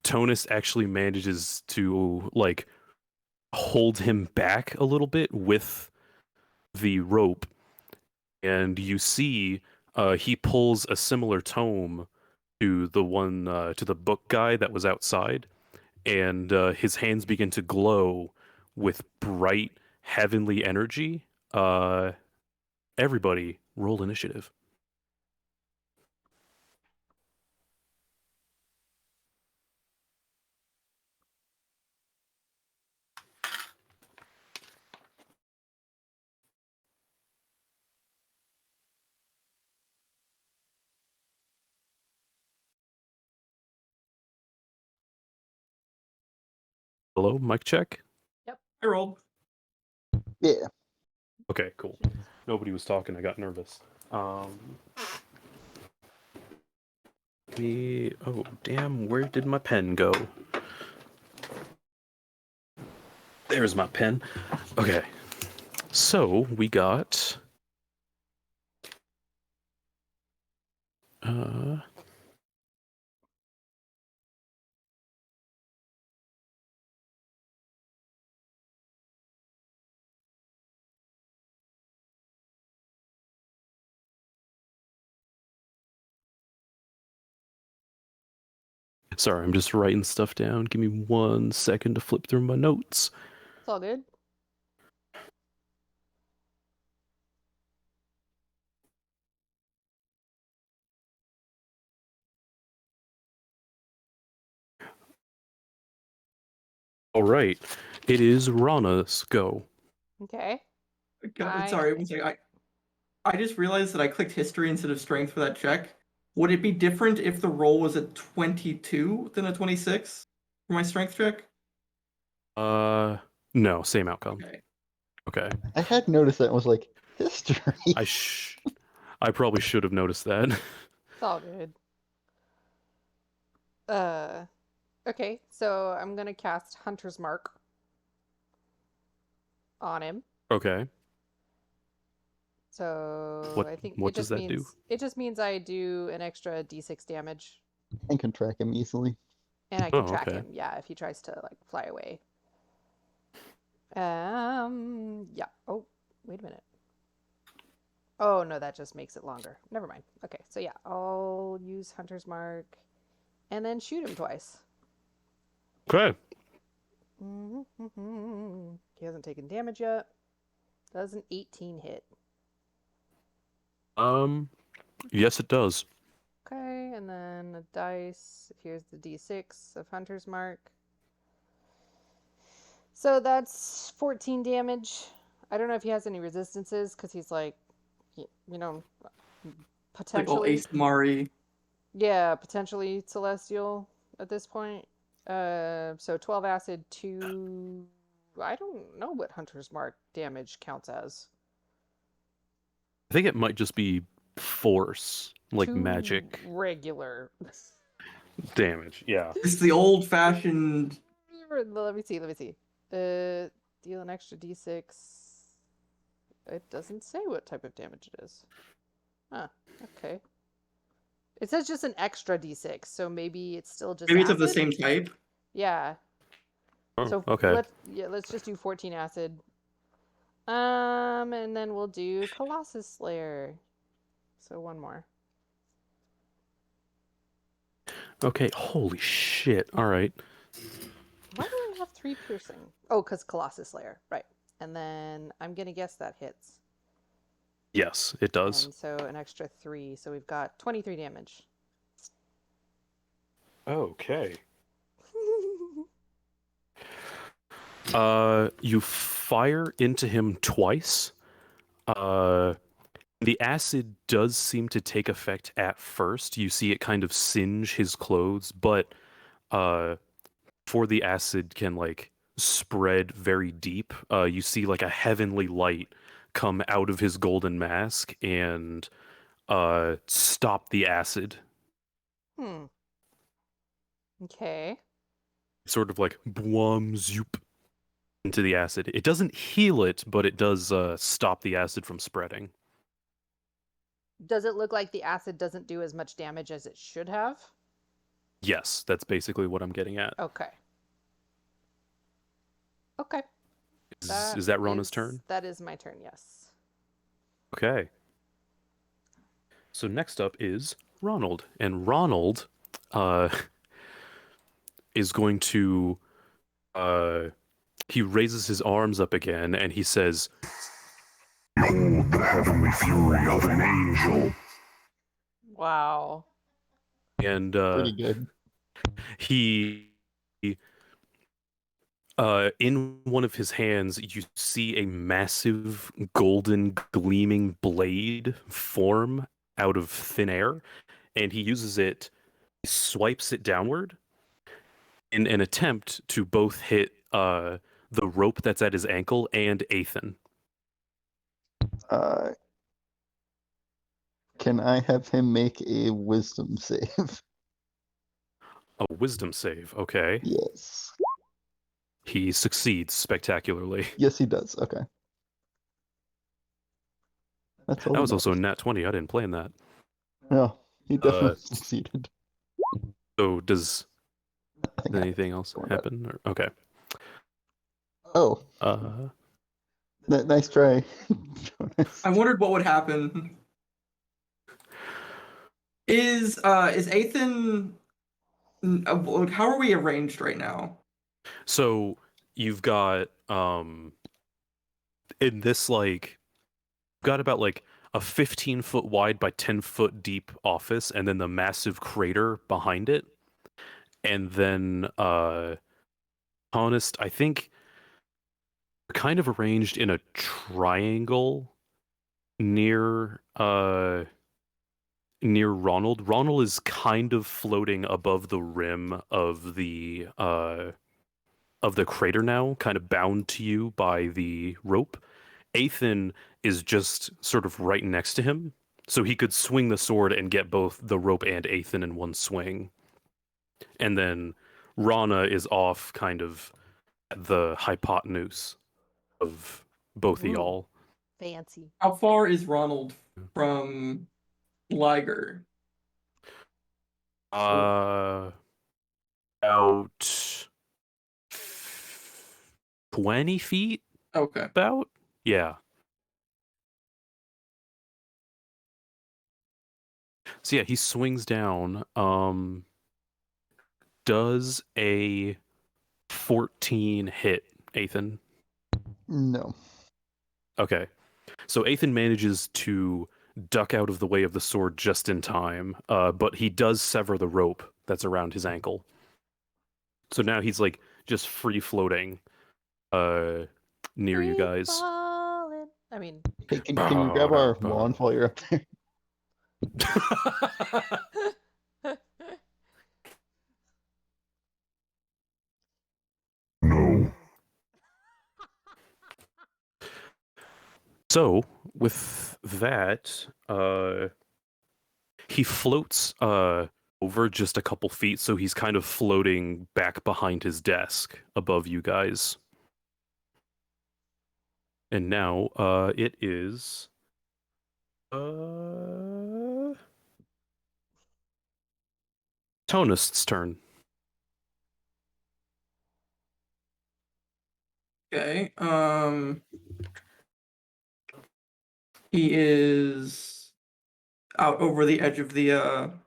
Tonus actually manages to like hold him back a little bit with the rope, and you see he pulls a similar tome to the one to the book guy that was outside, and his hands begin to glow with bright heavenly energy. Everybody, roll initiative. Hello, mic check. I rolled. Yeah. Okay, cool. Nobody was talking. I got nervous. Oh, damn, where did my pen go? There's my pen. Okay. So, we got... Sorry, I'm just writing stuff down. Give me 1 second to flip through my notes. It's all good. All right. It is Rana's go. Okay. God, sorry, one second. I just realized that I clicked history instead of strength for that check. Would it be different if the roll was a 22 than a 26 for my strength check? No, same outcome. Okay. Okay. I had noticed that and was like, history. I probably should have noticed that. It's all good. Okay, so I'm gonna cast Hunter's Mark on him. Okay. So I think what does that do? It just means I do an extra d6 damage. And can track him easily. And I can track okay. him, yeah, if he tries to like fly away. Yeah. Oh, wait a minute. Oh no, that just makes it longer. Never mind. Okay, so yeah, I'll use Hunter's Mark and then shoot him twice. Okay. He hasn't taken damage yet. Does an 18 hit? Yes, it does. Okay, and then a dice. Here's the d6 of Hunter's Mark. So that's 14 damage. I don't know if he has any resistances because he's like, you know, Like all potentially. Ace Mari. Yeah, potentially celestial at this point. So 12 acid, 2. I don't know what Hunter's Mark damage counts as. I think it might just be force, like 2 magic regular. damage. Yeah. It's the old-fashioned. Let me see. Deal an extra d6. It doesn't say what type of damage it is. Huh, okay. It says just an extra d6, so maybe it's still just Maybe it's of the acid? same type. Yeah. Oh, So okay. let's just do 14 acid. And then we'll do Colossus Slayer. So one more. Okay. Holy shit. All right. Why do I have 3 piercing? Oh, because Colossus Slayer. Right. And then I'm going to guess that hits. Yes, it does. And so an extra 3. So we've got 23 damage. Okay. You fire into him twice. The acid does seem to take effect at first. You see it kind of singe his clothes, but before the acid can like spread very deep, you see like a heavenly light come out of his golden mask and stop the acid. Hmm. Okay. Sort of like boom zoop into the acid. It doesn't heal it, but it does stop the acid from spreading. Does it look like the acid doesn't do as much damage as it should have? Yes, that's basically what I'm getting at. Okay. Okay. Is that Rona's turn? That is my turn, yes. Okay. So next up is Ronald, and Ronald is going to he raises his arms up again and he says, Behold the heavenly fury of an angel. Wow. and Pretty good. he in one of his hands you see a massive golden gleaming blade form out of thin air, and he uses it, he swipes it downward in an attempt to both hit the rope that's at his ankle and Ethan. Uh, can I have him make a wisdom save? A wisdom save, okay. Yes. He succeeds spectacularly. Yes, he does. Okay. That's all That that was also a matters. nat 20. I didn't plan that. No, he definitely succeeded. So does Nothing happened. anything else Don't worry about happen? Or, okay. Oh, Uh, nice try. I wondered what would happen. Is Ethan? How are we arranged right now? so you've got in this like got about like a 15-foot wide by 10-foot deep office, and then the massive crater behind it, and then honest, I think we're kind of arranged in a triangle near near Ronald. Ronald is kind of floating above the rim of the crater now, kind of bound to you by the rope. Ethan is just sort of right next to him, so he could swing the sword and get both the rope and Ethan in one swing. And then Rana is off kind of at the hypotenuse of both of Ooh. y'all. Fancy. How far is Ronald from Liger? About 20 feet? Okay. About? Yeah. So yeah, he swings down. Does a 14 hit, Ethan? No. Okay. So Ethan manages to duck out of the way of the sword just in time, but he does sever the rope that's around his ankle. So now he's like just free floating near you Free guys. falling. I mean, Hey, can you grab our wand while you're up there? No. So with that, he floats over just a couple feet, so he's kind of floating back behind his desk above you guys. And now it is Tonist's turn. Okay. He is out over the edge of the I'm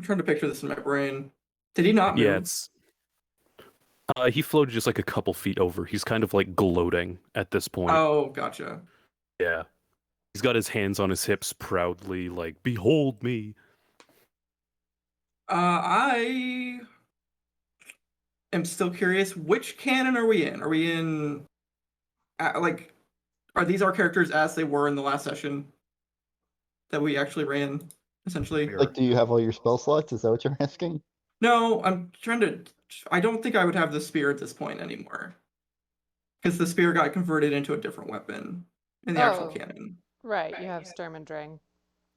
trying to picture this in my brain. Did he not move? Yeah, it's he floated just like a couple feet over. He's kind of like gloating at this point. Oh, gotcha. Yeah. He's got his hands on his hips proudly, like, behold me. I am still curious. Which canon are we in? Are we in like, are these our characters as they were in the last session that we actually ran, essentially? Like, do you have all your spell slots? Is that what you're asking? No, I'm trying to. I don't think I would have the spear at this point anymore, because the spear got converted into a different weapon in the actual Oh. canon. right, you have Sturm and Drang.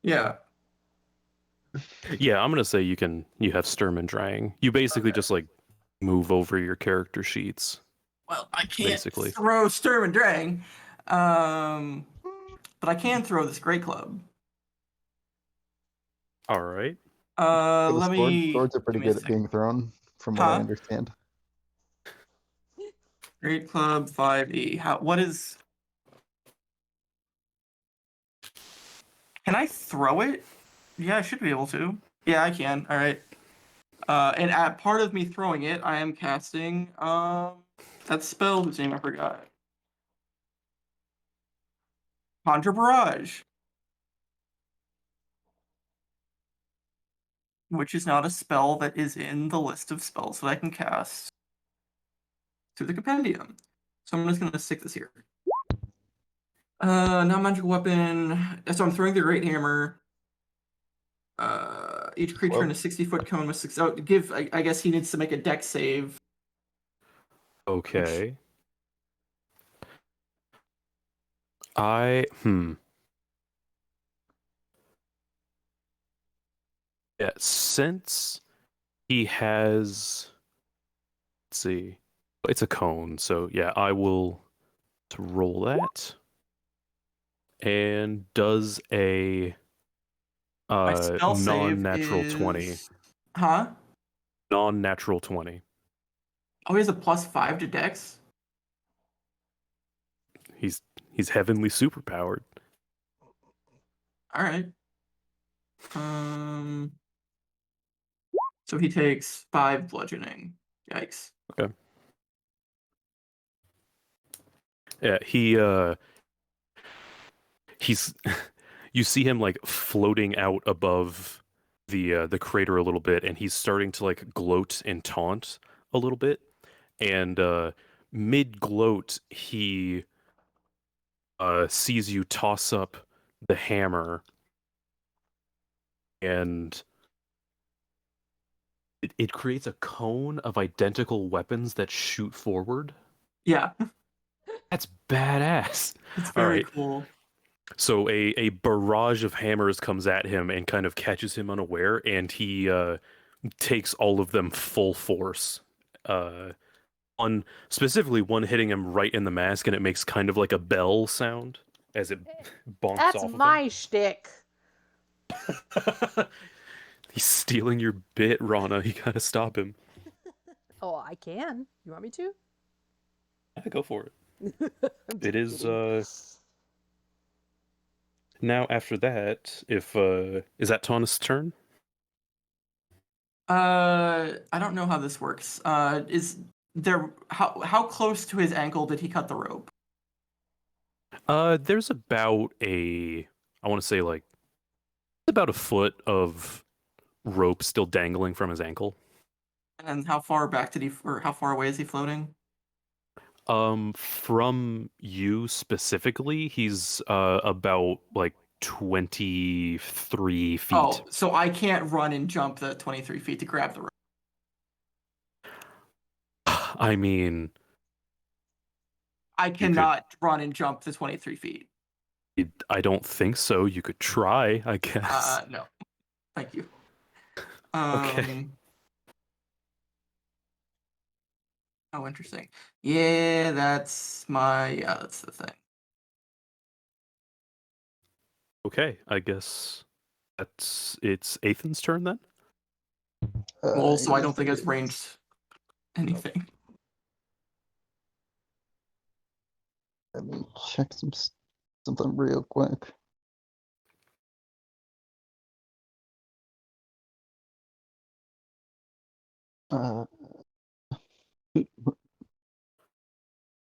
Yeah. Yeah, I'm gonna say you have Sturm and Drang. You basically Okay. just like move over your character sheets. Well, I can't Basically. throw Sturm and Drang, but I can throw this great club. All right. Yeah, Let me. swords are pretty give me a good at second. being thrown, from what I understand. Great club 5e. What is? Can I throw it? Yeah, I should be able to. Yeah, I can. All right. And at part of me throwing it, I am casting that spell whose name I forgot. Conjure Barrage, which is not a spell that is in the list of spells that I can cast through the compendium. So I'm just gonna stick this here. Non-magical weapon. So I'm throwing the Great Hammer. Each creature in a 60-foot cone with six. Oh, I guess he needs to make a dex save. Okay. I Yeah, since he has, let's see. It's a cone, so yeah, I will roll that. And does a My spell save non-natural is 20. Huh? Non-natural 20. Oh, he has a +5 to dex? He's heavenly superpowered. Alright. So he takes 5 bludgeoning. Yikes. Okay. Yeah, he's you see him like floating out above the crater a little bit, and he's starting to like gloat and taunt a little bit. And mid gloat, he sees you toss up the hammer, and it creates a cone of identical weapons that shoot forward. Yeah. That's badass. It's All very right. cool. So a barrage of hammers comes at him and kind of catches him unaware, and he takes all of them full force. Specifically one hitting him right in the mask, and it makes kind of like a bell sound as it bonks That's off my shtick. of him. He's stealing your bit, Rana. You gotta stop him. Oh, I can. You want me to? Yeah, go for it. I'm It just is kidding. now after that, if is that Taunus' turn? I don't know how this works. Is there how close to his ankle did he cut the rope? There's about I want to say like about a foot of rope still dangling from his ankle. And how far back did he, or how far away is he floating? From you specifically, he's about like 23 feet. Oh, so I can't run and jump the 23 feet to grab the rope. I mean, I you could. cannot run and jump the 23 feet. I don't think so. You could try, I guess. No. Thank you. Okay. Oh, interesting. Yeah, that's the thing. Okay, I guess it's Ethan's turn then. Well, so I Yes, don't think it it's is. ranged anything. Let me check something real quick. Uh,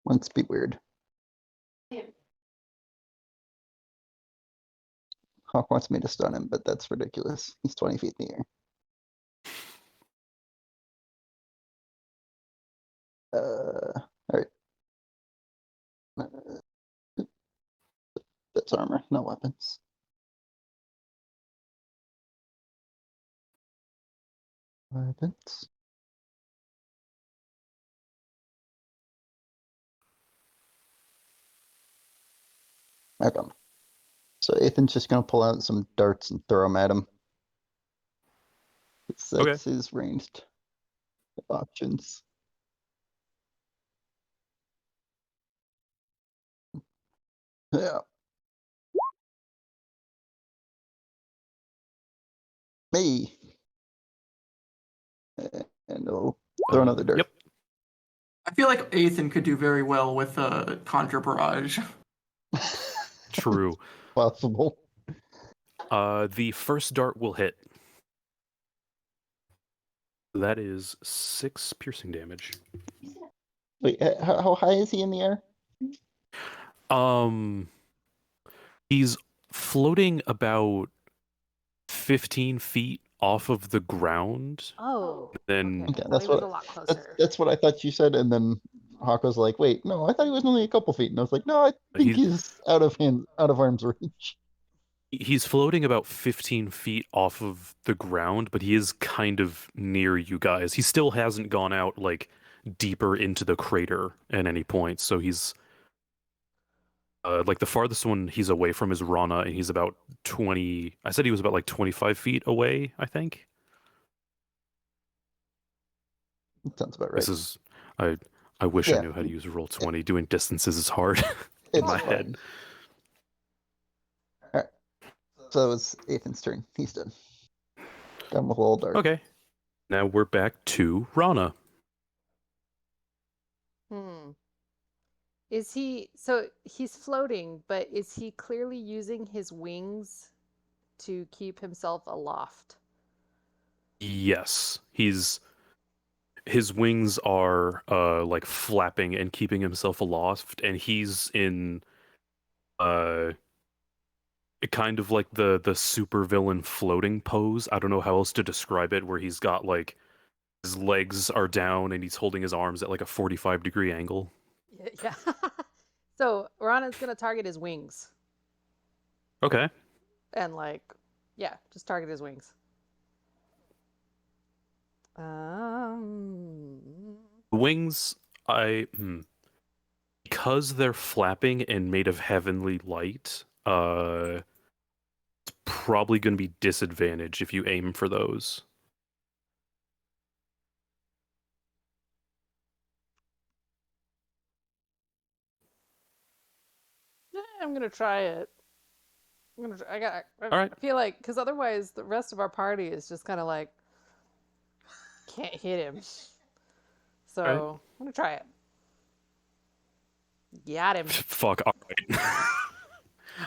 wants to be weird. Hawk wants me to stun him, but that's ridiculous. He's 20 feet in the air. All right. That's armor, no weapons. Weapons. Okay. So Ethan's just gonna pull out some darts and throw them at him. That's his ranged options. Yeah. Me. And he'll throw another dart. Yep. I feel like Ethan could do very well with Conjure Barrage. True. Possible. The first dart will hit. That is 6 piercing damage. Wait, how high is he in the air? He's floating about 15 feet off of the ground. Oh. Then Okay. Okay, Thought he was a lot closer. that's what I thought you said, and then Hawk was like, "Wait, no, I thought he was only a couple feet," and I was like, "No, I think he's out of arm's reach." he's floating about 15 feet off of the ground, but he is kind of near you guys. He still hasn't gone out like deeper into the crater at any point, so he's like the farthest one he's away from is Rana, and he's about 20. I said he was about like 25 feet away, I think. Sounds about right. This is I wish I knew how to use Roll20. Doing distances is hard in my head. All right. So it's Ethan's turn. He's done. Done with all dart. Okay. Now we're back to Rana. Is he so he's floating, but is he clearly using his wings to keep himself aloft? Yes. His wings are like flapping and keeping himself aloft, and he's in kind of like the supervillain floating pose. I don't know how else to describe it, where he's got like his legs are down and he's holding his arms at like a 45-degree angle. Yeah. So Rana's gonna target his wings. Okay. And just target his wings. The wings, because they're flapping and made of heavenly light, it's probably going to be disadvantage if you aim for those. I'm gonna try it. All right. I feel like because otherwise the rest of our party is just kind of like can't hit him. So I'm gonna try it. Got him. Fuck. All right.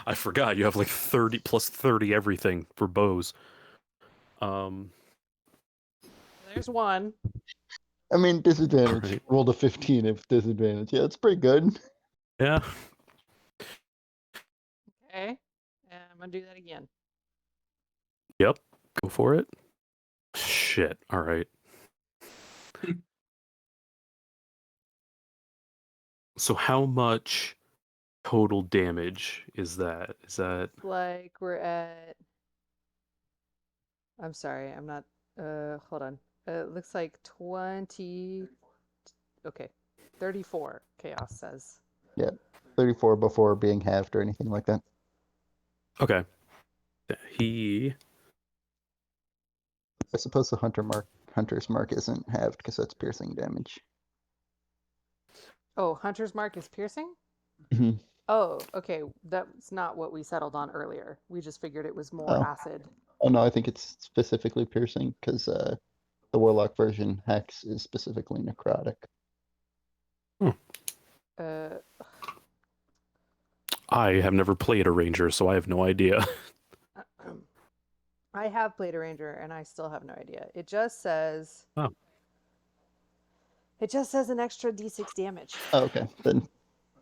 I forgot you have like 30 plus 30 everything for bows. There's one. I mean, disadvantage. Right. Rolled a 15 if disadvantage. Yeah, it's pretty good. Yeah. Okay. I'm gonna do that again. Yep. Go for it. Shit. All right. So how much total damage is that? Is that Like we're at. I'm sorry, I'm not. Hold on. It looks like 20. Okay, 34. Chaos says. Yeah, 34 before being halved or anything like that. okay? He I suppose the hunter's mark isn't halved because that's piercing damage. Oh, Hunter's Mark is piercing? Mhm. Oh, okay. That's not what we settled on earlier. We just figured it was more Oh. acid. Oh no, I think it's specifically piercing because the warlock version hex is specifically necrotic. Uh, I have never played a ranger, so I have no idea. I have played a ranger and I still have no idea. It just says. Oh. It just says an extra d6 damage. Oh, okay, then.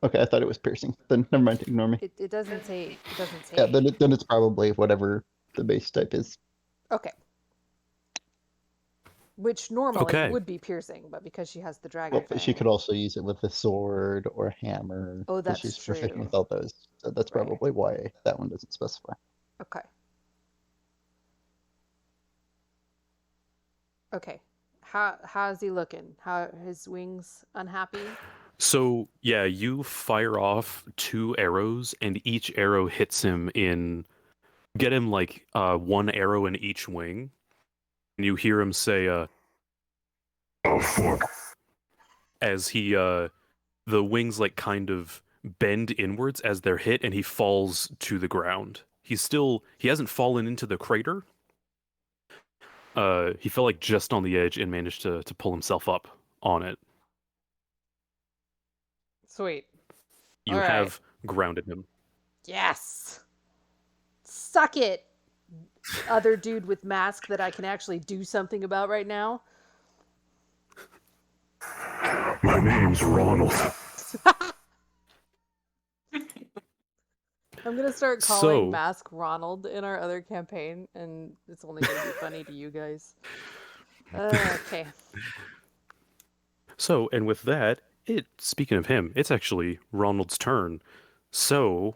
Okay, I thought it was piercing. Then never mind, ignore me. It doesn't say. It doesn't say. Yeah, then it's probably whatever the base type is. Okay. Which normally Okay. would be piercing, but because she has the dragon Well, but she fang. could also use it with a sword or a hammer. Oh, 'cause that's she's proficient true. with all those. So that's Right. probably why that one doesn't specify. Okay. Okay. How's he looking? How his wings unhappy? So yeah, you fire off 2 arrows, and each arrow hits him in. Get him like 1 arrow in each wing, and you hear him say, Oh fuck. as he the wings like kind of bend inwards as they're hit, and he falls to the ground. He hasn't fallen into the crater. He fell like just on the edge and managed to pull himself up on it. Sweet. You All right. have grounded him. Yes. Suck it, other dude with mask that I can actually do something about right now. My name's Ronald. I'm gonna start calling So- Mask Ronald in our other campaign, and it's only gonna be funny to you guys. Okay. So, and with that, speaking of him, it's actually Ronald's turn. So,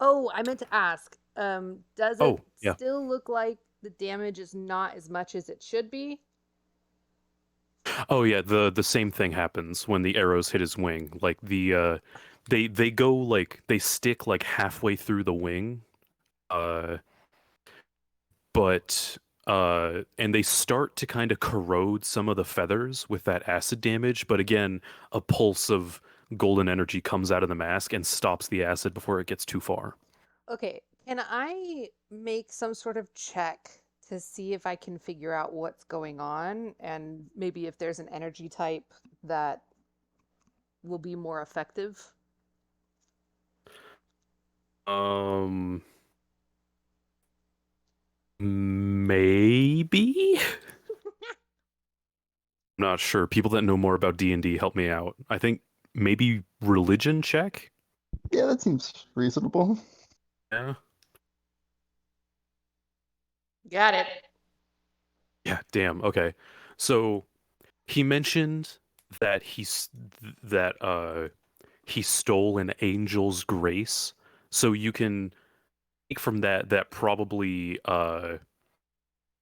Oh, I meant to ask. Does it Oh, yeah. still look like the damage is not as much as it should be? oh yeah, the same thing happens when the arrows hit his wing. Like they go like they stick like halfway through the wing, but and they start to kind of corrode some of the feathers with that acid damage. But again, a pulse of golden energy comes out of the mask and stops the acid before it gets too far. Okay, can I make some sort of check to see if I can figure out what's going on and maybe if there's an energy type that will be more effective? Maybe. I'm not sure. People that know more about D&D help me out. I think maybe religion check? Yeah, that seems reasonable. Yeah. Got it. Yeah, damn. Okay. So he mentioned that he stole an angel's grace. So you can take from that probably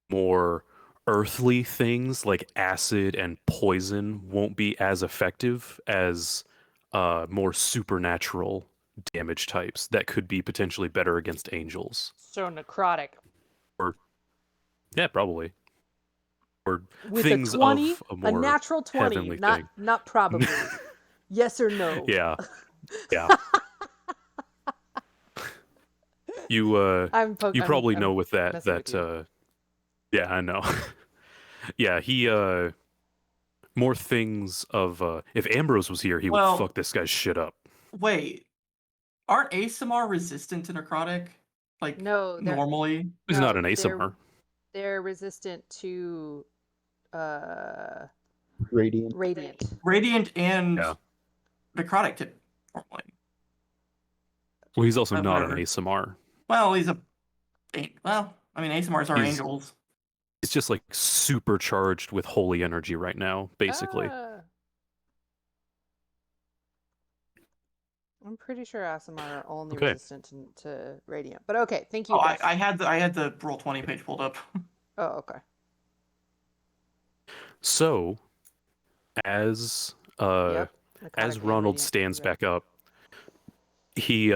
more earthly things like acid and poison won't be as effective as more supernatural damage types that could be potentially better against angels. So necrotic. Yeah, probably. Or With things a 20, of a a more natural 20, heavenly not thing. not probably. Yes or no? Yeah. Yeah. You you probably know with that messing with you. yeah, I know. Yeah, he more things of if Ambrose was here, he would Well- fuck this guy's shit up. Wait, aren't ASMR resistant to necrotic? Like No, they're He's no, not an they're- ASMR. They're resistant to Radiant. radiant. radiant and Yeah. necrotic normally. Well, he's also But not an whatever. ASMR. Well, he's a. Well, I mean, ASMRs are angels. He's just like supercharged with holy energy right now, basically. Ah. I'm pretty sure ASMR are only Okay. resistant to radiant. But okay, thank you. Oh, Guff. I had the Roll20 page pulled up. Oh, okay. So, as Yep. as Necrotic and Ronald radiant. stands Right. back up, he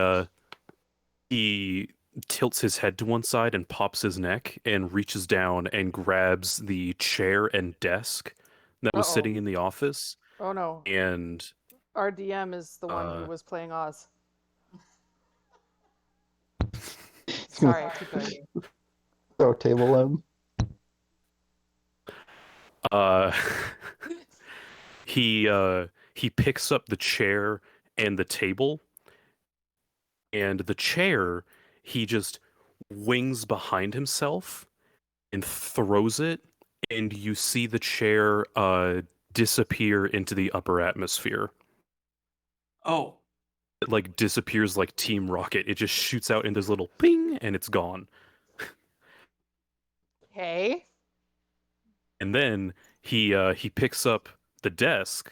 tilts his head to one side and pops his neck and reaches down and grabs the chair and desk that was Uh-oh. sitting in the office. Oh no. And Our DM is the one who was playing Oz. Sorry, keep going. Throw table him. uh he picks up the chair and the table, and the chair he just wings behind himself and throws it, and you see the chair disappear into the upper atmosphere. Oh. It like disappears like Team Rocket. It just shoots out in this little ping and it's gone. Okay. And then he picks up the desk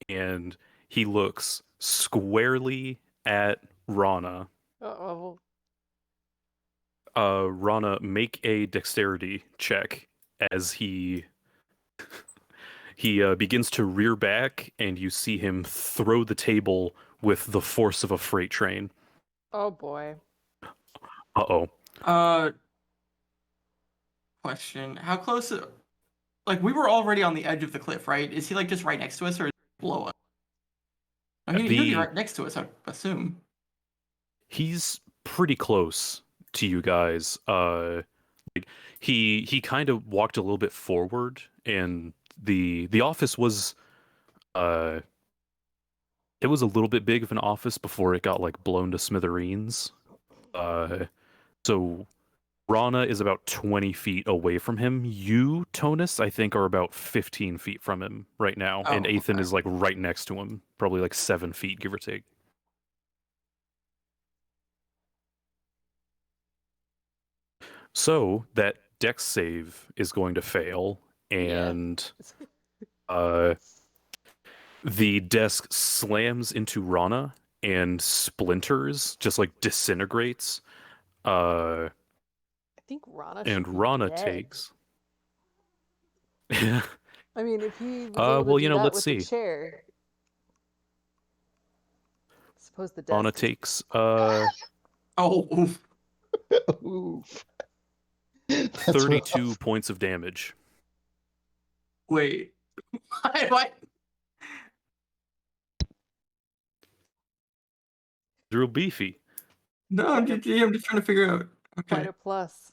and he looks squarely at Rana. Uh-oh. Rana, make a dexterity check as he begins to rear back, and you see him throw the table with the force of a freight train. Oh boy. Uh-oh. Question: how close? Like, we were already on the edge of the cliff, right? Is he like just right next to us, or is he below us? Oh, he would be right next to us, I assume. He's pretty close to you guys. Like he kind of walked a little bit forward, and the office was uh it was a little bit big of an office before it got like blown to smithereens. So Rana is about 20 feet away from him. You, Tonus, I think are about 15 feet from him right now, and Oh, Ethan okay. is like right next to him, probably like 7 feet, give or take. So that dex save is going to fail, and the desk slams into Rana and splinters, just like disintegrates. I think Rana should And be Rana dead. takes. I mean, if he was able to well, do that let's with see. the chair. Suppose the desk. Rana takes Oh, oof. Oof. 32 points of damage. Wait. What? They're real beefy. No, I'm just trying to figure out. Quite Okay. a plus.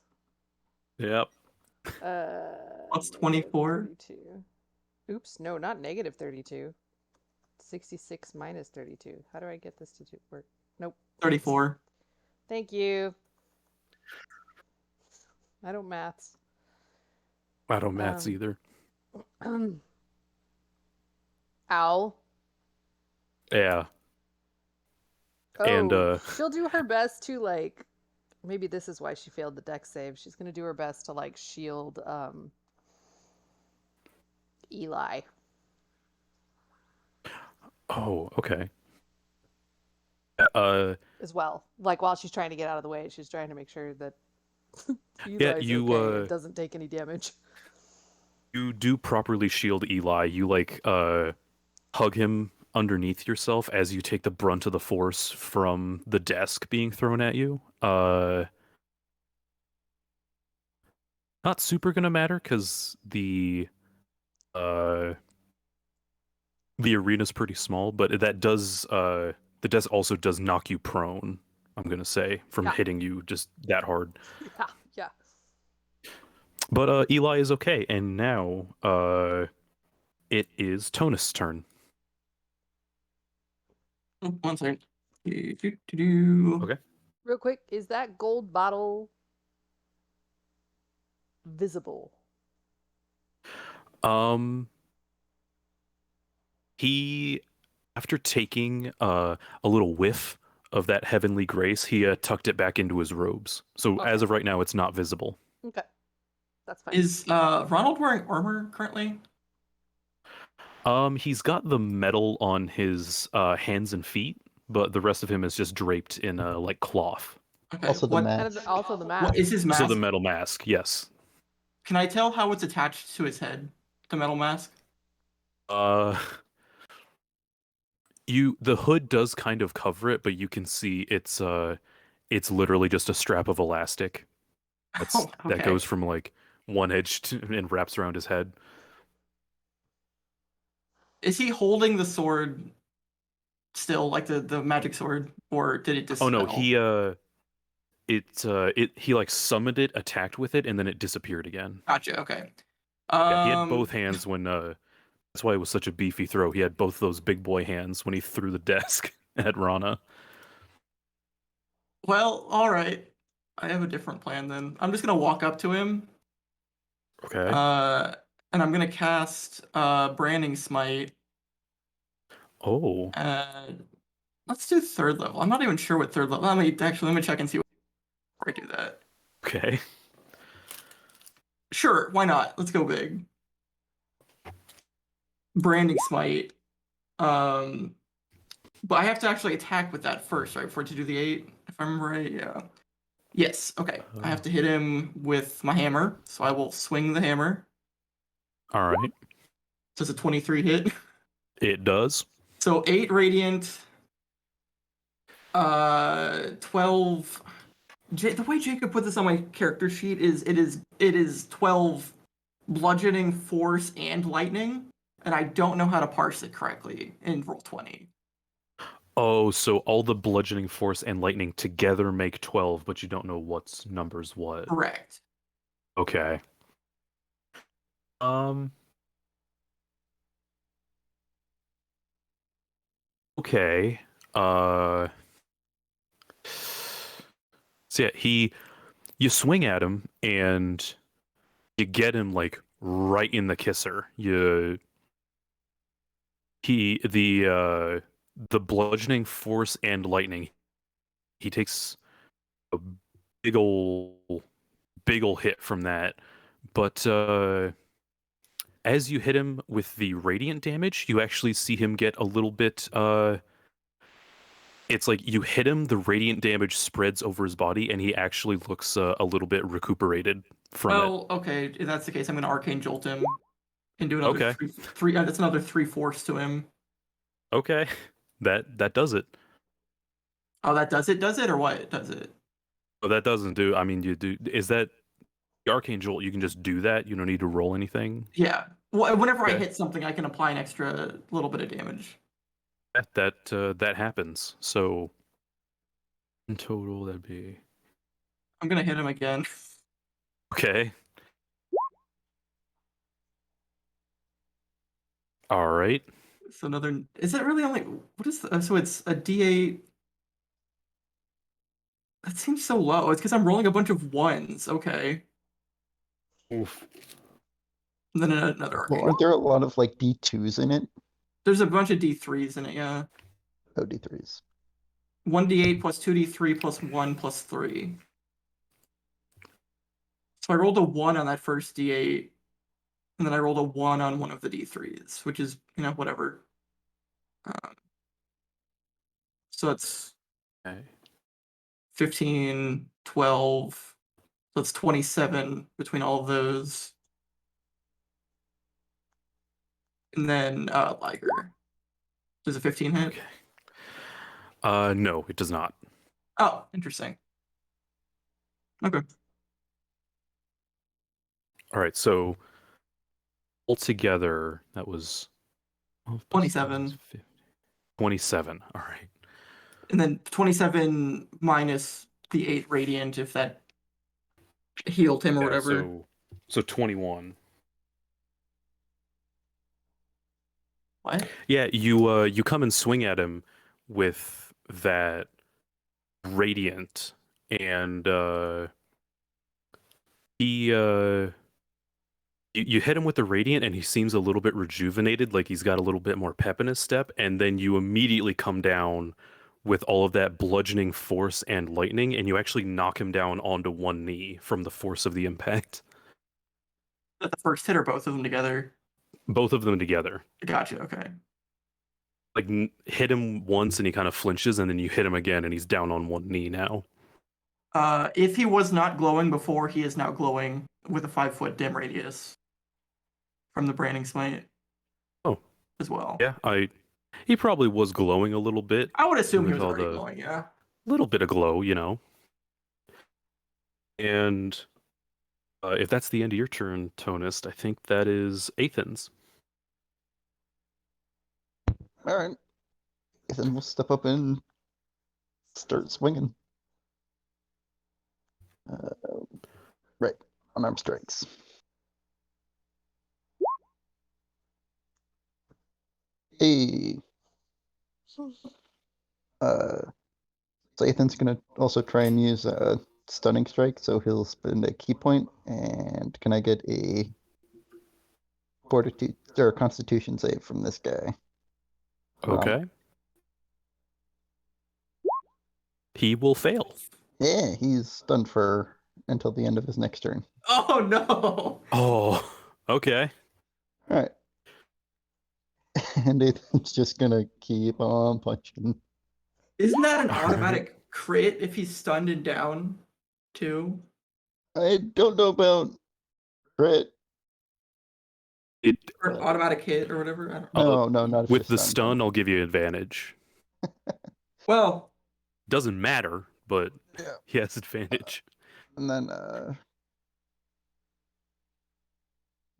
Yep. Plus 24. 32. Oops, no, not negative 32. 66 minus 32. How do I get this to work? Nope. 34. Thank you. I don't maths. I don't maths either. Owl. Yeah. Oh, And she'll do her best to like. Maybe this is why she failed the dex save. She's gonna do her best to like shield Eli. oh, okay. As well. Like while she's trying to get out of the way, she's trying to make sure that Eli's you okay and doesn't take any damage. you do properly shield Eli. You like hug him underneath yourself as you take the brunt of the force from the desk being thrown at you. Not super gonna matter because the arena's pretty small, but that does the desk also does knock you prone, I'm gonna say, from hitting you just that hard. Yeah. But Eli is okay, and now it is Tonus' turn. Oh, 1 second. Okay. Real quick, is that gold bottle visible? He, after taking a little whiff of that heavenly grace, he tucked it back into his robes. So Okay. as of right now, it's not visible. Okay. That's fine. Is Ronald wearing armor currently? He's got the metal on his hands and feet, but the rest of him is just draped in like cloth. Okay. Also the what, mask. And also the mask. what is his mask? So the metal mask, yes. Can I tell how it's attached to his head? The metal mask? Uh, the hood does kind of cover it, but you can see it's literally just a strap of elastic. Oh, That okay. goes from like one edge and wraps around his head. Is he holding the sword still, like the magic sword, or did it Oh dispel? no, he like summoned it, attacked with it, and then it disappeared again. Gotcha. Okay. Yeah, he had both hands when that's why it was such a beefy throw. He had both those big boy hands when he threw the desk at Rana. Well, all right. I have a different plan then. I'm just gonna walk up to him. Okay. And I'm gonna cast Branding Smite. Oh. Let's do 3rd level. I'm not even sure what 3rd level. Let me check and see before I do that. Okay. Sure, why not? Let's go big. Branding Smite. But I have to actually attack with that first, right? For it to do the 8, if I remember right. Yeah. Yes. Okay. I have to hit him with my hammer, so I will swing the hammer. All right. Does a 23 hit? It does. So 8 radiant. 12. The way Jacob put this on my character sheet is it is 12 bludgeoning, force, and lightning, and I don't know how to parse it correctly in Roll20. Oh, so all the bludgeoning force and lightning together make 12, but you don't know what's numbers what. Correct. Okay. Okay. So yeah, you swing at him and you get him like right in the kisser. The bludgeoning force and lightning. He takes a big ol' hit from that. But as you hit him with the radiant damage, you actually see him get a little bit it's like you hit him, the radiant damage spreads over his body, and he actually looks a little bit recuperated from it. Well, okay, if that's the case, I'm gonna Arcane Jolt him and do another Okay. three. That's another 3 force to him. Okay. That does it. Oh, that does it, or what does it? Oh, that doesn't do. I mean, you do. Is that the Arcane Jolt? You can just do that. You don't need to roll anything. Yeah. Well, whenever I Okay. hit something, I can apply an extra little bit of damage. That happens. So in total, that'd be I'm gonna hit him again. okay. All right. So another. Is it really only? What is the? So it's a D8. That seems so low. It's because I'm rolling a bunch of 1s. Okay. Oof. And then another. Well, aren't there a lot of like D2s in it? There's a bunch of D3s in it. Yeah. Oh, D3s. 1d8 plus 2d3 plus 1 plus 3. So I rolled a 1 on that first d8, and then I rolled a 1 on one of the d3s, which is, whatever. So it's Okay. 15, 12, so it's 27 between all of those. And then Liger. Does a 15 hit? Okay. No, it does not. Oh, interesting. Okay. All right. So altogether, that was 27. 27. All right. And then 27 minus the 8 radiant if that healed him or Yeah, whatever. So 21. What? Yeah, you come and swing at him with that radiant, and you hit him with the radiant, and he seems a little bit rejuvenated, like he's got a little bit more pep in his step, and then you immediately come down with all of that bludgeoning force and lightning, and you actually knock him down onto one knee from the force of the impact. The first hit or both of them together? Both of them together. Gotcha. Okay. Like hit him once and he kind of flinches, and then you hit him again and he's down on one knee now. If he was not glowing before, he is now glowing with a 5-foot dim radius from the branding smite. Oh, as well. Yeah, he probably was glowing a little bit. I would assume he with was all already the glowing. Yeah. little bit of glow, you know. And if that's the end of your turn, Tonist, I think that is Athen's. All right. Then we'll step up and start swinging. Right. Unarmed strikes. Hey. So Ethan's gonna also try and use a stunning strike, so he'll spend a key point. And can I get a fortitude or constitution save from this guy? Okay. He will fail. Yeah, he's stunned for until the end of his next turn. Oh no. Oh, okay. All right. And it's just gonna keep on punching. Isn't that an automatic crit if he's stunned and down too? I don't know about crit. Or an automatic hit or whatever? I don't No, no, not if With you're the stunned. stun, I'll give you advantage. Well, Doesn't matter, but Yeah. he has advantage. And then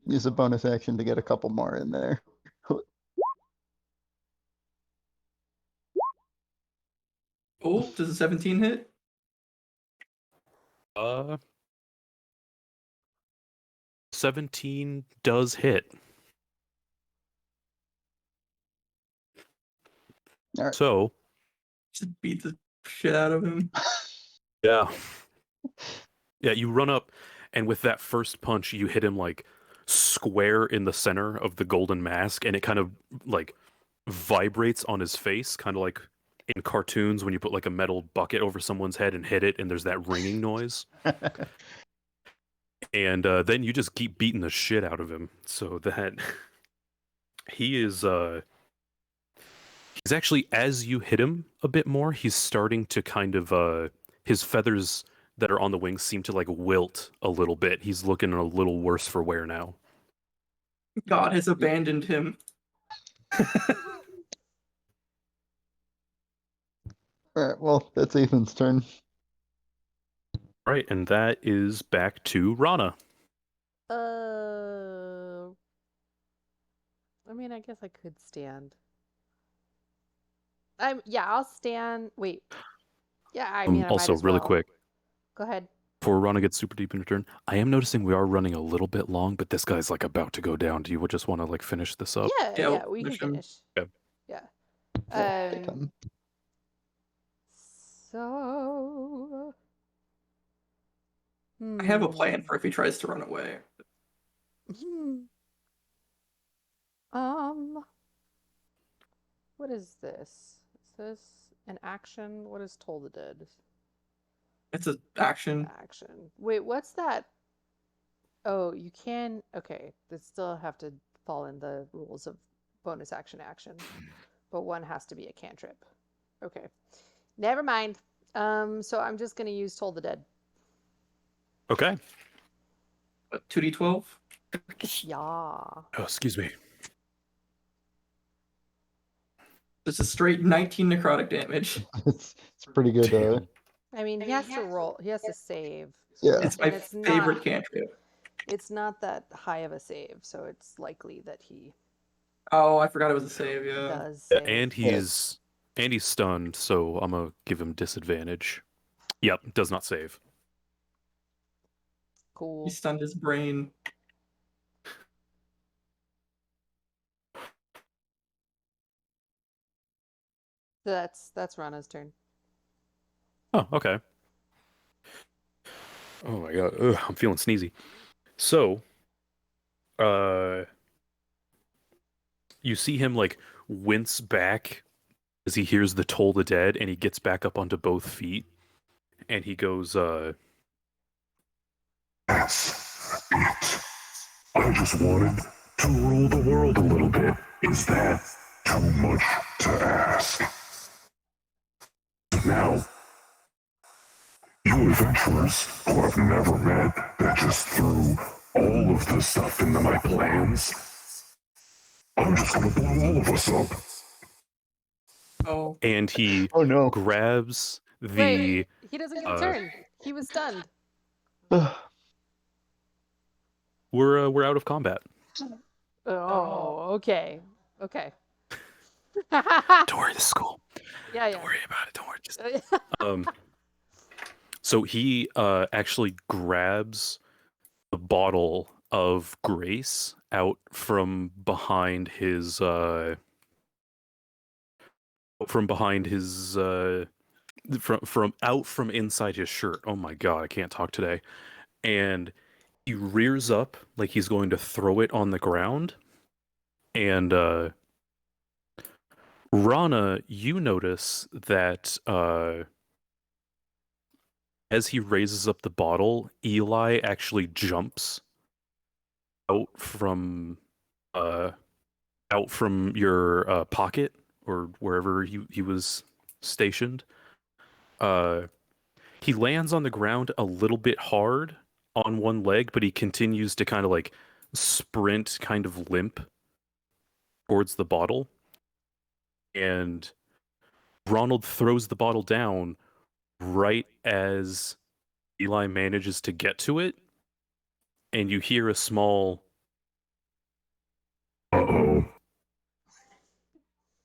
use a bonus action to get a couple more in there. oh, does a 17 hit? 17 does hit. All right. So, Just beat the shit out of him. yeah. Yeah, you run up, and with that first punch, you hit him like square in the center of the golden mask, and it kind of like vibrates on his face, kind of like in cartoons when you put like a metal bucket over someone's head and hit it, and there's that ringing noise. And then you just keep beating the shit out of him, so that he is he's actually, as you hit him a bit more, he's starting to kind of his feathers that are on the wings seem to like wilt a little bit. He's looking a little worse for wear now. God has abandoned him. All right, well, that's Ethan's turn. Right, and that is back to Rana. I mean, I guess I could stand. Yeah, I'll stand. Wait. Yeah, I mean, I Also, might as really well. quick, Go ahead. before Rana gets super deep in her turn, I am noticing we are running a little bit long, but this guy's like about to go down. Do you just want to like finish this up? Yeah, we can finish him. finish. Okay. Yeah. So. I have a plan for if he tries to run away. What is this? Is this an action? What is Toll the Dead? It's an action. Action. Wait, what's that? Oh, you can. Okay, they still have to fall in the rules of bonus action, but one has to be a cantrip. Okay, never mind. So I'm just gonna use Toll the Dead. Okay. 2d12? Yeah. Oh, excuse me. It's a straight 19 necrotic damage. It's pretty good. Damn. I mean, he has to roll. He has to save. Yeah. It's my favorite cantrip. It's not that high of a save, so it's likely that he Oh, I forgot it was a save, yeah. does Yeah, save. and he's stunned, so I'm gonna give him disadvantage. Yep, does not save. Cool. He stunned his brain. So that's Rana's turn. Oh, okay. Oh my god, ugh, I'm feeling sneezy. So, you see him like wince back as he hears the Toll the Dead, and he gets back up onto both feet, and he goes, That's it. I just wanted to rule the world a little bit. Is that too much to ask? Now, you adventurers who I've never met that just threw all of the stuff into my plans, I'm just gonna blow all of us up. Oh. and he Oh no. grabs the. Wait, he doesn't get a turn. He was stunned. We're out of combat. Oh, okay. Okay. Don't worry, this is cool. Yeah, Don't yeah. worry about it. Don't worry. Just so he actually grabs the bottle of grace out from behind his from inside his shirt. Oh my god, I can't talk today. And he rears up like he's going to throw it on the ground. And Rana, you notice that as he raises up the bottle, Eli actually jumps out from your pocket or wherever he was stationed. He lands on the ground a little bit hard on one leg, but he continues to kind of like sprint, kind of limp towards the bottle. And Ronald throws the bottle down right as Eli manages to get to it, and you hear a small Uh-oh.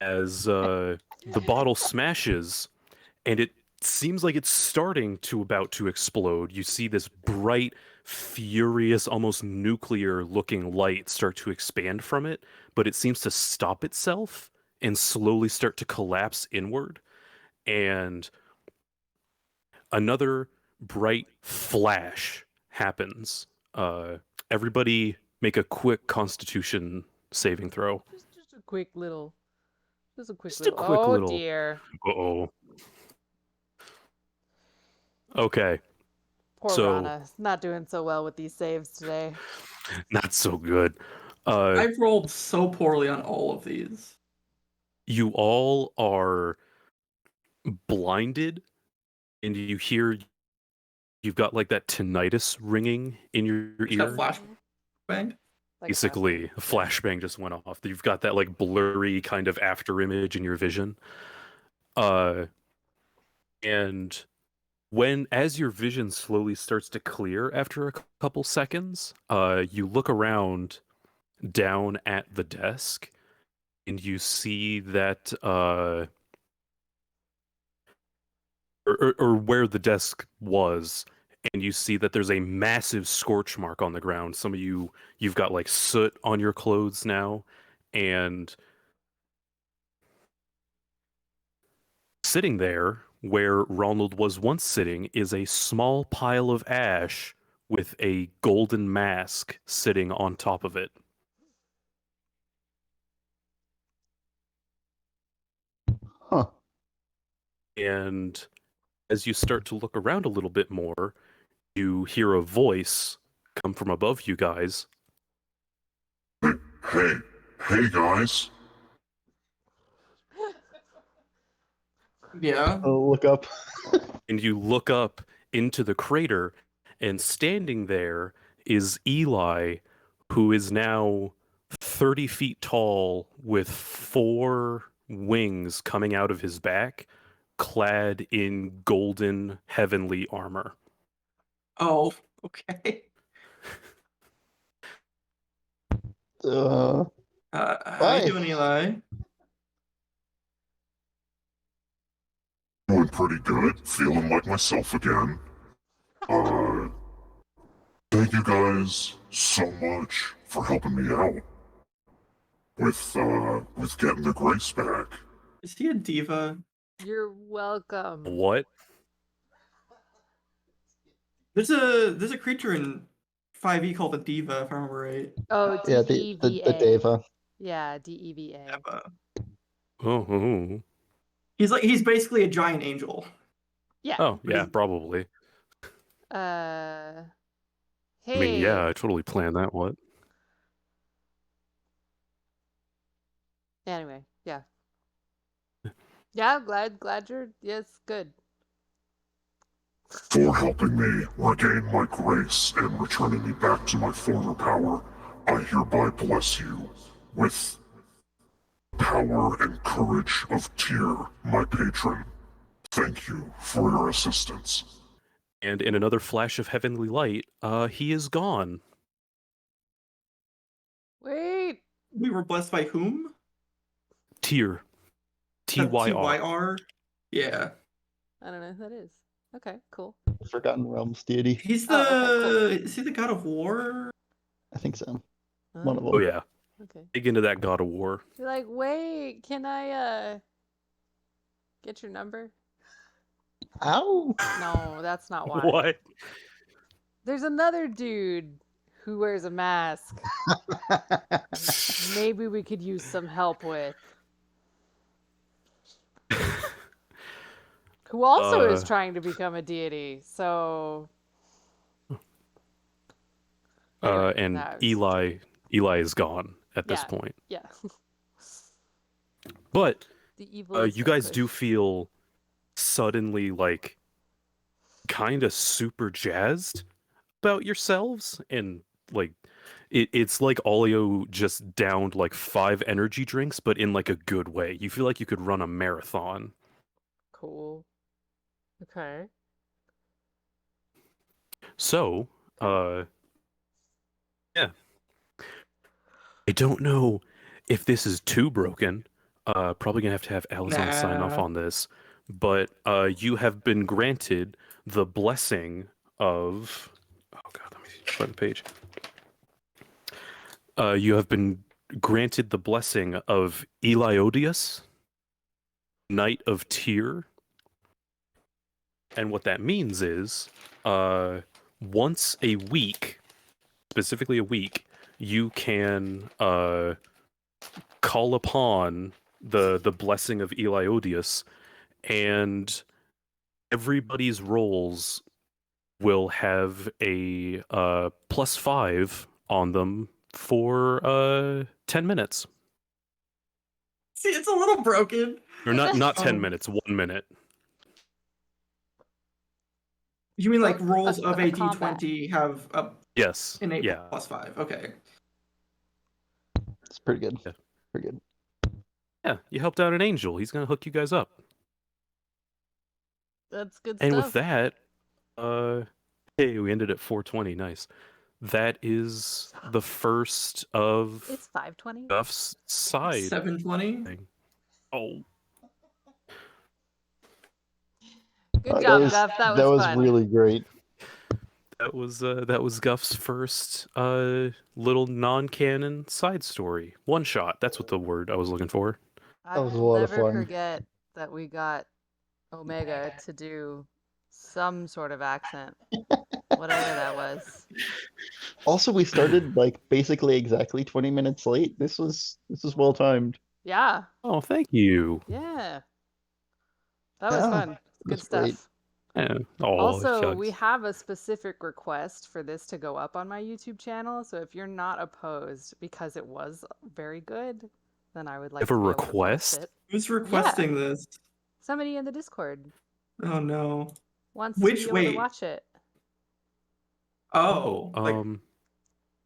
as the bottle smashes, and it seems like it's starting to about to explode. You see this bright, furious, almost nuclear-looking light start to expand from it, but it seems to stop itself and slowly start to collapse inward. And another bright flash happens. Everybody make a quick Constitution saving throw. Just a quick little. Just a quick Just a little. quick Oh little. dear. Uh-oh. Okay. Poor So- Rana. Not doing so well with these saves today. Not so good. I've rolled so poorly on all of these. You all are blinded, and you hear you've got like that tinnitus ringing in your Just got ear. flashbang. Like Basically, a flashbang just went off. You've got that like blurry kind of after image in your vision. And as your vision slowly starts to clear after a couple seconds, you look around down at the desk, and you see that or where the desk was, and you see that there's a massive scorch mark on the ground. Some of you've got like soot on your clothes now, and sitting there where Ronald was once sitting is a small pile of ash with a golden mask sitting on top of it. Huh. And as you start to look around a little bit more, you hear a voice come from above you guys. Hey guys. Yeah. Oh, look up. And you look up into the crater, and standing there is Eli, who is now 30 feet tall with 4 wings coming out of his back, clad in golden heavenly armor. Oh, okay. Uh, How Bye. you doing, Eli? Doing pretty good. Feeling like myself again. Thank you guys so much for helping me out with getting the grace back. Is he a diva? You're welcome. What? There's a creature in 5e called a diva, if I remember right. Oh, yeah, DEVA. the Deva. Yeah, DEVA. Eva. Oh. He's basically a giant angel. Yeah. Oh, yeah, probably. Hey. I mean, yeah, I totally planned that. What? Anyway, yeah. Yeah, glad you're yes, good. For helping me regain my grace and returning me back to my former power, I hereby bless you with power and courage of Tyr, my patron. Thank you for your assistance. And in another flash of heavenly light, he is gone. Wait. We were blessed by whom? Tyr. Tyr. Tyr? Yeah. I don't know who that is. Okay, cool. Forgotten Realms deity. He's the Oh, okay, cool. Is he the god of war? I think so. One of them. Oh yeah. Okay. Dig into that God of War. You're like, wait, can I get your number? Ow! No, that's not why. What? There's another dude who wears a mask. Maybe we could use some help with. Who also is trying to become a deity. So anyway, and that was- Eli is gone at this Yeah. point. Yeah. But The evil is you guys vanquished. do feel suddenly like kind of super jazzed about yourselves, and like it's like Olio just downed like 5 energy drinks, but in like a good way. You feel like you could run a marathon. Cool. Okay. So, yeah. I don't know if this is too broken. Probably gonna have Alazan sign off Nah. on this, but you have been granted the blessing of. Oh God, let me find the page. You have been granted the blessing of Eliodius, Knight of Tyr, and what that means is, once a week, specifically a week, you can call upon the blessing of Eliodius, and everybody's rolls will have a +5 on them for 10 minutes. See, it's a little broken. Or not 10 Um, minutes, 1 minute. You mean like Oh, rolls of a combat. D20 have a Yes. innate Yeah. +5? Okay. It's pretty good. Yeah. Pretty good. Yeah, you helped out an angel. He's gonna hook you guys up. That's good And stuff. with that, hey, we ended at 420. Nice. That is the first of It's 5:20. Guff's side 720. thing. Oh, Good job, Guff. That was fun. really great. that was Guff's first little non-canon side story. One shot. That's what the word I was looking for. I was a will lot of never fun. forget that we got Omega to do some sort of accent, whatever that was. Also, we started like basically exactly 20 minutes late. This was well timed. Yeah, Oh, thank you. yeah, that was Yeah, fun. Good was great. stuff. Yeah. Oh, Also, we shucks. have a specific request for this to go up on my YouTube channel. So if you're not opposed, because it was very good, then I would like have a to be able to post request? it. Who's requesting this? Somebody in the Discord Oh no. wants Which- to be able to wait. watch it. Oh. Like,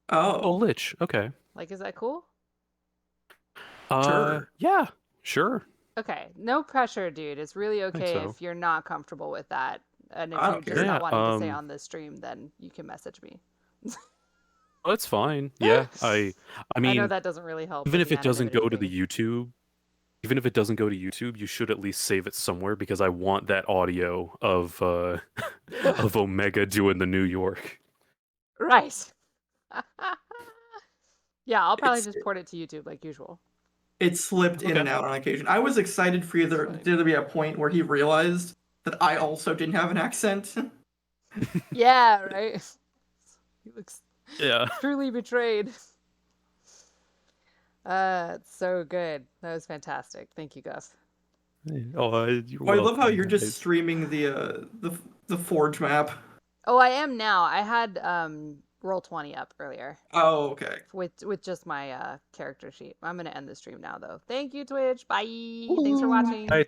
oh, Lich. Okay. Like, is that cool? Sure. Yeah, sure. Okay, no pressure, dude. It's really okay so. if you're not comfortable with that. And if I you're don't just care. not Yeah, wanting to say on the stream, then you can message me. Oh, that's fine. Yeah, I I know mean, that doesn't really help. even with if the it doesn't go to anonymity the YouTube, even if it doesn't go to YouTube, you should at least save it somewhere, because I want that audio of thing. of Omega doing the New York. Right. Yeah, I'll probably It's- just port it to YouTube like usual. It slipped in Okay. and out on occasion. I was excited for there Fine. to be a point where he realized that I also didn't have an accent. Yeah, right. He looks Yeah. truly betrayed. It's so good. That was fantastic. Thank you, Guff. Oh, you're Oh, I love how welcome, you're just guys. streaming the Forge map. Oh, I am now. I had Roll20 up earlier Oh, okay. with just my character sheet. I'm gonna end the stream now though. Thank you, Twitch. Bye. Thanks for Woo. watching. Bye,